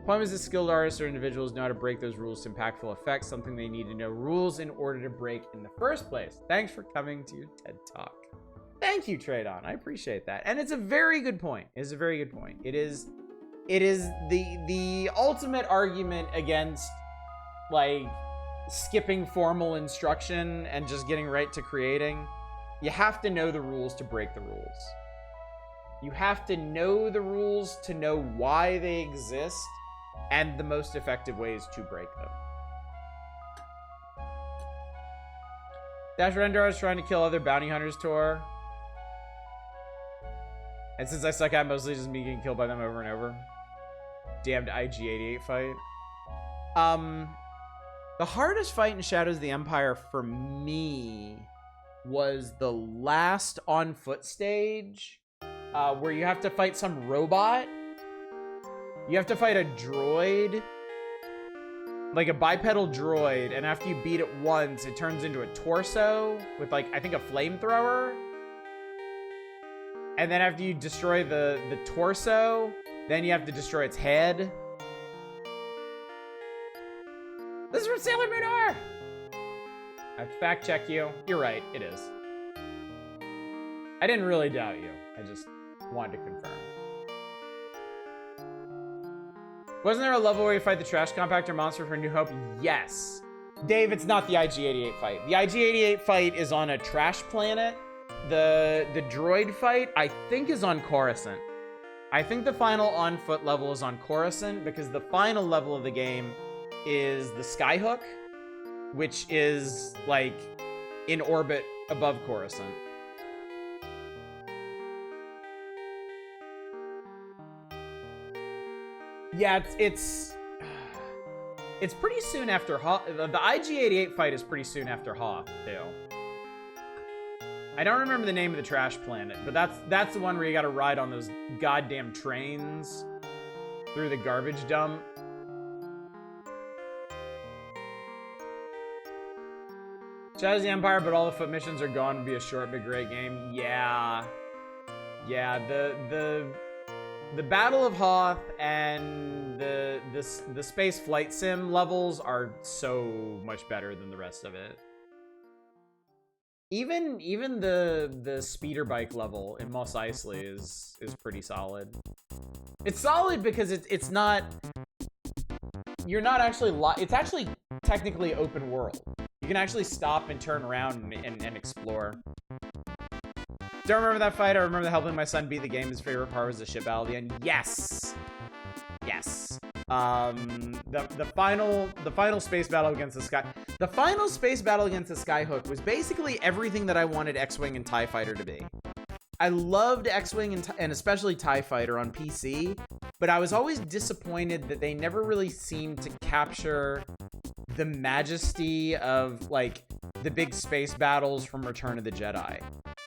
The point was that skilled artists or individuals know how to break those rules to impactful effect, something they need to know rules in order to break in the first place. Thanks for coming to your TED Talk. Thank you, Tradon. I appreciate that. And it's a very good point. It's a very good point. It is the ultimate argument against, like, skipping formal instruction and just getting right to creating. You have to know the rules to break the rules. You have to know the rules to know why they exist and the most effective ways to break them. Dash Rendar is trying to kill other bounty hunters tour. And since I suck at mostly just me getting killed by them over and over. Damned IG-88 fight. The hardest fight in Shadows of the Empire for me was the last on foot stage, where you have to fight some robot. You have to fight a droid, like a bipedal droid, and after you beat it once, it turns into a torso with, like, I think a flamethrower. And then after you destroy the torso, then you have to destroy its head. This is from Sailor Moon R! I fact check you. You're right, it is. I didn't really doubt you. I just wanted to confirm. Wasn't there a level where you fight the trash compactor monster for New Hope? Yes. Dave, it's not the IG-88 fight. The IG-88 fight is on a trash planet. The droid fight, I think, is on Coruscant. I think the final on-foot level is on Coruscant because the final level of the game is the Skyhook, which is, like, in orbit above Coruscant. Yeah, it's pretty soon after Hoth. The IG-88 fight is pretty soon after Hoth, too. I don't remember the name of the trash planet, but that's the one where you gotta ride on those goddamn trains through the garbage dump. Shadows of the Empire, but all the foot missions are gone to be a short but great game. Yeah. Yeah, the Battle of Hoth and the space flight sim levels are so much better than the rest of it. Even the speeder bike level in Mos Eisley is pretty solid. It's solid because it's not, you're not actually it's actually technically open world. You can actually stop and turn around and explore. Don't remember that fight. I remember helping my son beat the game. His favorite part was the ship battle at the end. Yes. Yes. The final space battle against the sky. The final space battle against the Skyhook was basically everything that I wanted X-Wing and TIE Fighter to be. I loved X-Wing and especially TIE Fighter on PC, but I was always disappointed that they never really seemed to capture the majesty of, like, the big space battles from Return of the Jedi.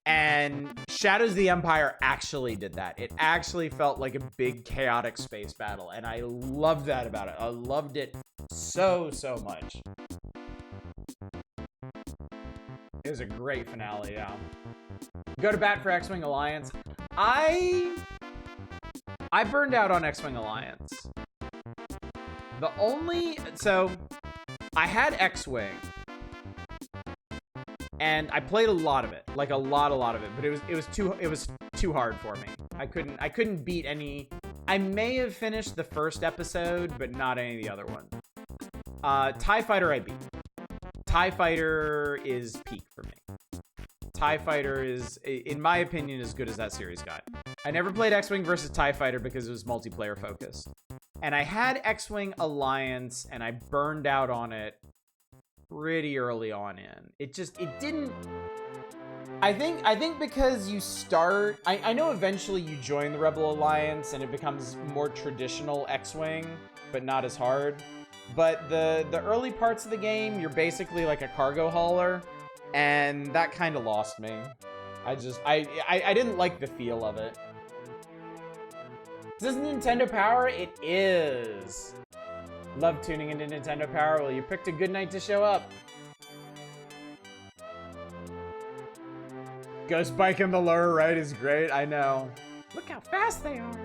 And Shadows of the Empire actually did that. It actually felt like a big chaotic space battle, and I loved that about it. I loved it so much. It was a great finale, yeah. Go to bat for X-Wing Alliance. I burned out on X-Wing Alliance. So I had X-Wing, and I played a lot of it, like a lot of it, but it was too hard for me. I couldn't beat any. I may have finished the first episode, but not any of the other ones. TIE Fighter I beat. TIE Fighter is peak for me. TIE Fighter is, in my opinion, as good as that series got. I never played X-Wing versus TIE Fighter because it was multiplayer focused. And I had X-Wing Alliance, and I burned out on it pretty early on in. It didn't... I think because you start... I know eventually you join the Rebel Alliance, and it becomes more traditional X-Wing, but not as hard. But the early parts of the game, you're basically like a cargo hauler, and that kind of lost me. I didn't like the feel of it. Is this Nintendo Power? It is. Love tuning into Nintendo Power. Well, you picked a good night to show up. Ghost Bike in the lower right is great. I know. Look how fast they are.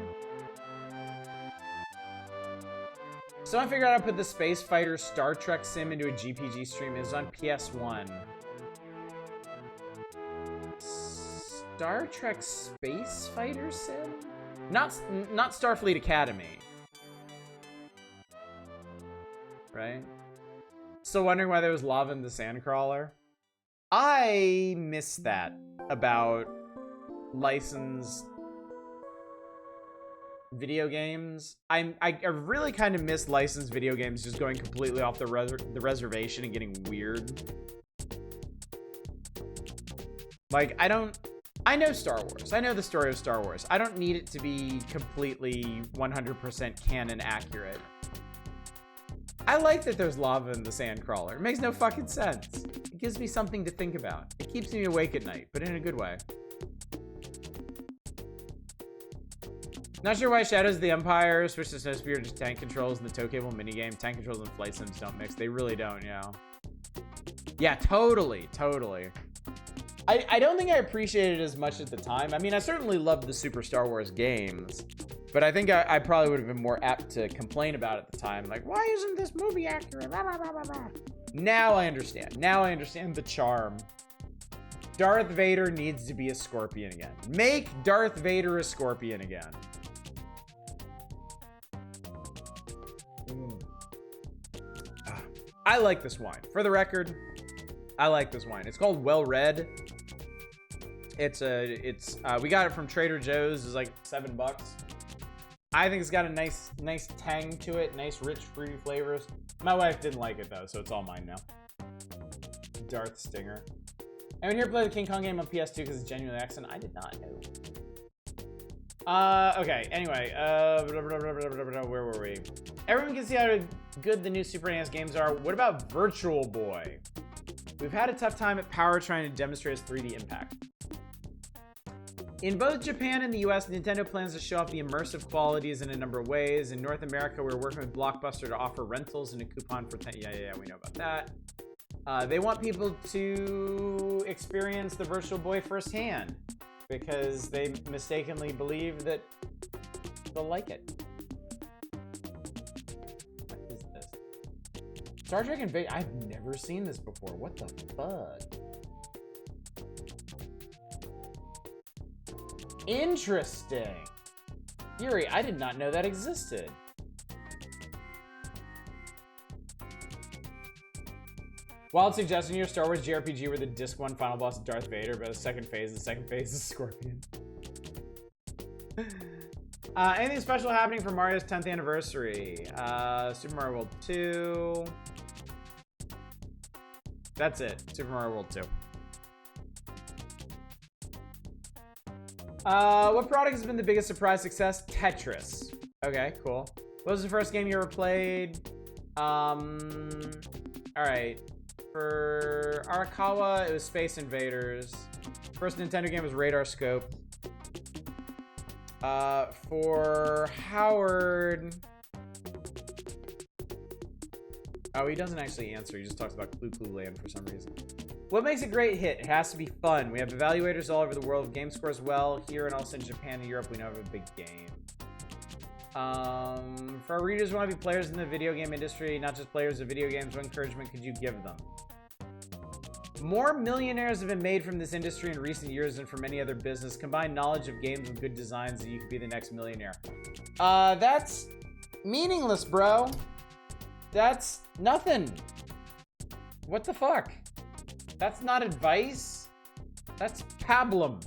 So I figured out how to put the Space Fighter Star Trek sim into a GPG stream. It was on PS1. Star Trek Space Fighter sim? Not Starfleet Academy. Right? Still wondering why there was lava in the Sandcrawler? I miss that about licensed video games. I really kind of miss licensed video games just going completely off the reservation and getting weird. Like, I know Star Wars. I know the story of Star Wars. I don't need it to be completely 100% canon accurate. I like that there's lava in the Sandcrawler. It makes no fucking sense. It gives me something to think about. It keeps me awake at night, but in a good way. Not sure why Shadows of the Empire switched to Snowspeeder to tank controls in the tow cable minigame. Tank controls and flight sims don't mix. They really don't, yeah. Yeah, totally. I don't think I appreciated it as much at the time. I mean, I certainly loved the Super Star Wars games, but I think I probably would have been more apt to complain about it at the time. Like, why isn't this movie accurate? Blah, blah, blah, blah, blah. Now I understand. Now I understand the charm. Darth Vader needs to be a scorpion again. Make Darth Vader a scorpion again. I like this wine. For the record, I like this wine. It's called Well Red. We got it from Trader Joe's. It's like $7. I think it's got a nice tang to it. Nice, rich, fruity flavors. My wife didn't like it though, so it's all mine now. Darth Stinger. I went here to play the King Kong game on PS2 because it's genuinely excellent. I did not know. Okay, anyway, where were we? Everyone can see how good the new Super NES games are. What about Virtual Boy? We've had a tough time at Power trying to demonstrate its 3D impact. In both Japan and the US, Nintendo plans to show off the immersive qualities in a number of ways. In North America, we're working with Blockbuster to offer rentals and a coupon for 10. Yeah, we know about that. They want people to experience the Virtual Boy firsthand because they mistakenly believe that they'll like it. What is this? Star Trek Invasion. I've never seen this before. What the fuck? Interesting. Yuri, I did not know that existed. Wild suggestion here, Star Wars JRPG where the Disc 1 final boss is Darth Vader, but the second phase is Scorpion. Anything special happening for Mario's 10th anniversary? Super Mario World 2. That's it. Super Mario World 2. What product has been the biggest surprise success? Tetris. Okay, cool. What was the first game you ever played? All right. For Arakawa, it was Space Invaders. First Nintendo game was Radar Scope. For Howard... Oh, he doesn't actually answer. He just talks about Clue Clue Land for some reason. What makes a great hit? It has to be fun. We have evaluators all over the world. Game scores well. Here and also in Japan and Europe, we know have a big game. For our readers who want to be players in the video game industry, not just players of video games, what encouragement could you give them? More millionaires have been made from this industry in recent years than from any other business. Combine knowledge of games with good designs and you could be the next millionaire. That's meaningless, bro. That's nothing. What the fuck? That's not advice. That's pablum.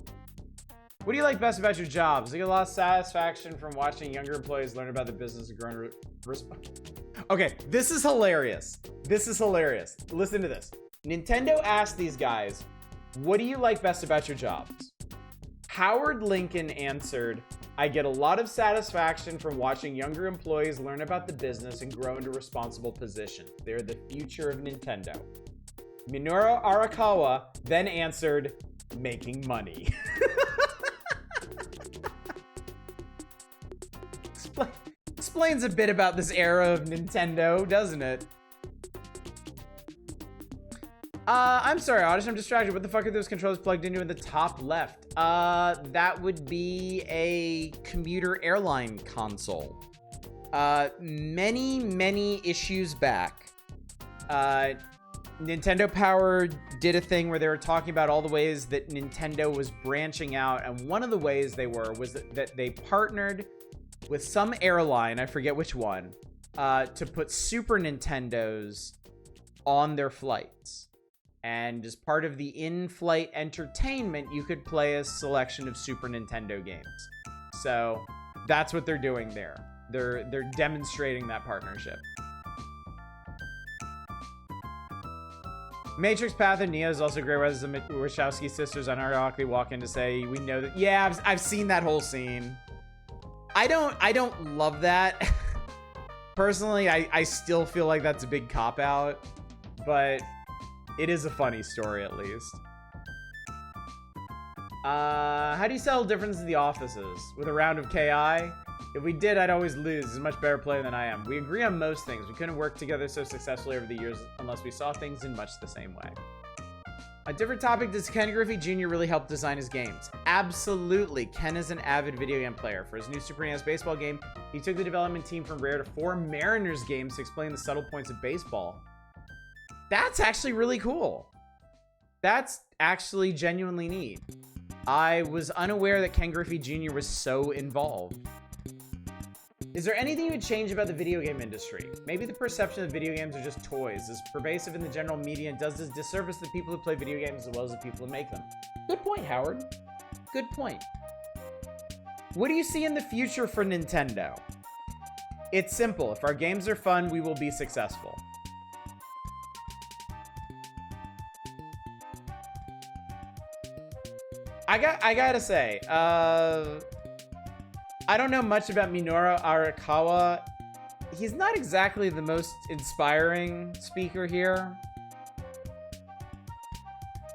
What do you like best about your jobs? I get a lot of satisfaction from watching younger employees learn about the business and grow and Okay, this is hilarious. This is hilarious. Listen to this. Nintendo asked these guys, what do you like best about your jobs? Howard Lincoln answered, I get a lot of satisfaction from watching younger employees learn about the business and grow into responsible positions. They're the future of Nintendo. Minoru Arakawa then answered, making money. Explains a bit about this era of Nintendo, doesn't it? I'm sorry, Oddish, I'm distracted. What the fuck are those controllers plugged into in the top left? That would be a commuter airline console. Many issues back, Nintendo Power did a thing where they were talking about all the ways that Nintendo was branching out, and one of the ways they were was that they partnered with some airline, I forget which one, to put Super Nintendos on their flights. And as part of the in-flight entertainment, you could play a selection of Super Nintendo games. So that's what they're doing there. They're demonstrating that partnership. Matrix Path and Neo is also great, whereas the Wachowski sisters unironically walk in to say, we know that. Yeah, I've seen that whole scene. I don't love that. Personally, I still feel like that's a big cop-out, but it is a funny story, at least. How do you settle differences in the offices? With a round of KI? If we did, I'd always lose. He's a much better player than I am. We agree on most things. We couldn't work together so successfully over the years unless we saw things in much the same way. A different topic, does Ken Griffey Jr. really help design his games? Absolutely. Ken is an avid video game player. For his new Super NES baseball game, he took the development team from Rare to 4 Mariners games to explain the subtle points of baseball. That's actually really cool. That's actually genuinely neat. I was unaware that Ken Griffey Jr. was so involved. Is there anything you would change about the video game industry? Maybe the perception that video games are just toys is pervasive in the general media and does this disservice to the people who play video games as well as the people who make them. Good point, Howard. Good point. What do you see in the future for Nintendo? It's simple. If our games are fun, we will be successful. I gotta say, I don't know much about Minoru Arakawa. He's not exactly the most inspiring speaker here.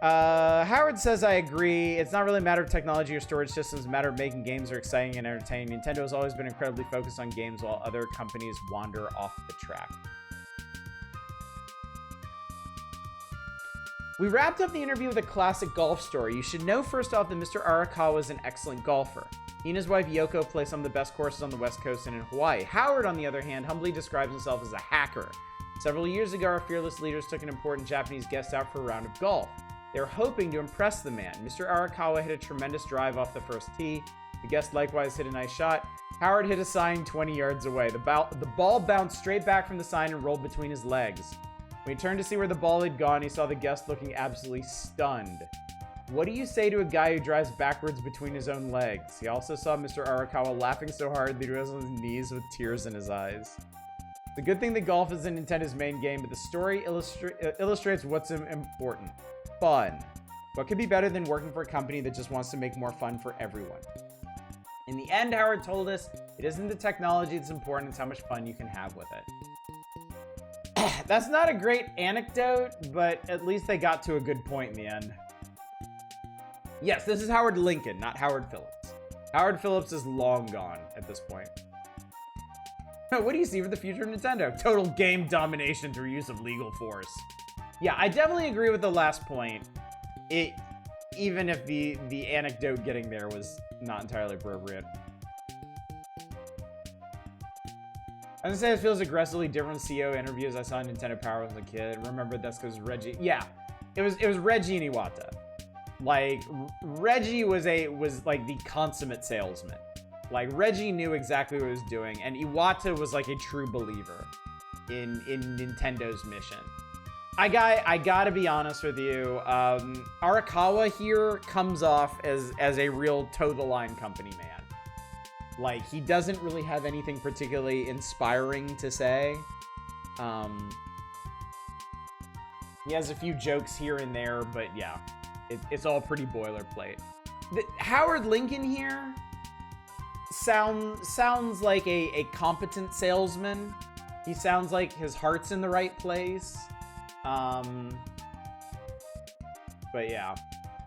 Howard says, I agree. It's not really a matter of technology or storage systems. It's a matter of making games are exciting and entertaining. Nintendo has always been incredibly focused on games while other companies wander off the track. We wrapped up the interview with a classic golf story. You should know first off that Mr. Arakawa is an excellent golfer. He and his wife Yoko play some of the best courses on the West Coast and in Hawaii. Howard, on the other hand, humbly describes himself as a hacker. Several years ago, our fearless leaders took an important Japanese guest out for a round of golf. They were hoping to impress the man. Mr. Arakawa hit a tremendous drive off the first tee. The guest likewise hit a nice shot. Howard hit a sign 20 yards away. The ball bounced straight back from the sign and rolled between his legs. When he turned to see where the ball had gone, he saw the guest looking absolutely stunned. What do you say to a guy who drives backwards between his own legs? He also saw Mr. Arakawa laughing so hard that he was on his knees with tears in his eyes. The good thing that golf isn't Nintendo's main game, but the story illustrates what's important. Fun. What could be better than working for a company that just wants to make more fun for everyone? In the end, Howard told us, it isn't the technology that's important, it's how much fun you can have with it. That's not a great anecdote, but at least they got to a good point in the end. Yes, this is Howard Lincoln, not Howard Phillips. Howard Phillips is long gone at this point. What do you see for the future of Nintendo? Total game domination through use of legal force. Yeah, I definitely agree with the last point. Even if the anecdote getting there was not entirely appropriate. I was gonna say it feels aggressively different CEO interviews I saw in Nintendo Power as a kid. Remember that's because Reggie. Yeah, it was Reggie and Iwata. Like Reggie was like the consummate salesman. Like Reggie knew exactly what he was doing, and Iwata was like a true believer in Nintendo's mission. I gotta be honest with you. Arakawa here comes off as a real toe-the-line company man. Like, he doesn't really have anything particularly inspiring to say. He has a few jokes here and there, but yeah, it's all pretty boilerplate. Howard Lincoln here sounds like a competent salesman. He sounds like his heart's in the right place. But yeah,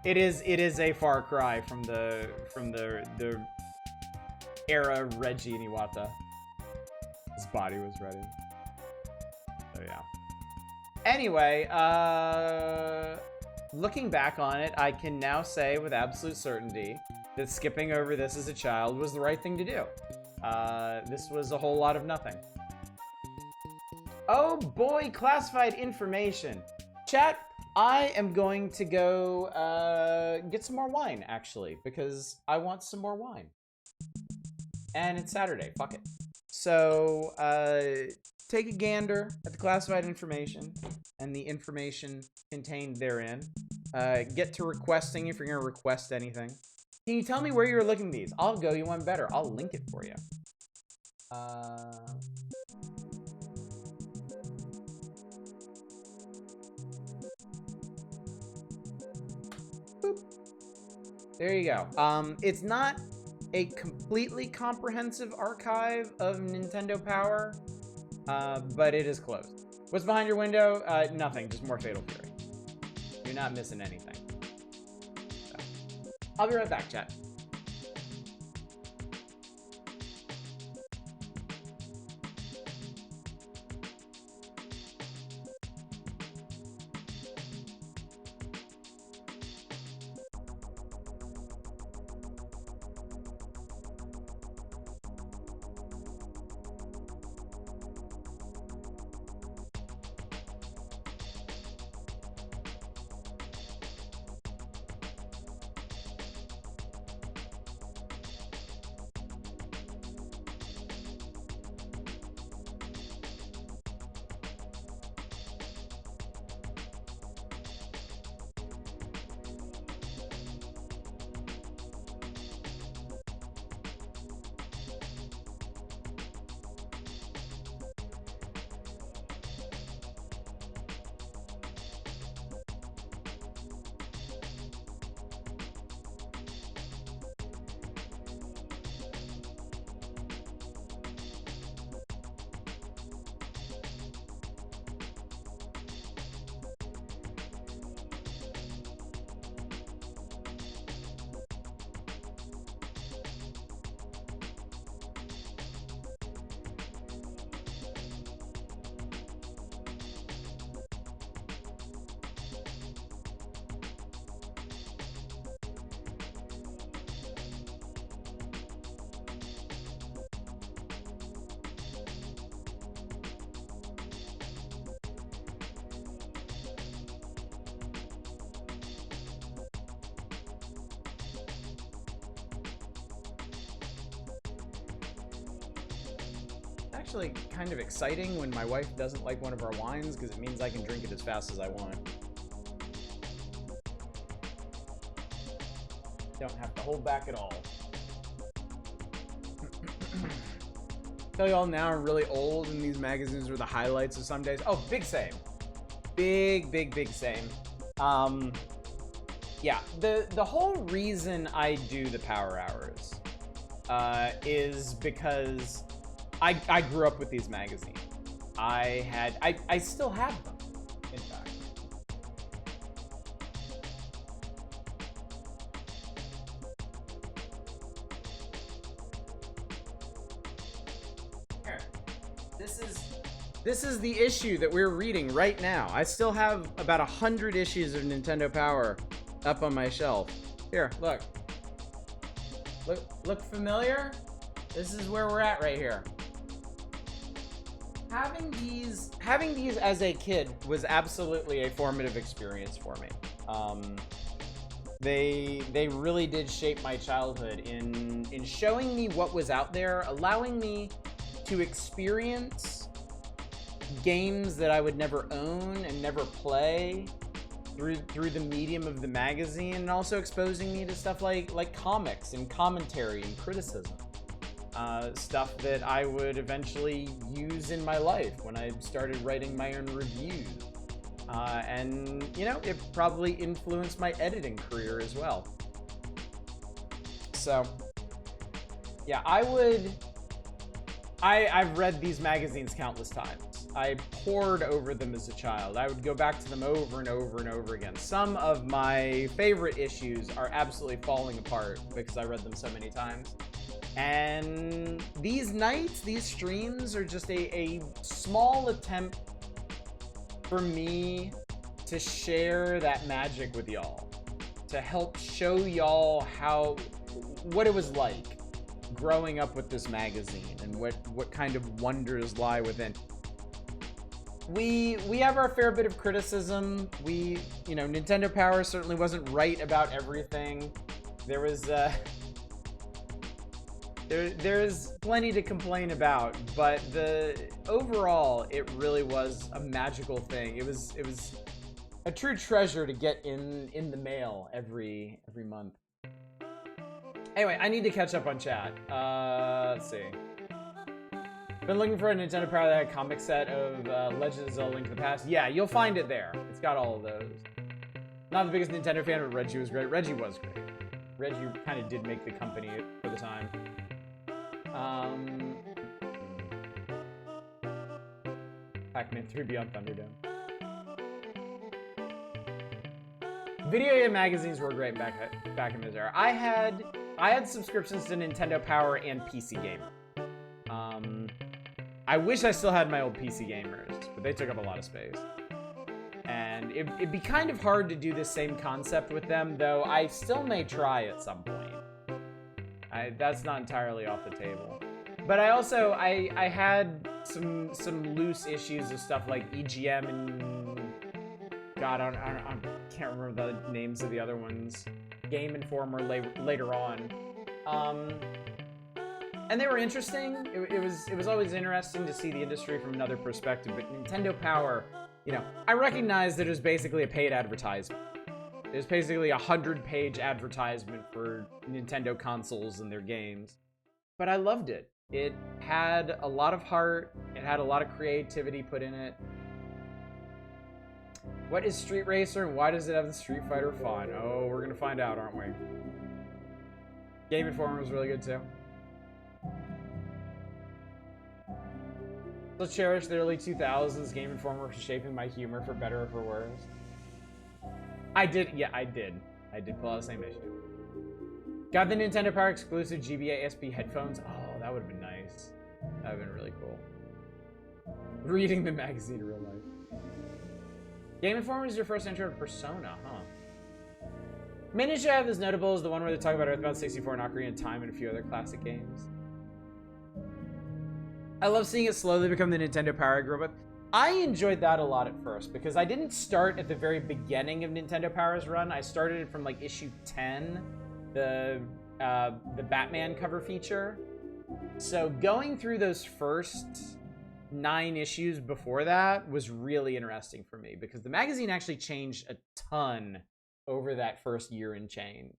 it is a far cry from the era Reggie and Iwata. His body was ready. So yeah. Anyway, looking back on it, I can now say with absolute certainty that skipping over this as a child was the right thing to do. This was a whole lot of nothing. Oh boy, classified information. Chat, I am going to go get some more wine, actually, because I want some more wine. And it's Saturday, fuck it. So, take a gander at the classified information and the information contained therein. Get to requesting if you're gonna request anything. Can you tell me where you're looking these? I'll go you one better. I'll link it for you. Boop. There you go. It's not a completely comprehensive archive of Nintendo Power, but it is close. What's behind your window? Nothing, just more Fatal Fury. You're not missing anything. So, I'll be right back, chat. Actually kind of exciting when my wife doesn't like one of our wines because it means I can drink it as fast as I want. Don't have to hold back at all. Tell you all now I'm really old and these magazines were the highlights of some days. Oh, big same. Big same. Yeah, the whole reason I do the Power Hours is because I grew up with these magazines. I still have them, in fact. Here, this is the issue that we're reading right now. I still have about 100 issues of Nintendo Power up on my shelf. Here, look. Look familiar? This is where we're at right here. Having these as a kid was absolutely a formative experience for me. They really did shape my childhood in showing me what was out there, allowing me to experience games that I would never own and never play through the medium of the magazine, and also exposing me to stuff like comics and commentary and criticism. Stuff that I would eventually use in my life when I started writing my own reviews. And, you know, it probably influenced my editing career as well. So, yeah, I've read these magazines countless times. I pored over them as a child. I would go back to them over and over and over again. Some of my favorite issues are absolutely falling apart because I read them so many times. And these nights, these streams are just a small attempt for me to share that magic with y'all, to help show y'all what it was like growing up with this magazine and what kind of wonders lie within. We have our fair bit of criticism. Nintendo Power certainly wasn't right about everything. There was there's plenty to complain about, but overall it really was a magical thing. It was a true treasure to get in the mail every month. Anyway, I need to catch up on chat. Let's see. Been looking for a Nintendo Power that had a comic set of Legend of Zelda: Link to the Past. Yeah, you'll find it there. It's got all of those. Not the biggest Nintendo fan, but Reggie was great. Reggie was great. Reggie kind of did make the company for the time. Pac-Man 3 Beyond Thunderdome. Video game magazines were great back in this era. I had subscriptions to Nintendo Power and PC Gamer. I wish I still had my old PC Gamers, but they took up a lot of space. And it'd be kind of hard to do the same concept with them, though I still may try at some point. That's not entirely off the table. But I had some loose issues of stuff like EGM and God, I can't remember the names of the other ones. Game Informer later on. And they were interesting. It was always interesting to see the industry from another perspective. But Nintendo Power, I recognize that it was basically a paid advertisement. It was basically a 100-page advertisement for Nintendo consoles and their games. But I loved it. It had a lot of heart. It had a lot of creativity put in it. What is Street Racer and why does it have the Street Fighter font? Oh, we're gonna find out, aren't we? Game Informer was really good too. Let's cherish the early 2000s. Game Informer for shaping my humor for better or for worse. I did pull out the same issue. Got the Nintendo Power exclusive GBA SP headphones. Oh, that would have been nice. That would have been really cool. Reading the magazine in real life. Game Informer is your first intro to Persona, huh? Main issue I have is notable is the one where they talk about Earthbound 64 and Ocarina of Time and a few other classic games. I love seeing it slowly become the Nintendo Power I grew up with. I enjoyed that a lot at first because I didn't start at the very beginning of Nintendo Power's run. I started it from like issue 10, the Batman cover feature. So going through those first 9 issues before that was really interesting for me because the magazine actually changed a ton over that first year and change.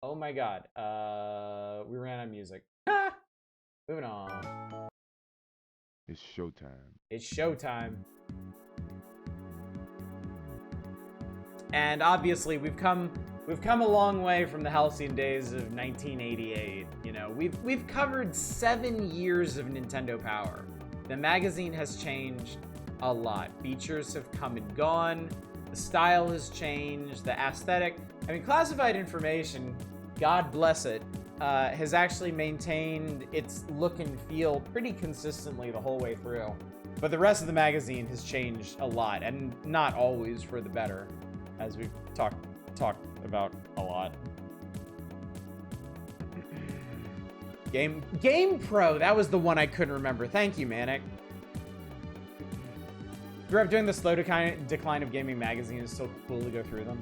Oh my god. We ran out of music. Moving on. It's showtime. It's showtime. And obviously we've come a long way from the halcyon days of 1988. You know, we've covered 7 years of Nintendo Power. The magazine has changed a lot. Features have come and gone. The style has changed. The aesthetic. I mean, classified information, God bless it, has actually maintained its look and feel pretty consistently the whole way through. But the rest of the magazine has changed a lot, and not always for the better, as we've talked about a lot. Game Pro, that was the one I couldn't remember. Thank you, Manic. Grew up during the slow decline of gaming magazines. It's so cool to go through them.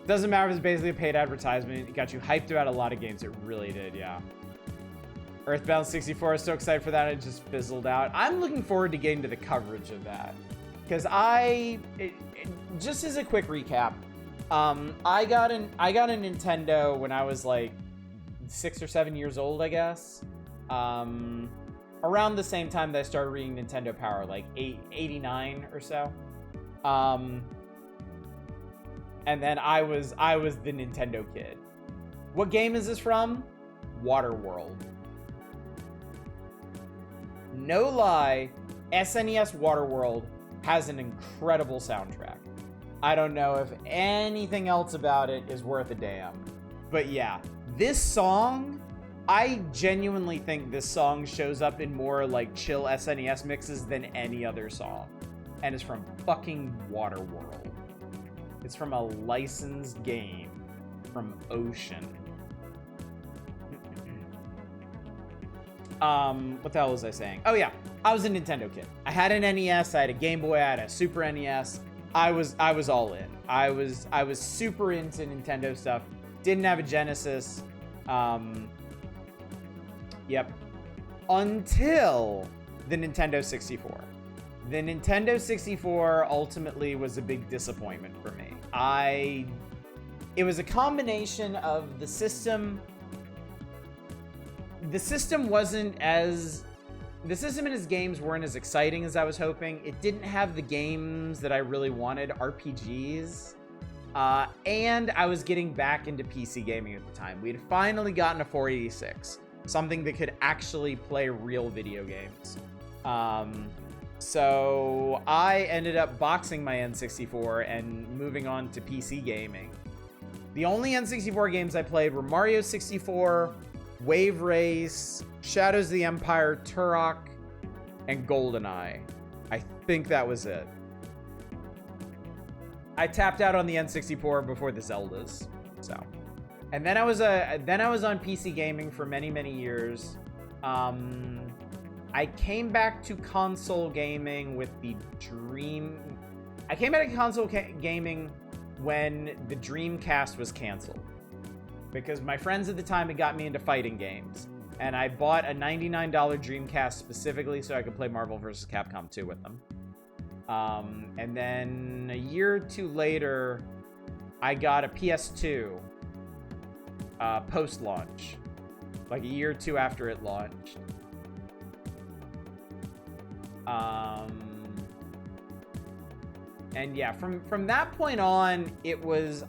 Doesn't matter if it's basically a paid advertisement. It got you hyped about a lot of games. It really did, yeah. Earthbound 64, I was so excited for that. It just fizzled out. I'm looking forward to getting to the coverage of that. Because just as a quick recap, I got a Nintendo when I was like 6 or 7 years old, I guess. Around the same time that I started reading Nintendo Power, like 89 or so. And then I was the Nintendo kid. What game is this from? Waterworld. No lie, SNES Waterworld has an incredible soundtrack. I don't know if anything else about it is worth a damn. But yeah, this song, I genuinely think this song shows up in more like chill SNES mixes than any other song. And it's from fucking Waterworld. It's from a licensed game from Ocean. What the hell was I saying? Oh yeah, I was a Nintendo kid. I had an NES, I had a Game Boy, I had a Super NES. I was all in. I was super into Nintendo stuff. Didn't have a Genesis. Yep. Until the Nintendo 64. The Nintendo 64 ultimately was a big disappointment for me. It was a combination of the system. The system and its games weren't as exciting as I was hoping. It didn't have the games that I really wanted, RPGs. And I was getting back into PC gaming at the time. We had finally gotten a 486, something that could actually play real video games. So I ended up boxing my N64 and moving on to PC gaming. The only N64 games I played were Mario 64, Wave Race, Shadows of the Empire, Turok, and GoldenEye. I think that was it. I tapped out on the N64 before the Zeldas. So, and then I was on PC gaming for many years. I came back to console gaming with the I came back to console gaming when the Dreamcast was canceled. Because my friends at the time had got me into fighting games. And I bought a $99 Dreamcast specifically so I could play Marvel vs. Capcom 2 with them. And then a year or two later, I got a PS2 post-launch. Like a year or two after it launched. And yeah, from that point on,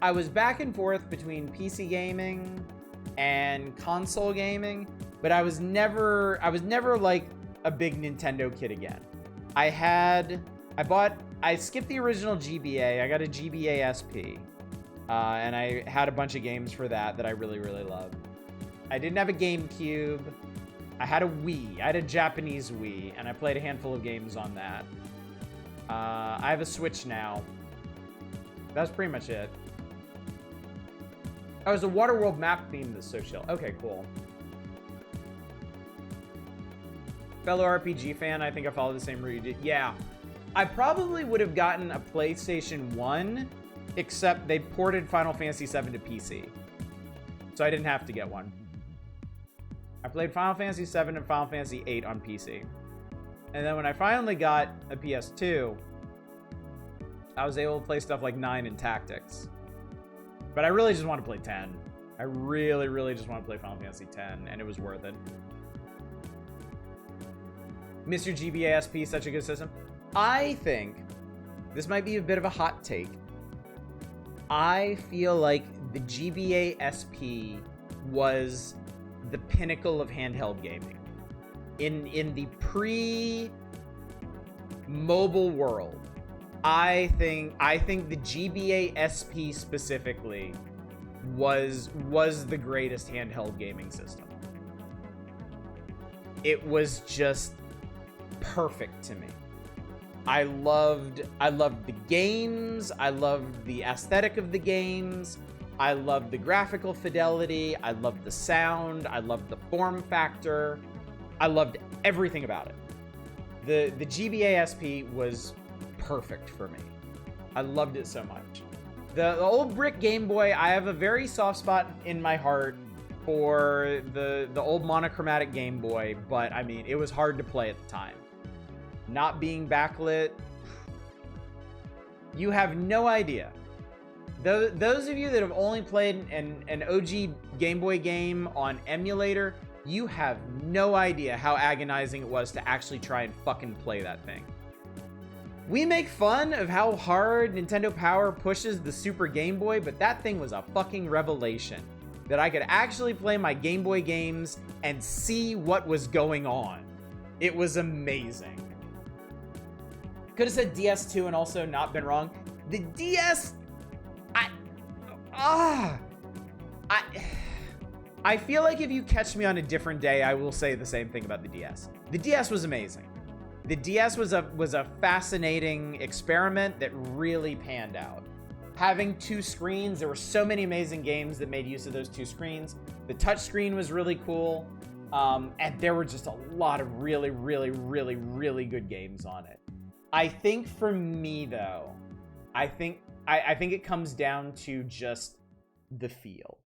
I was back and forth between PC gaming and console gaming, but I was never like a big Nintendo kid again. I skipped the original GBA. I got a GBA SP, and I had a bunch of games for that I really loved. I didn't have a GameCube. I had a Wii. I had a Japanese Wii, and I played a handful of games on that. I have a Switch now. That's pretty much it. Oh, it's a Waterworld map theme that's so chill. Okay, cool. Fellow RPG fan, I think I followed the same route you did. Yeah. I probably would have gotten a PlayStation 1, except they ported Final Fantasy VII to PC. So I didn't have to get one. I played Final Fantasy VII and Final Fantasy VIII on PC. And then when I finally got a PS2, I was able to play stuff like 9 and Tactics. But I really just want to play 10. I really just want to play Final Fantasy X, and it was worth it. Mr. GBA SP, such a good system. I think this might be a bit of a hot take, I feel like the GBA SP was the pinnacle of handheld gaming. In the pre-mobile world, I think the GBA SP specifically was the greatest handheld gaming system. It was just perfect to me. I loved the games, I loved the aesthetic of the games, I loved the graphical fidelity, I loved the sound, I loved the form factor, I loved everything about it. The GBA SP was perfect for me. I loved it so much. The old brick Game Boy, I have a very soft spot in my heart for the old monochromatic Game Boy, but I mean, it was hard to play at the time. Not being backlit, you have no idea. Those of you that have only played an OG Game Boy game on emulator, you have no idea how agonizing it was to actually try and fucking play that thing. We make fun of how hard Nintendo Power pushes the Super Game Boy, but that thing was a fucking revelation. That I could actually play my Game Boy games and see what was going on. It was amazing. Could have said DS2 and also not been wrong. The DS, I feel like if you catch me on a different day, I will say the same thing about the DS. The DS was amazing. The DS was a fascinating experiment that really panned out. Having two screens, there were so many amazing games that made use of those two screens. The touch screen was really cool. And there were just a lot of really, really, really, really good games on it. I think for me though, I think it comes down to just the feel.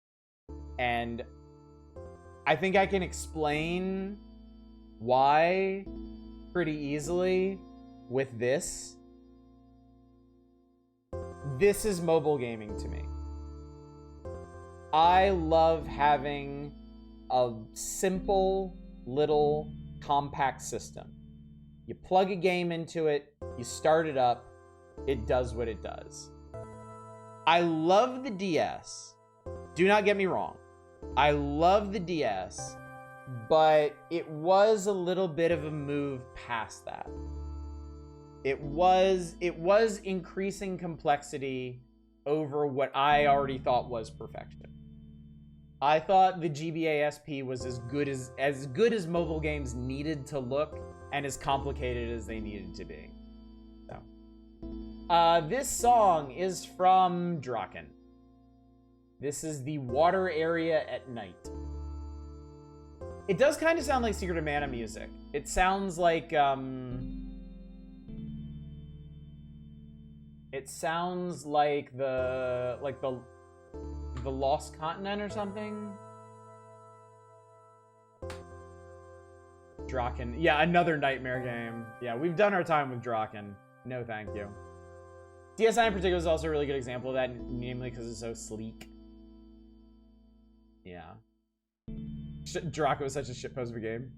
And I think I can explain why pretty easily with this. This is mobile gaming to me. I love having a simple little compact system. You plug a game into it, you start it up, it does what it does. I love the DS. Do not get me wrong. I love the DS, but it was a little bit of a move past that. It was increasing complexity over what I already thought was perfection. I thought the GBA SP was as good as mobile games needed to look and as complicated as they needed to be. So, this song is from Draken. This is the water area at night. It does kind of sound like Secret of Mana music. It sounds like it sounds like the Lost Continent or something. Draken. Yeah, another nightmare game. Yeah, we've done our time with Draken. No, thank you. DSi in particular is also a really good example of that, namely because it's so sleek. Yeah. Draken was such a shitpost of a game.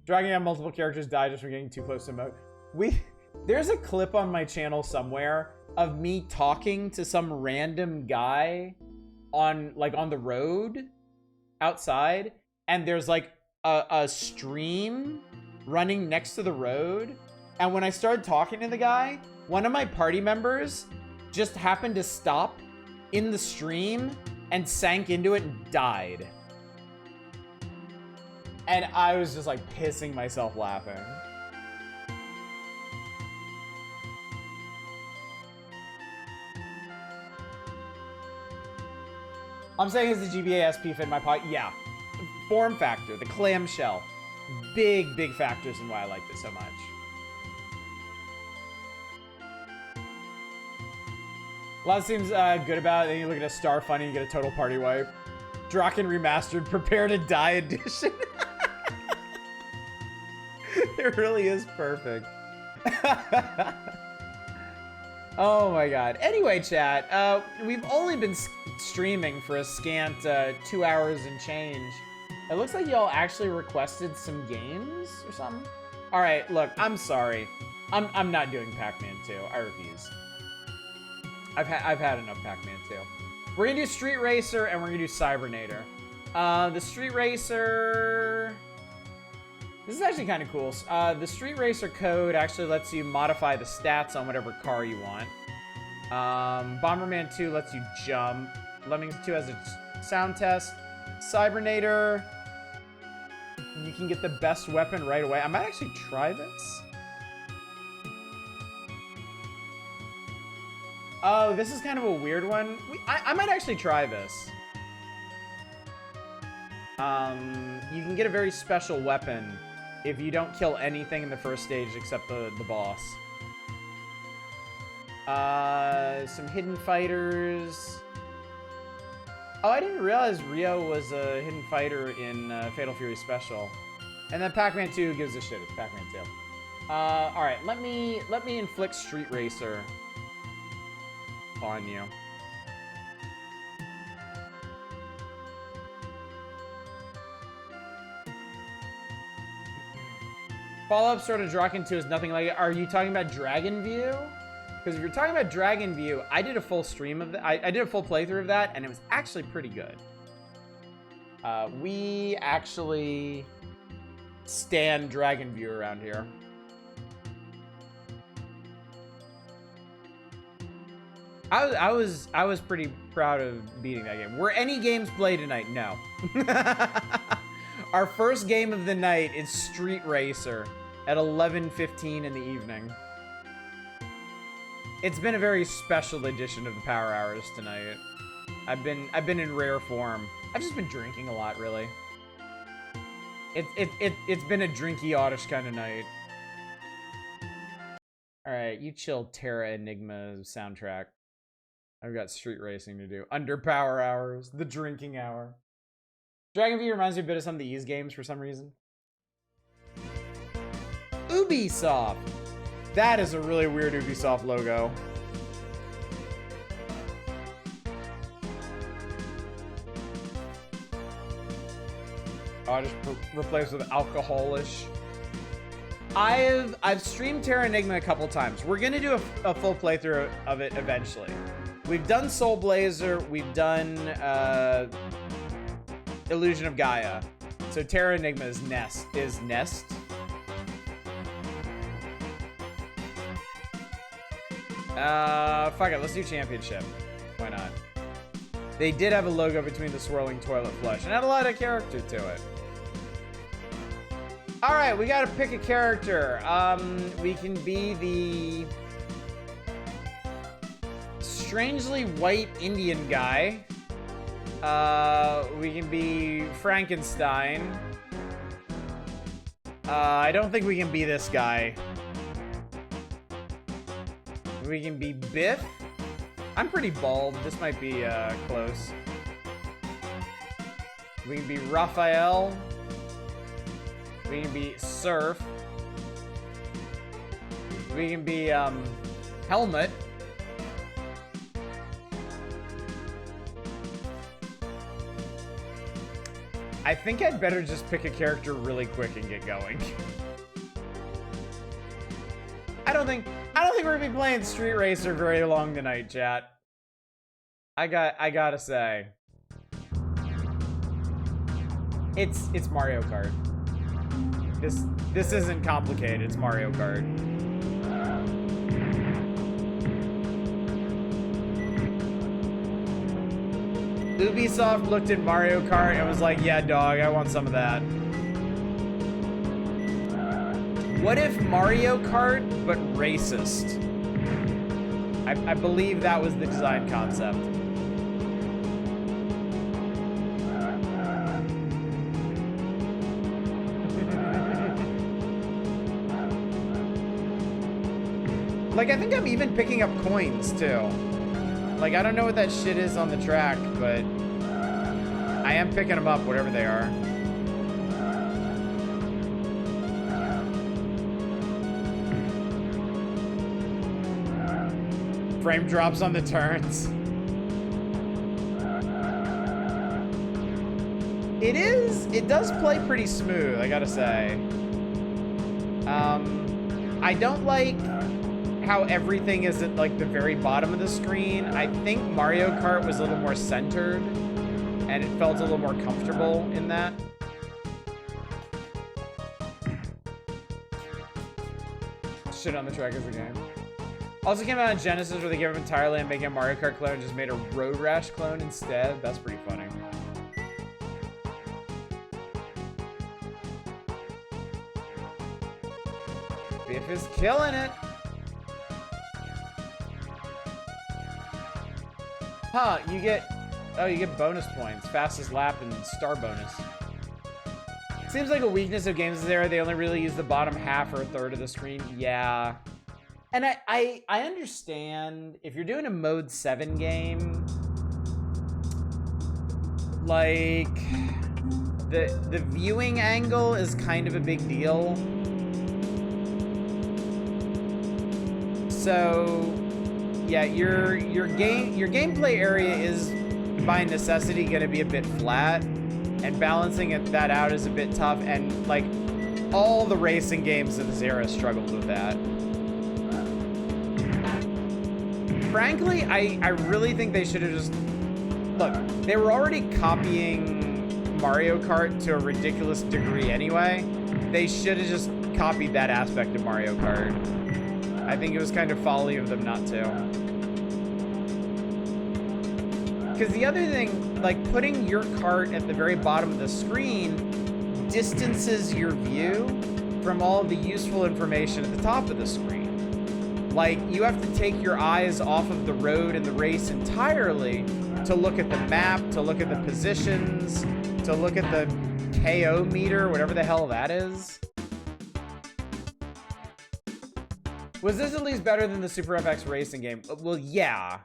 Dragon had multiple characters die just from getting too close to mode. There's a clip on my channel somewhere of me talking to some random guy on the road outside, and there's like a stream running next to the road, and when I started talking to the guy, one of my party members just happened to stop in the stream and sank into it and died. And I was just like pissing myself laughing. I'm saying is the GBA SP fit my pocket? Yeah. Form factor, the clamshell. Big factors in why I liked it so much. A lot seems good about it. Then you look at a Star Funny, you get a total party wipe. Draken Remastered, Prepare to Die Edition. It really is perfect. Oh my god. Anyway, chat, we've only been streaming for a scant 2 hours and change. It looks like y'all actually requested some games or something. All right, look, I'm sorry. I'm not doing Pac-Man 2. I refuse. I've had enough Pac-Man 2. We're gonna do Street Racer and we're gonna do Cybernator. The Street Racer... This is actually kind of cool. The Street Racer code actually lets you modify the stats on whatever car you want. Bomberman 2 lets you jump. Lemmings 2 has a sound test. Cybernator, you can get the best weapon right away. I might actually try this. Oh, this is kind of a weird one. I might actually try this. You can get a very special weapon if you don't kill anything in the first stage except the boss. Some hidden fighters. Oh, I didn't realize Rio was a hidden fighter in Fatal Fury Special. And then Pac-Man 2 gives a shit. It's Pac-Man 2. All right, let me inflict Street Racer on you. Follow-up Sword of Draken 2 is nothing like it. Are you talking about Dragon View? Because if you're talking about Dragon View, I did a full stream of that. I did a full playthrough of that, and it was actually pretty good. We actually stand Dragon View around here. I was pretty proud of beating that game. Were any games played tonight? No. Our first game of the night is Street Racer at 11:15 in the evening. It's been a very special edition of the Power Hours tonight. I've been in rare form. I've just been drinking a lot, really. It's been a drinky oddish kind of night. All right, you chill, Terra Enigma soundtrack. I've got street racing to do. Under Power Hours, the drinking hour. Dragon View reminds me a bit of some of the Ys games for some reason. Ubisoft. That is a really weird Ubisoft logo. Oh, just replaced with alcoholish. I've streamed Terra Enigma a couple times. We're gonna do a full playthrough of it eventually. We've done Soul Blazer. We've done Illusion of Gaia. So Terra Enigma is Nest. Fuck it, let's do Championship. Why not? They did have a logo between the swirling toilet flush and had a lot of character to it. All right, we gotta pick a character. We can be the strangely white Indian guy. We can be Frankenstein. I don't think we can be this guy. We can be Biff. I'm pretty bald. This might be close. We can be Raphael. We can be Surf. We can be Helmet. I think I'd better just pick a character really quick and get going. I don't think we're gonna be playing Street Racer very long tonight, chat. I gotta say. It's Mario Kart. This isn't complicated, it's Mario Kart. Ubisoft looked at Mario Kart and was like, yeah, dog, I want some of that. What if Mario Kart, but racist? I believe that was the design concept. Like, I think I'm even picking up coins, too. Like, I don't know what that shit is on the track, but I am picking them up, whatever they are. Frame drops on the turns. It does play pretty smooth, I gotta say. I don't like how everything is at like the very bottom of the screen. I think Mario Kart was a little more centered and it felt a little more comfortable in that. Shit on the track as a game. Also came out on Genesis where they gave up entirely and making a Mario Kart clone and just made a Road Rash clone instead. That's pretty funny. Biff is killing it. Huh, you get bonus points. Fastest lap and star bonus. Seems like a weakness of games there. They only really use the bottom half or a third of the screen. Yeah. And I understand if you're doing a mode 7 game, like the viewing angle is kind of a big deal. So yeah, your gameplay area is by necessity going to be a bit flat, and balancing that out is a bit tough, and like all the racing games of this era struggled with that. Frankly, I really think they should have just... Look, they were already copying Mario Kart to a ridiculous degree anyway. They should have just copied that aspect of Mario Kart. I think it was kind of folly of them not to. Because the other thing, like putting your cart at the very bottom of the screen distances your view from all the useful information at the top of the screen. Like, you have to take your eyes off of the road and the race entirely to look at the map, to look at the positions, to look at the KO meter, whatever the hell that is. Was this at least better than the Super FX racing game? Well, yeah.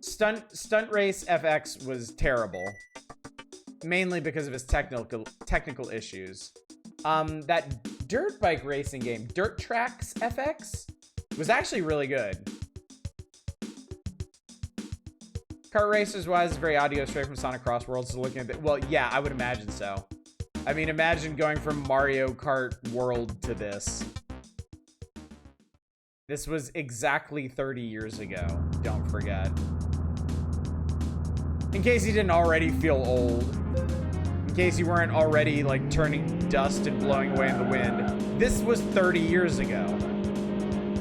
Stunt Race FX was terrible. Mainly because of its technical issues. That dirt bike racing game, Dirt Tracks FX, was actually really good. Kart Racers wise is very audio straight from Sonic Cross Worlds, so looking at it, well, yeah, I would imagine so. I mean, imagine going from Mario Kart World to this. This was exactly 30 years ago, don't forget. In case you didn't already feel old. In case you weren't already, like, turning dust and blowing away in the wind. This was 30 years ago.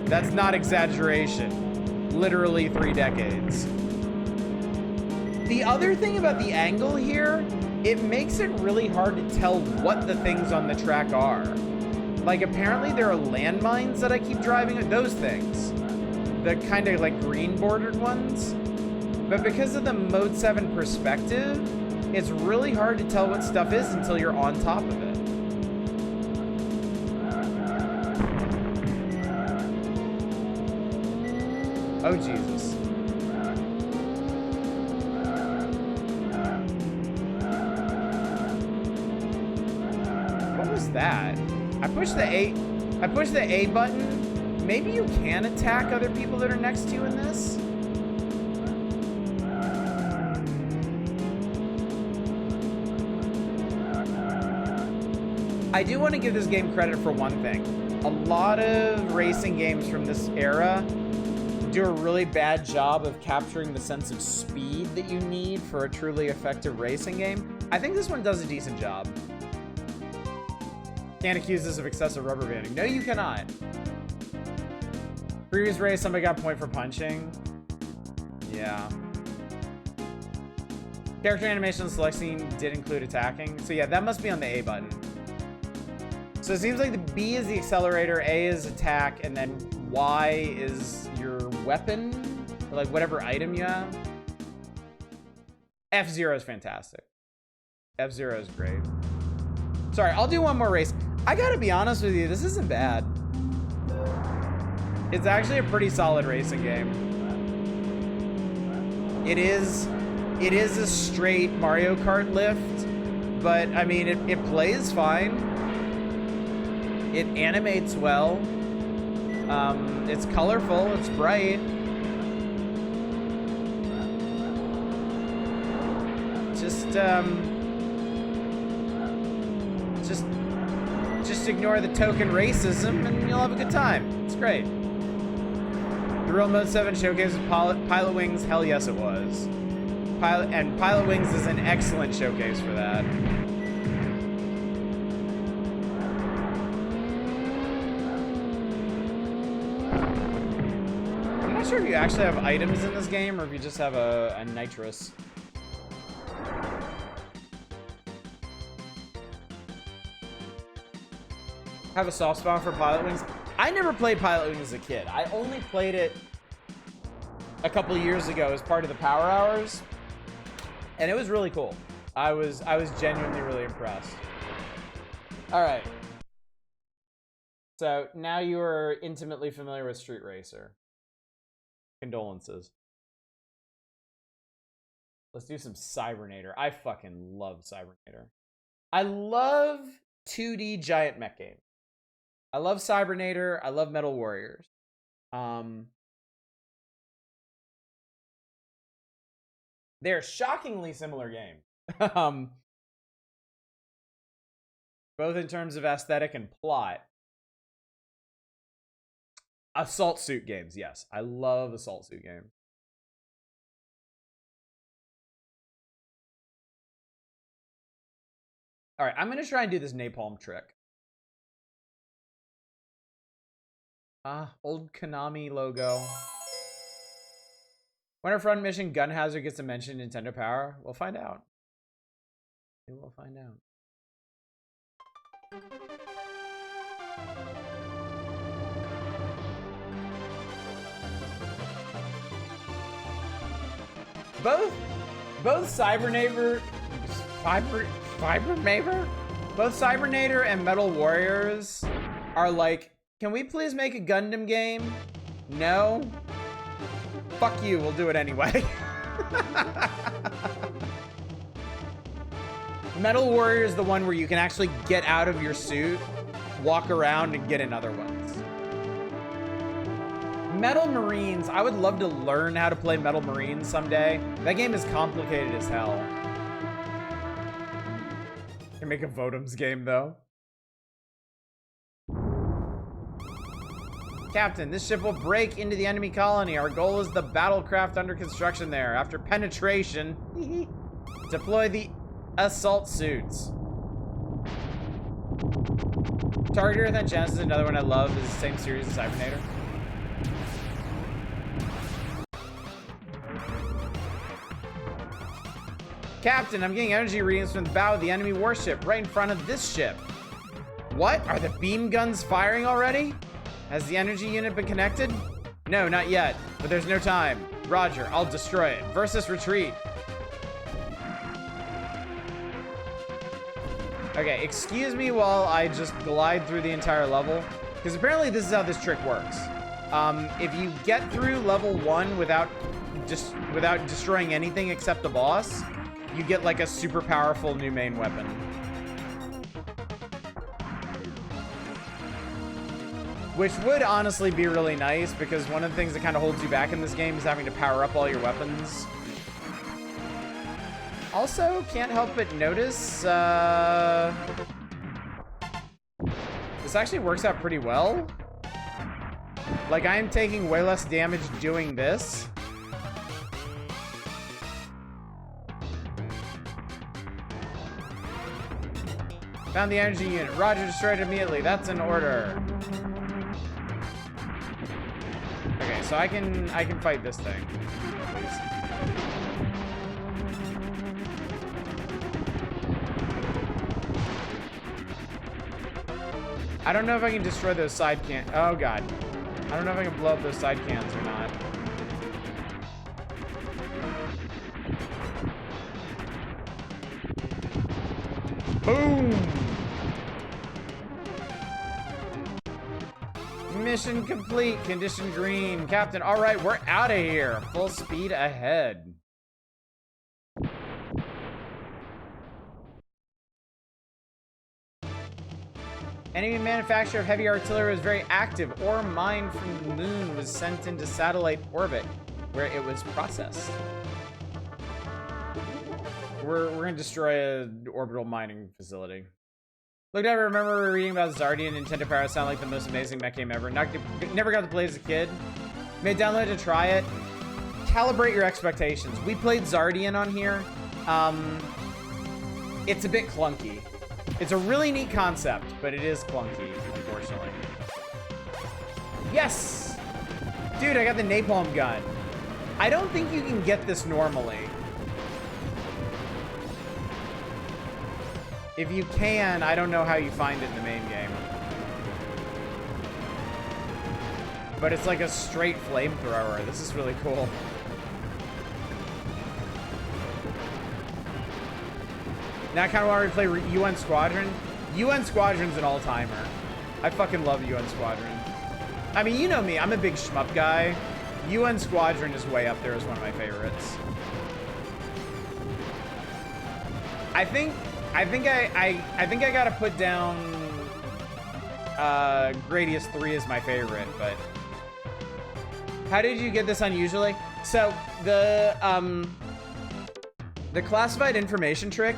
That's not exaggeration. Literally 3 decades. The other thing about the angle here, it makes it really hard to tell what the things on the track are. Like, apparently there are landmines that I keep driving at, those things. The kind of like green bordered ones. But because of the Mode 7 perspective, it's really hard to tell what stuff is until you're on top of it. Oh, Jesus. What was that? I pushed the A button. Maybe you can attack other people that are next to you in this? I do want to give this game credit for one thing. A lot of racing games from this era do a really bad job of capturing the sense of speed that you need for a truly effective racing game. I think this one does a decent job. Can't accuse this of excessive rubber banding. No, you cannot. Previous race, somebody got a point for punching. Yeah. Character animation select scene did include attacking. So yeah, that must be on the A button. So it seems like the B is the accelerator, A is attack, and then Y is your weapon, or like whatever item you have. F-Zero is fantastic. F-Zero is great. Sorry, I'll do one more race. I gotta be honest with you, this isn't bad. It's actually a pretty solid racing game. It is a straight Mario Kart lift, but I mean, it plays fine. It animates well. It's colorful, it's bright. Just ignore the token racism and you'll have a good time. It's great. Real Mode 7 showcase with Pilot Wings? Hell yes it was. Pilot Wings is an excellent showcase for that. I'm not sure if you actually have items in this game or if you just have a nitrous. Have a soft spot for Pilot Wings. I never played Pilot Wings as a kid. I only played it a couple years ago as part of the Power Hours, and it was really cool. I was genuinely really impressed. All right. So now you are intimately familiar with Street Racer. Condolences. Let's do some Cybernator. I fucking love Cybernator. I love 2D giant mech games. I love Cybernator. I love Metal Warriors. They're shockingly similar games. Both in terms of aesthetic and plot. Assault suit games, yes. I love assault suit games. All right, I'm going to try and do this napalm trick. Old Konami logo. When our front mission Gun Hazard gets a mention in Nintendo Power, we'll find out. We will find out. Both Cybernator, both Cybernator and Metal Warriors are like, can we please make a Gundam game? No? Fuck you, we'll do it anyway. Metal Warrior is the one where you can actually get out of your suit, walk around, and get in other ones. Metal Marines, I would love to learn how to play Metal Marines someday. That game is complicated as hell. Can make a Votoms game, though. Captain, this ship will break into the enemy colony. Our goal is the battlecraft under construction there. After penetration, deploy the assault suits. Target Earth and Genesis is another one I love. Is the same series as Cybernator. Captain, I'm getting energy readings from the bow of the enemy warship right in front of this ship. What? Are the beam guns firing already? Has the energy unit been connected? No, not yet, but there's no time. Roger, I'll destroy it. Versus retreat. Okay, excuse me while I just glide through the entire level, because apparently this is how this trick works. If you get through level 1 without destroying anything except the boss, you get like a super powerful new main weapon. Which would honestly be really nice, because one of the things that kind of holds you back in this game is having to power up all your weapons. Also, can't help but notice, this actually works out pretty well. Like, I am taking way less damage doing this. Found the energy unit. Roger, destroyed it immediately. That's an order. Okay, so I can fight this thing. Please. I don't know if I can destroy those side cans. Oh god. I don't know if I can blow up those side cans or not. Boom! Mission complete. Condition green. Captain, all right, we're out of here. Full speed ahead. Enemy manufacturer of heavy artillery was very active. Ore mined from the moon was sent into satellite orbit, where it was processed. We're gonna destroy an orbital mining facility. Look, I remember reading about Zardian and Nintendo Power. Sound like the most amazing mech game ever. Never got to play as a kid. May download to try it. Calibrate your expectations. We played Zardian on here. It's a bit clunky. It's a really neat concept, but it is clunky, unfortunately. Yes! Dude, I got the napalm gun. I don't think you can get this normally. If you can, I don't know how you find it in the main game. But it's like a straight flamethrower. This is really cool. Now I kind of want to replay UN Squadron. UN Squadron's an all-timer. I fucking love UN Squadron. I mean, you know me. I'm a big shmup guy. UN Squadron is way up there as one of my favorites. I think I gotta put down Gradius 3 as my favorite, but how did you get this unusually? So the classified information trick,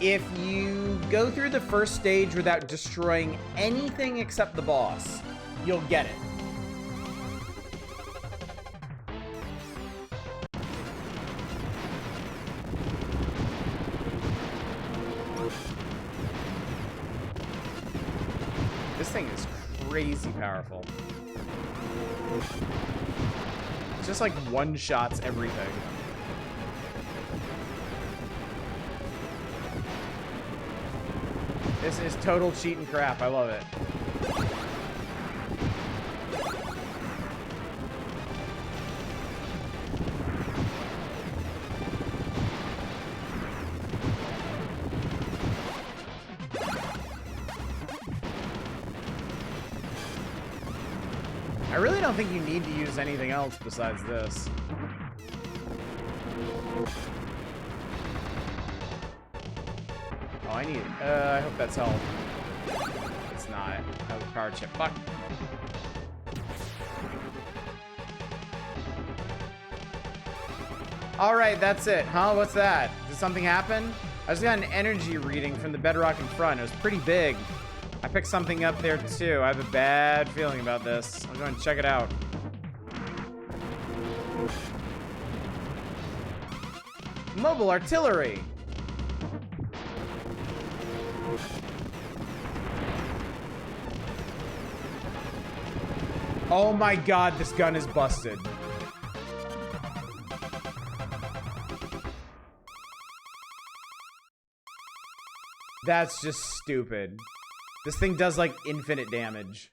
if you go through the first stage without destroying anything except the boss, you'll get it. This thing is crazy powerful. It's just like one-shots everything. This is total cheat and crap. I love it. I really don't think you need to use anything else besides this. Oh, I need it. I hope that's health. It's not. That was a power chip. Fuck. Alright, that's it. Huh? What's that? Did something happen? I just got an energy reading from the bedrock in front. It was pretty big. I picked something up there too. I have a bad feeling about this. I'm going to check it out. Mobile artillery. Oh my god, this gun is busted. That's just stupid. This thing does like infinite damage.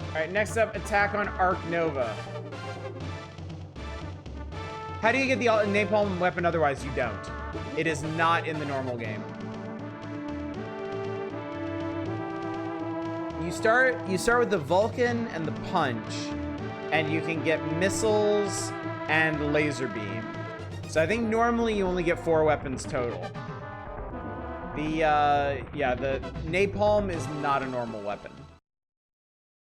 Alright, next up, attack on Arc Nova. How do you get the napalm weapon otherwise? You don't. It is not in the normal game. You start with the Vulcan and the Punch, and you can get missiles and laser beam. So I think normally you only get 4 weapons total. The napalm is not a normal weapon.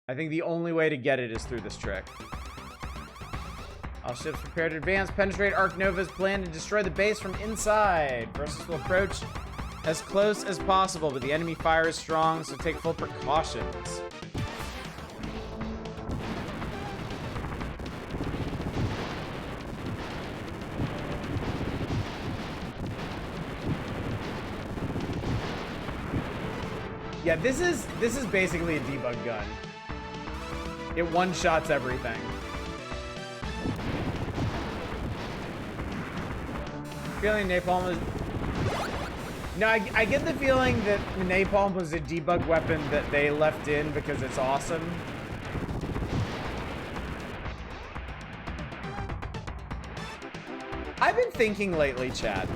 I think the only way to get it is through this trick. All ships prepare to advance, penetrate Arc Nova's plan to destroy the base from inside. Forces will approach as close as possible, but the enemy fire is strong, so take full precautions. Yeah, this is basically a debug gun. It one-shots everything. Feeling napalm is... No, I get the feeling that the napalm was a debug weapon that they left in because it's awesome. I've been thinking lately, chat,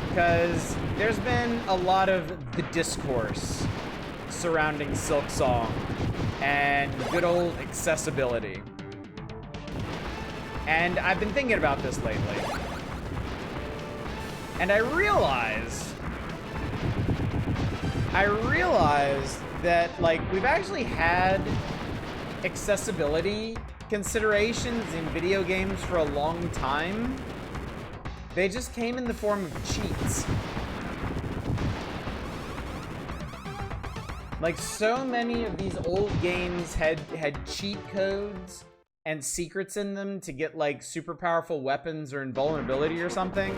because there's been a lot of the discourse surrounding Silksong and good old accessibility. And I've been thinking about this lately. And I realized that, like, we've actually had accessibility considerations in video games for a long time. They just came in the form of cheats. Like, so many of these old games had cheat codes and secrets in them to get, like, super powerful weapons or invulnerability or something,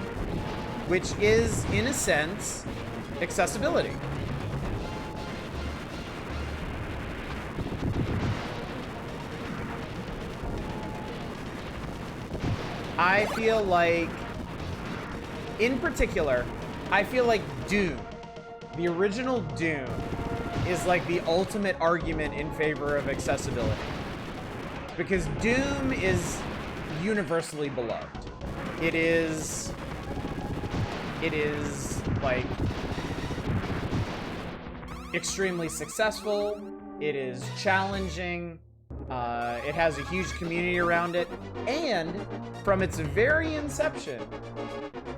which is, in a sense, accessibility. I feel like, in particular, I feel like Doom, the original Doom, is like the ultimate argument in favor of accessibility. Because Doom is universally beloved. It is like extremely successful. It is challenging. It has a huge community around it. And from its very inception,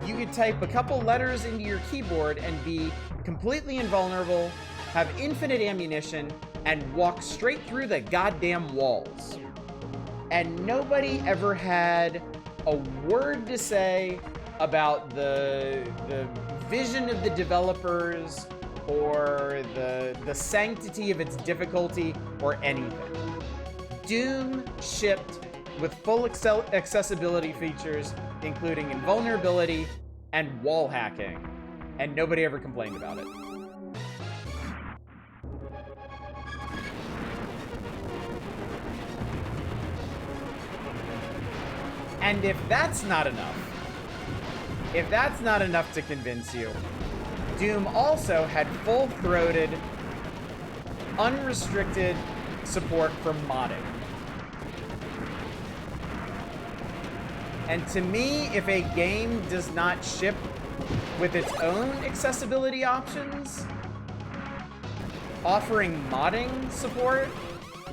you could type a couple letters into your keyboard and be completely invulnerable, have infinite ammunition, and walk straight through the goddamn walls. And nobody ever had a word to say about the vision of the developers or the sanctity of its difficulty or anything. Doom shipped with full accessibility features, including invulnerability and wall hacking, and nobody ever complained about it. And if that's not enough to convince you, Doom also had full-throated, unrestricted support for modding. And to me, if a game does not ship with its own accessibility options, offering modding support,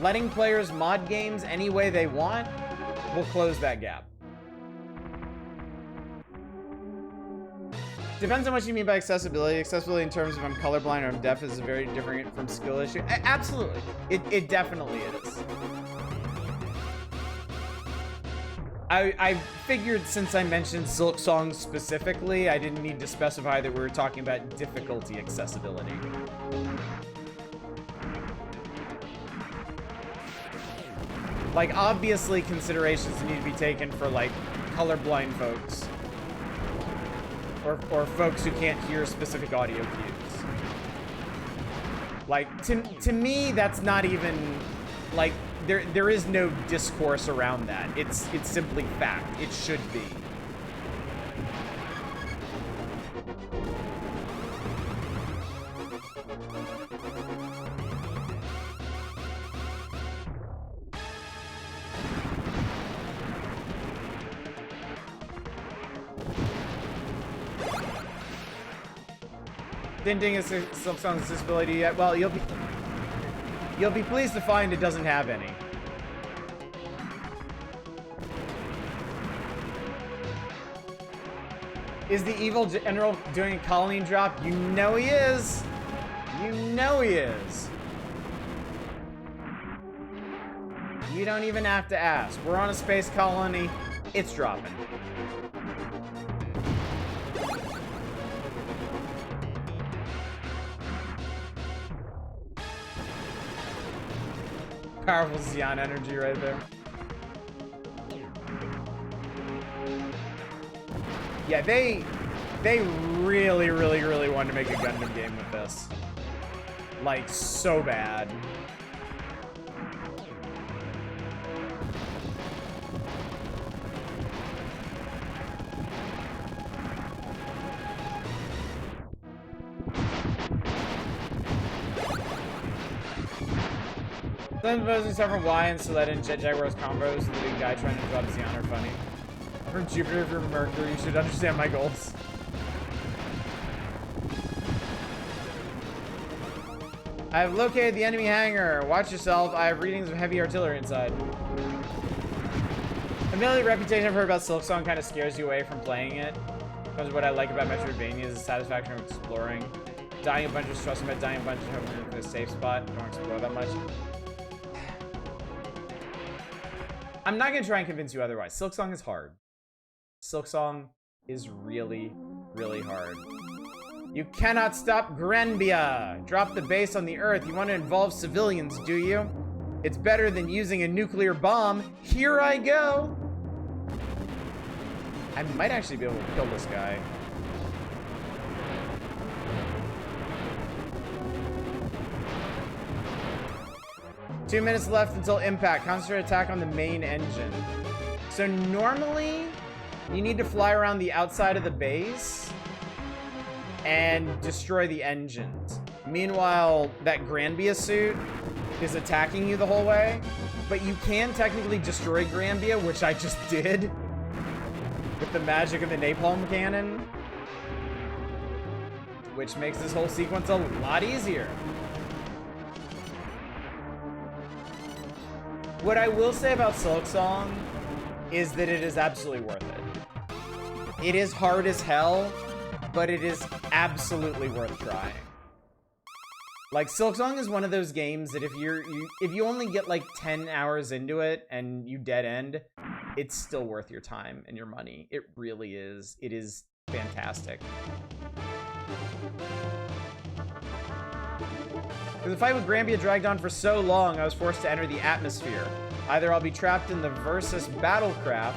letting players mod games any way they want, will close that gap. Depends on what you mean by accessibility. Accessibility in terms of I'm colorblind or I'm deaf is very different from skill issue. Absolutely. It definitely is. I figured since I mentioned Silksong specifically, I didn't need to specify that we were talking about difficulty accessibility. Like, obviously considerations need to be taken for, like, colorblind folks. Or folks who can't hear specific audio cues. Like, to me, that's not even, like, there is no discourse around that. It's simply fact. It should be. Didn't ding his Silksong's accessibility yet. Well, you'll be pleased to find it doesn't have any. Is the evil general doing a colony drop? You know he is. You know he is. You don't even have to ask. We're on a space colony. It's dropping. Powerful Xeon energy right there. Yeah, they really wanted to make a Gundam game with this. Like, so bad. Then posing stuff from Y and so that in Jet Jaguar's combos and the big guy trying to drop Xeon are funny. From Jupiter, from Mercury, you should understand my goals. I have located the enemy hangar. Watch yourself. I have readings of heavy artillery inside. Admittedly, the reputation I've heard about Silksong kind of scares you away from playing it. Because what I like about Metroidvania is the satisfaction of exploring. Dying a bunch is stressing about dying a bunch and hoping for a safe spot. Don't explore that much. I'm not going to try and convince you otherwise. Silksong is hard. Silksong is really, really hard. You cannot stop Granbia. Drop the base on the Earth. You want to involve civilians, do you? It's better than using a nuclear bomb. Here I go. I might actually be able to kill this guy. Two minutes left until impact. Concentrate attack on the main engine. So normally, you need to fly around the outside of the base and destroy the engines. Meanwhile, that Granbia suit is attacking you the whole way. But you can technically destroy Granbia, which I just did. With the magic of the napalm cannon. Which makes this whole sequence a lot easier. What I will say about Silksong is that it is absolutely worth it. It is hard as hell, but it is absolutely worth trying. Like, Silksong is one of those games that if you only get like 10 hours into it and you dead end, it's still worth your time and your money. It really is. It is fantastic. The fight with Granbia dragged on for so long, I was forced to enter the atmosphere. Either I'll be trapped in the Versus battlecraft,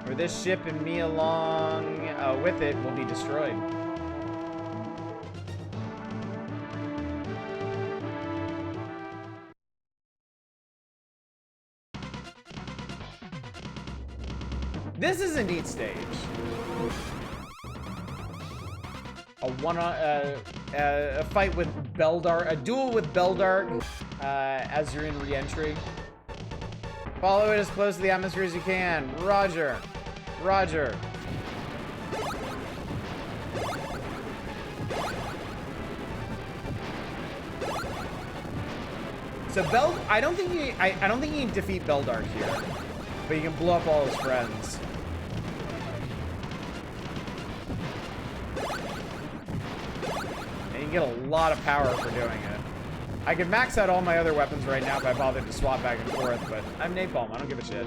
or this ship and me along with it will be destroyed. This is a neat stage. A fight with Beldark, a duel with Beldark as you're in re-entry. Follow it as close to the atmosphere as you can. Roger. Roger. So I don't think you can defeat Beldark here, but you can blow up all his friends. Get a lot of power for doing it. I could max out all my other weapons right now if I bothered to swap back and forth, but I'm napalm. I don't give a shit.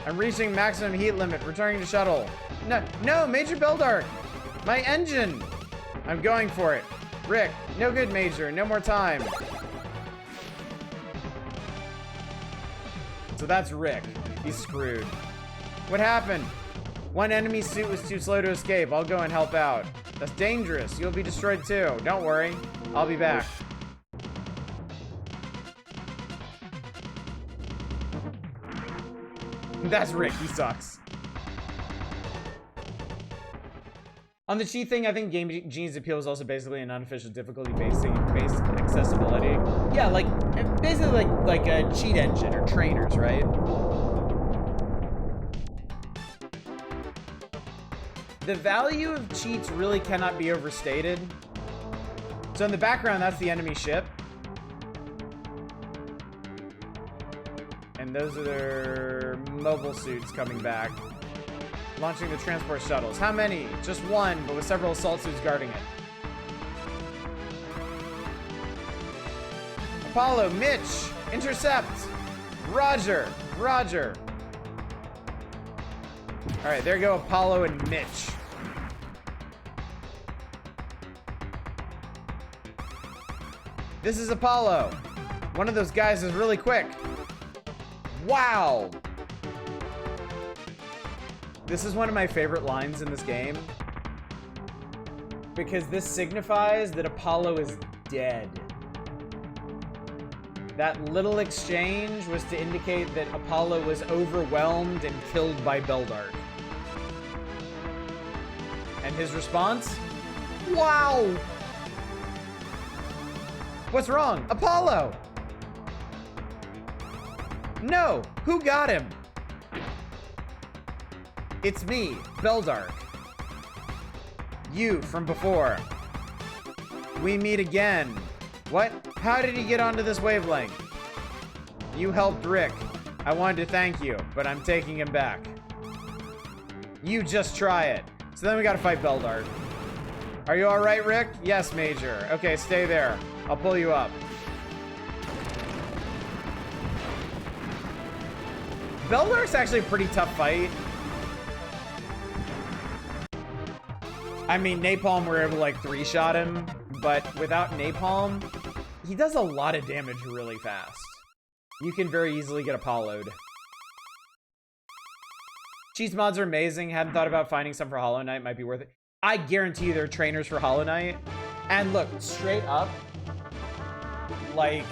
I'm reaching maximum heat limit. Returning to shuttle. No, Major Beldark! My engine! I'm going for it. Rick, no good, Major. No more time. So that's Rick. He's screwed. What happened? One enemy suit was too slow to escape. I'll go and help out. That's dangerous. You'll be destroyed too. Don't worry. I'll be back. That's Rick. He sucks. On the cheat thing, I think Game Genie's appeal is also basically an unofficial difficulty-based accessibility. Yeah, like basically like a cheat engine or trainers, right? The value of cheats really cannot be overstated. So in the background, that's the enemy ship. And those are their mobile suits coming back. Launching the transport shuttles. How many? Just one, but with several assault suits guarding it. Apollo, Mitch, intercept. Roger, Roger. All right, there go Apollo and Mitch. This is Apollo. One of those guys is really quick. Wow. This is one of my favorite lines in this game, because this signifies that Apollo is dead. That little exchange was to indicate that Apollo was overwhelmed and killed by Beldark. And his response? Wow! What's wrong? Apollo! No! Who got him? It's me, Beldark. You from before. We meet again. What? How did he get onto this wavelength? You helped Rick. I wanted to thank you, but I'm taking him back. You just try it. So then we gotta fight Beldark. Are you alright, Rick? Yes, Major. Okay, stay there. I'll pull you up. Beldark's actually a pretty tough fight. I mean, Napalm, we're able to, like, 3-shot him, but without Napalm, he does a lot of damage really fast. You can very easily get Apollo'd. Cheese mods are amazing. Hadn't thought about finding some for Hollow Knight. Might be worth it. I guarantee you there are trainers for Hollow Knight. And look, straight up, like,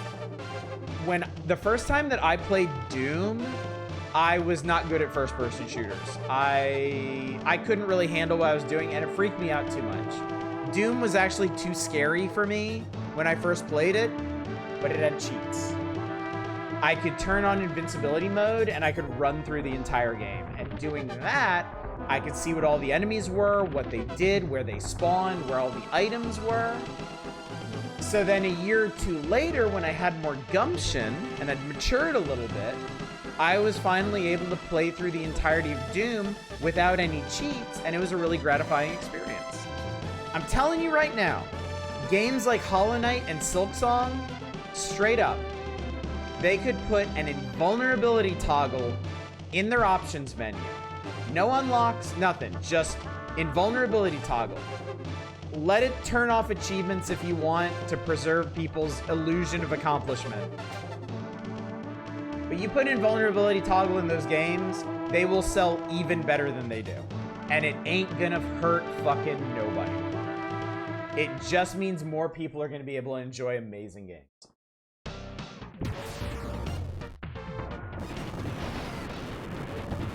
when the first time that I played Doom, I was not good at first-person shooters. I couldn't really handle what I was doing, and it freaked me out too much. Doom was actually too scary for me when I first played it, but it had cheats. I could turn on invincibility mode, and I could run through the entire game. And doing that, I could see what all the enemies were, what they did, where they spawned, where all the items were. So then a year or two later, when I had more gumption, and had matured a little bit, I was finally able to play through the entirety of Doom without any cheats, and it was a really gratifying experience. I'm telling you right now, games like Hollow Knight and Silksong, straight up, they could put an invulnerability toggle in their options menu. No unlocks, nothing, just invulnerability toggle. Let it turn off achievements if you want to preserve people's illusion of accomplishment. But you put invulnerability toggle in those games, they will sell even better than they do. And it ain't gonna hurt fucking nobody. It just means more people are gonna be able to enjoy amazing games.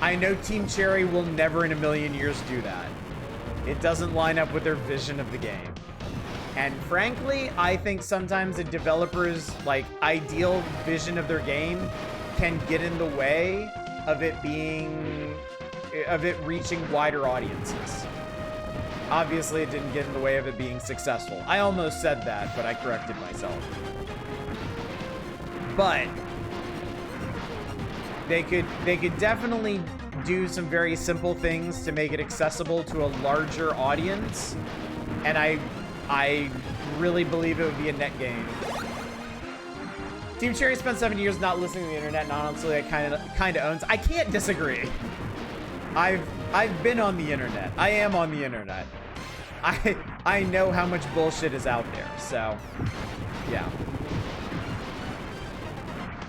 I know Team Cherry will never in a million years do that. It doesn't line up with their vision of the game. And frankly, I think sometimes a developer's like ideal vision of their game can get in the way of it reaching wider audiences. Obviously, it didn't get in the way of it being successful. I almost said that, but I corrected myself. But they could definitely do some very simple things to make it accessible to a larger audience, and I really believe it would be a net gain. Team Cherry spent 7 years not listening to the internet, and honestly, it kind of owns. I can't disagree. I've been on the internet. I am on the internet. I know how much bullshit is out there. So, yeah.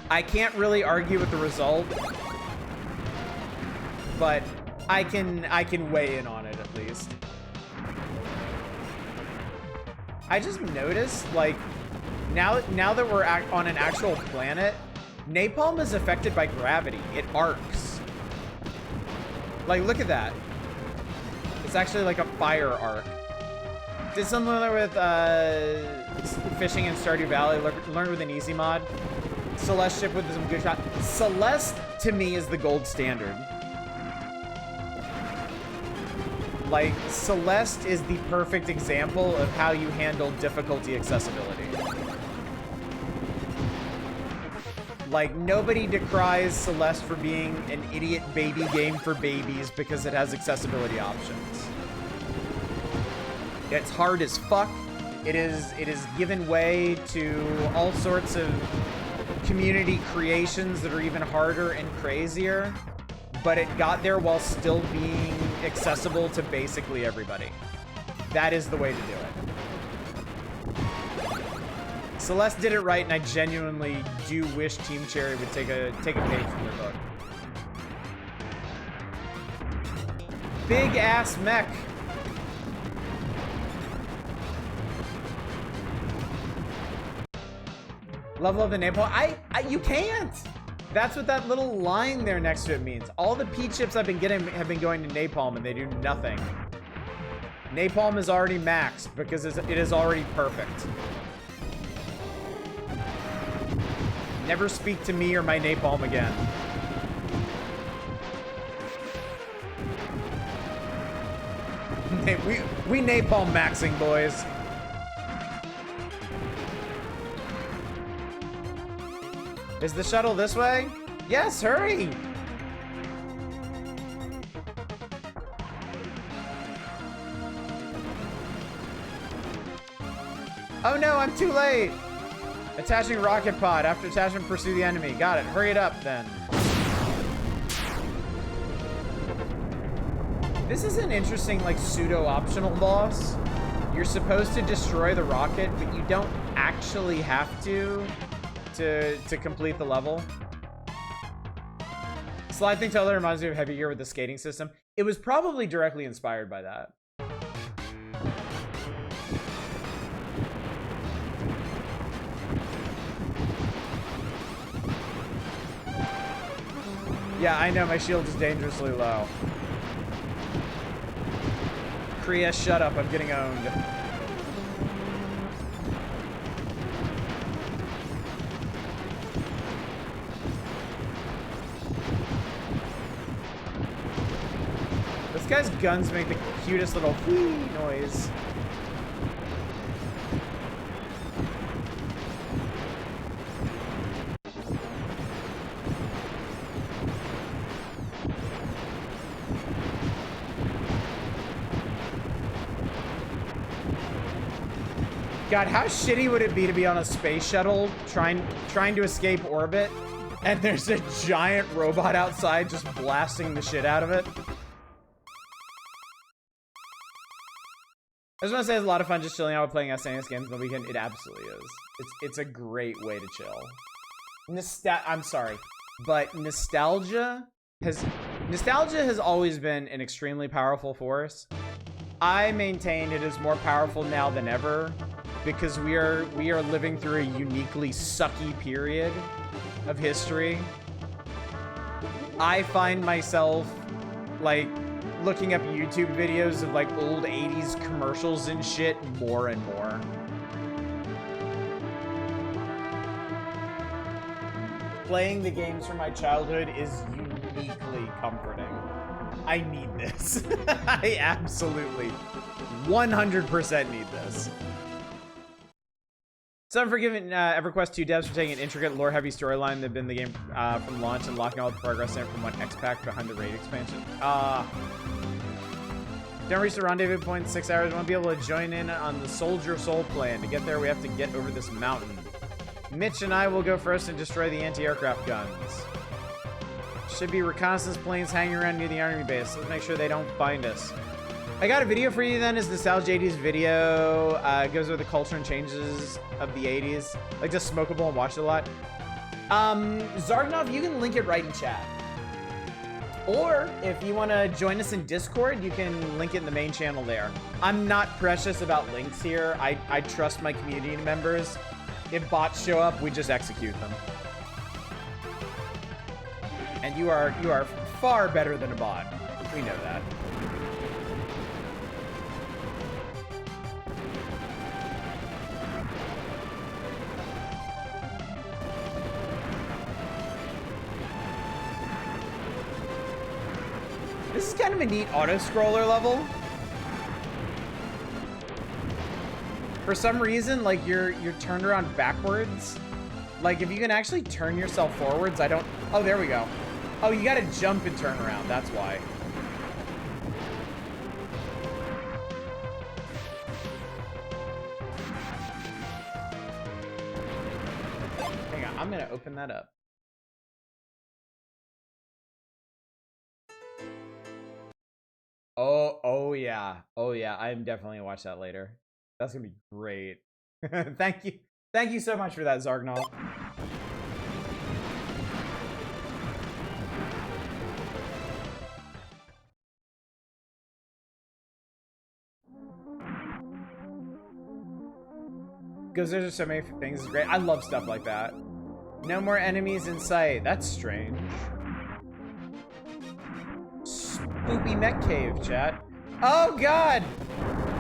I can't really argue with the result, but I can weigh in on it at least. I just noticed, like, now that we're on an actual planet, napalm is affected by gravity. It arcs. Like, look at that. It's actually like a fire arc. Did similar with fishing in Stardew Valley. Learned with an easy mod. Celeste ship with some good shot. Celeste to me is the gold standard. Like, Celeste is the perfect example of how you handle difficulty accessibility. Like, nobody decries Celeste for being an idiot baby game for babies because it has accessibility options. It's hard as fuck. It is given way to all sorts of community creations that are even harder and crazier, but it got there while still being accessible to basically everybody. That is the way to do it. Celeste did it right, and I genuinely do wish Team Cherry would take a page from their book. Big ass mech. Level of the napalm. You can't. That's what that little line there next to it means. All the P chips I've been getting have been going to napalm, and they do nothing. Napalm is already maxed because it is already perfect. Never speak to me or my napalm again. We napalm maxing, boys. Is the shuttle this way? Yes, hurry! Oh no, I'm too late! Attaching rocket pod. After attachment, pursue the enemy. Got it. Hurry it up, then. This is an interesting, like, pseudo-optional boss. You're supposed to destroy the rocket, but you don't actually have to complete the level. Slide thing teller reminds me of Heavy Gear with the skating system. It was probably directly inspired by that. Yeah, I know, my shield is dangerously low. Kriya, shut up, I'm getting owned. This guy's guns make the cutest little whee noise. God, how shitty would it be to be on a space shuttle trying to escape orbit, and there's a giant robot outside just blasting the shit out of it? I just want to say it's a lot of fun just chilling out with playing SNES games on the weekend. It absolutely is. It's a great way to chill. I'm sorry, but nostalgia has always been an extremely powerful force. I maintain it is more powerful now than ever because we are living through a uniquely sucky period of history. I find myself like looking up YouTube videos of like old 80s commercials and shit more and more. Playing the games from my childhood is uniquely comforting. I need this. I absolutely 100% need this. Some forgiven EverQuest 2 devs for taking an intricate lore-heavy storyline that had been the game from launch and locking all the progress in it from one X-Pack behind the raid expansion. Don't reach the rendezvous point in 6 hours. Won't be able to join in on the Soldier Soul plan. To get there, we have to get over this mountain. Mitch and I will go first and destroy the anti-aircraft guns. Should be reconnaissance planes hanging around near the army base. Let's make sure they don't find us. I got a video for you then. Is Nostalgia 80s video. It goes over the culture and changes of the 80s. Like just smokable and watch it a lot. Zargnov, you can link it right in chat. Or if you want to join us in Discord, you can link it in the main channel there. I'm not precious about links here. I trust my community members. If bots show up, we just execute them. And you are far better than a bot. We know that. This is kind of a neat auto-scroller level. For some reason, like, you're turned around backwards. Like, if you can actually turn yourself forwards, I don't... Oh, there we go. Oh, you gotta jump and turn around, that's why. Hang on, I'm gonna open that up. Oh yeah. Oh yeah, I'm definitely gonna watch that later. That's gonna be great. Thank you. Thank you so much for that, Zargnol. Because there's so many things. It's great. I love stuff like that. No more enemies in sight. That's strange. Spoopy mech cave, chat. Oh god!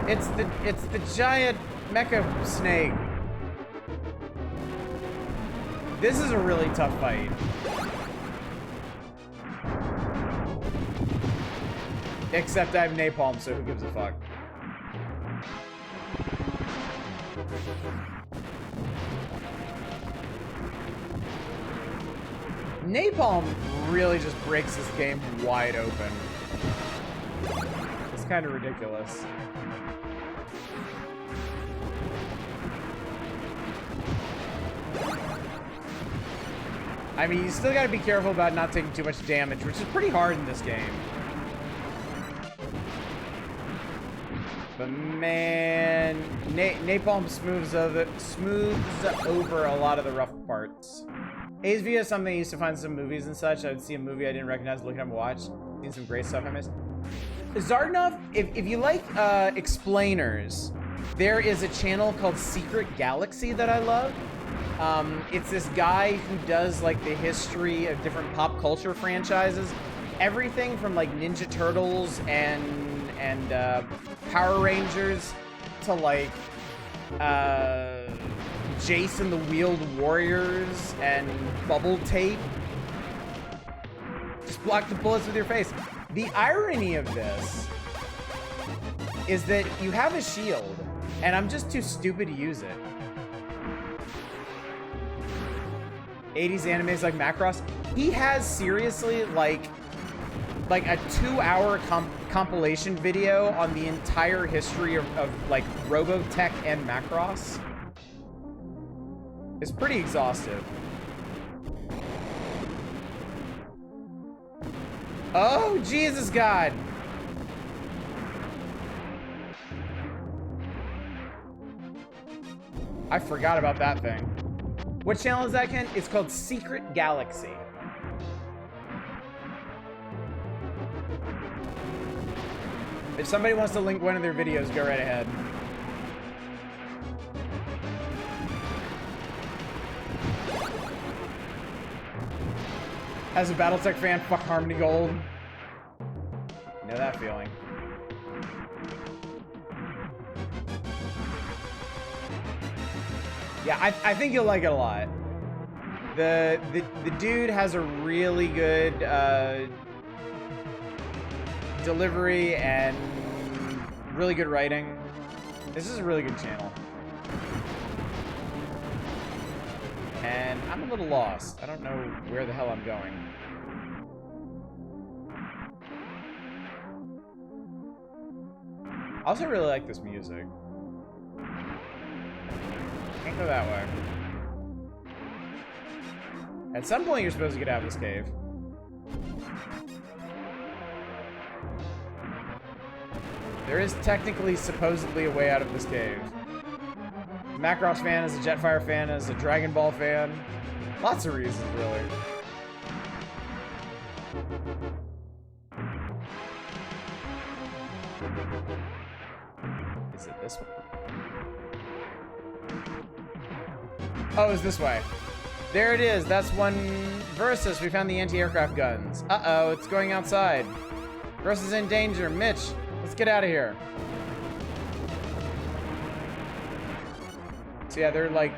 It's the giant mecha snake. This is a really tough fight. Except I have napalm, so who gives a fuck? Napalm really just breaks this game wide open. It's kind of ridiculous. I mean, you still gotta be careful about not taking too much damage, which is pretty hard in this game. But man, Napalm smooths over a lot of the rough parts. ASV is something I used to find some movies and such. I would see a movie I didn't recognize, look it up and watch. Seen some great stuff I missed. Zardnov, if you like explainers, there is a channel called Secret Galaxy that I love. It's this guy who does like the history of different pop culture franchises. Everything from like Ninja Turtles and Power Rangers to like Jason the Wheeled Warriors and Bubble Tape. Just block the bullets with your face. The irony of this is that you have a shield, and I'm just too stupid to use it. 80s animes like Macross. He has seriously like a 2-hour compilation video on the entire history of like Robotech and Macross. It's pretty exhaustive. Oh, Jesus God. I forgot about that thing. What channel is that, Ken? It's called Secret Galaxy. If somebody wants to link one of their videos, go right ahead. As a Battletech fan, fuck Harmony Gold. You know that feeling. Yeah, I think you'll like it a lot. The dude has a really good delivery and really good writing. This is a really good channel. And I'm a little lost. I don't know where the hell I'm going. I also really like this music. Can't go that way. At some point, you're supposed to get out of this cave. There is technically, supposedly, a way out of this cave. Macross fan, as a Jetfire fan, as a Dragon Ball fan. Lots of reasons, really. Is it this way? Oh, it's this way. There it is. That's one Versus. We found the anti-aircraft guns. Uh-oh, it's going outside. Versus is in danger. Mitch, let's get out of here. So yeah, they're like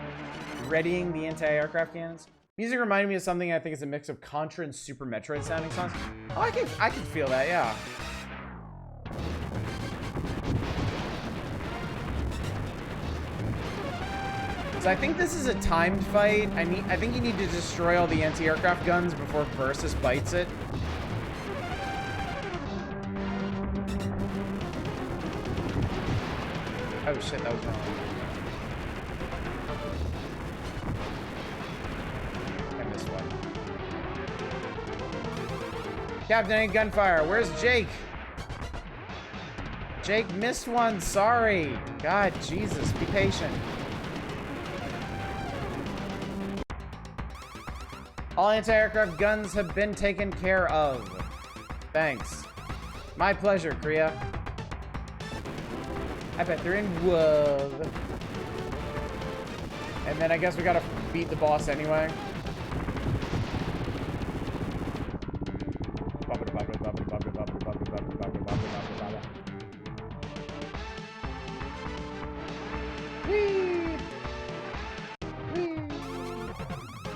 readying the anti-aircraft cannons. Music reminded me of something I think is a mix of Contra and Super Metroid sounding songs. Oh, I can feel that, yeah. So I think this is a timed fight. I think you need to destroy all the anti-aircraft guns before Versus bites it. Oh shit, that was wrong. I missed one. Captain, ain't gunfire. Where's Jake? Jake missed one. Sorry. God, Jesus, be patient. All anti-aircraft guns have been taken care of. Thanks. My pleasure, Kriya. I bet they're in whoa. And then I guess we gotta beat the boss anyway.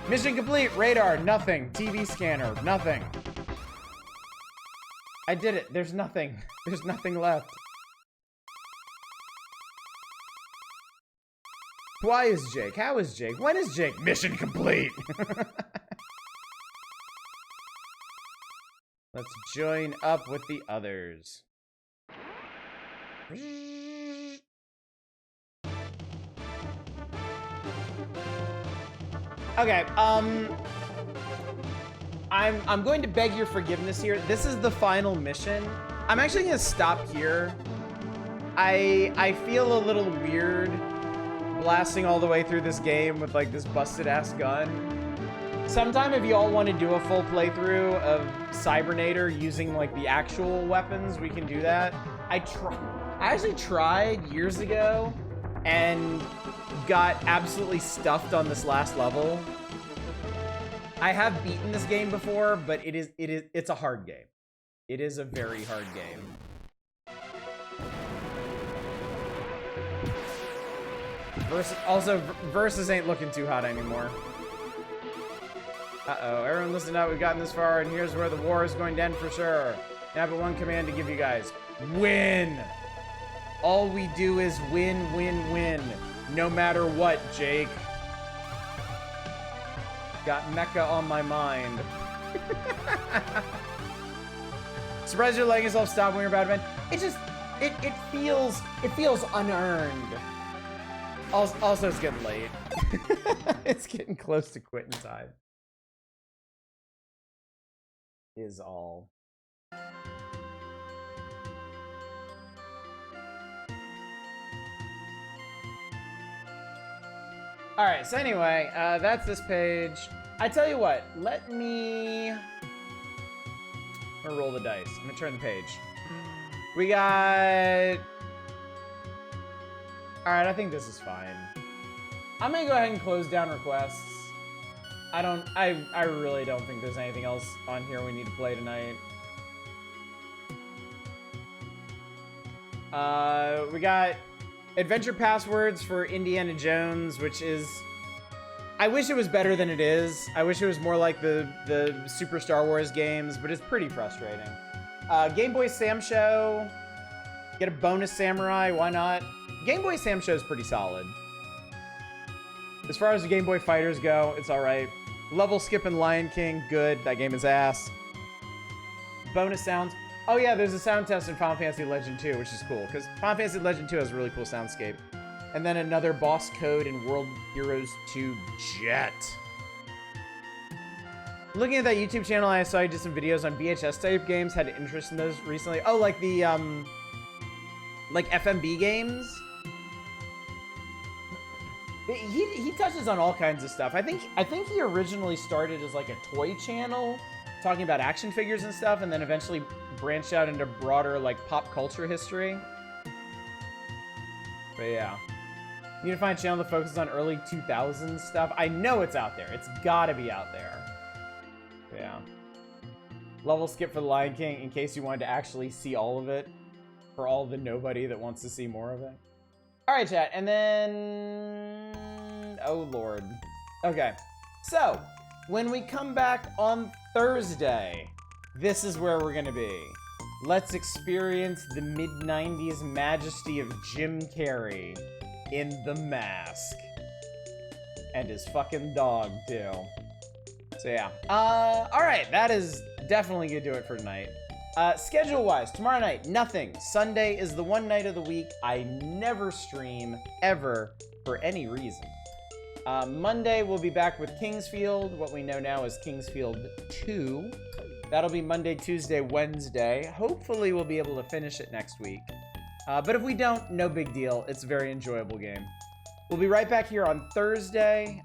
Mission complete. Radar, nothing. TV scanner, nothing. I did it. There's nothing. There's nothing left. Why is Jake? How is Jake? When is Jake? Mission complete. Let's join up with the others. Okay, I'm going to beg your forgiveness here. This is the final mission. I'm actually gonna stop here I feel a little weird blasting all the way through this game with like this busted ass gun. Sometime if you all want to do a full playthrough of Cybernator using like the actual weapons, we can do that. I actually tried years ago and got absolutely stuffed on this last level. I have beaten this game before, but it's a hard game. It is a very hard game. Versus ain't looking too hot anymore. Uh-oh, everyone listen up, we've gotten this far, and here's where the war is going to end for sure. I have but one command to give you guys. Win! All we do is win, win, win. No matter what, Jake. Got mecha on my mind. Surprised you're letting yourself stop when you're about to win. It just, it feels unearned. Also, it's getting late. It's getting close to quitting time. Is all. All right, so anyway, that's this page. I tell you what, let me... I'm gonna roll the dice. I'm gonna turn the page. We got... All right, I think this is fine. I'm gonna go ahead and close down requests. I really don't think there's anything else on here we need to play tonight. We got adventure passwords for Indiana Jones, which is... I wish it was better than it is. I wish it was more like the Super Star Wars games, but it's pretty frustrating. Game Boy Sam Show. Get a bonus samurai, why not? Game Boy Sam Show is pretty solid. As far as the Game Boy Fighters go, it's alright. Level skipping Lion King, good. That game is ass. Bonus sounds. Oh yeah, there's a sound test in Final Fantasy Legend 2, which is cool, because Final Fantasy Legend 2 has a really cool soundscape. And then another boss code in World Heroes 2 Jet. Looking at that YouTube channel, I saw you did some videos on VHS type games. Had an interest in those recently. Oh, like the, like FMB games? He touches on all kinds of stuff. I think he originally started as like a toy channel, talking about action figures and stuff, and then eventually branched out into broader like pop culture history. But yeah, you need to find a channel that focuses on early 2000s stuff. I know it's out there. It's gotta be out there. But yeah. Level skip for the Lion King in case you wanted to actually see all of it. For all the nobody that wants to see more of it. All right, chat, and then... Oh, Lord. Okay, so, when we come back on Thursday, this is where we're gonna be. Let's experience the mid-90s majesty of Jim Carrey in The Mask. And his fucking dog, too. So, yeah. All right, that is definitely gonna do it for tonight. Schedule-wise, tomorrow night, nothing. Sunday is the one night of the week I never stream, ever, for any reason. Monday, we'll be back with Kingsfield, what we know now as Kingsfield 2. That'll be Monday, Tuesday, Wednesday. Hopefully, we'll be able to finish it next week. But if we don't, no big deal. It's a very enjoyable game. We'll be right back here on Thursday.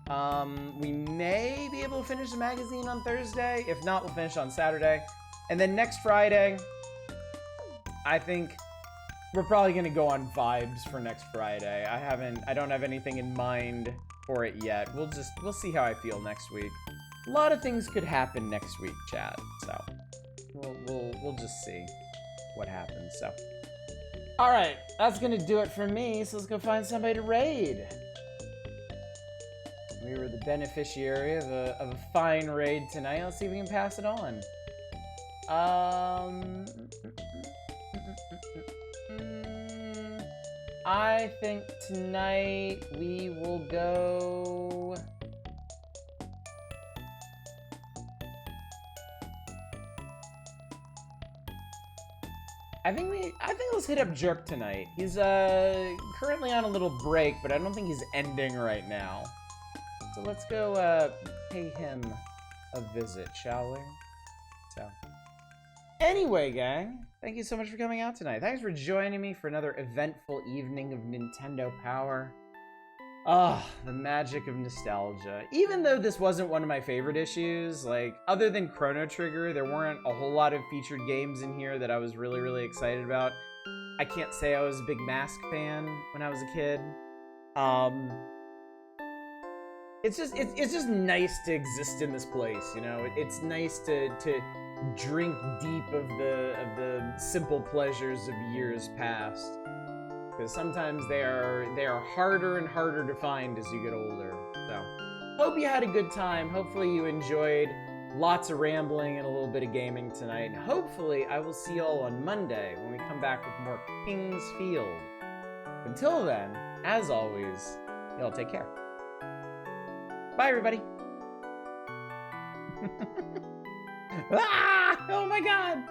We may be able to finish the magazine on Thursday. If not, we'll finish on Saturday. And then next Friday, I think we're probably gonna go on vibes for next Friday. I don't have anything in mind for it yet. We'll see how I feel next week. A lot of things could happen next week, chat. So we'll just see what happens. So, all right, that's gonna do it for me. So let's go find somebody to raid. We were the beneficiary of a fine raid tonight. Let's see if we can pass it on. I think tonight we will go... I think let's hit up Jerk tonight. He's currently on a little break, but I don't think he's ending right now. So let's go pay him a visit, shall we? So anyway, gang, Thank you so much for coming out tonight. Thanks for joining me for another eventful evening of Nintendo Power. Ah, the magic of nostalgia. Even though this wasn't one of my favorite issues, like, other than Chrono Trigger, there weren't a whole lot of featured games in here that I was really, really excited about. I can't say I was a big Mask fan when I was a kid. It's just nice to exist in this place, you know? It's nice to drink deep of the simple pleasures of years past. Because sometimes they are harder and harder to find as you get older. So, hope you had a good time. Hopefully you enjoyed lots of rambling and a little bit of gaming tonight. And hopefully I will see y'all on Monday when we come back with more King's Field. Until then, as always, y'all take care. Bye, everybody. Ah! Oh my god!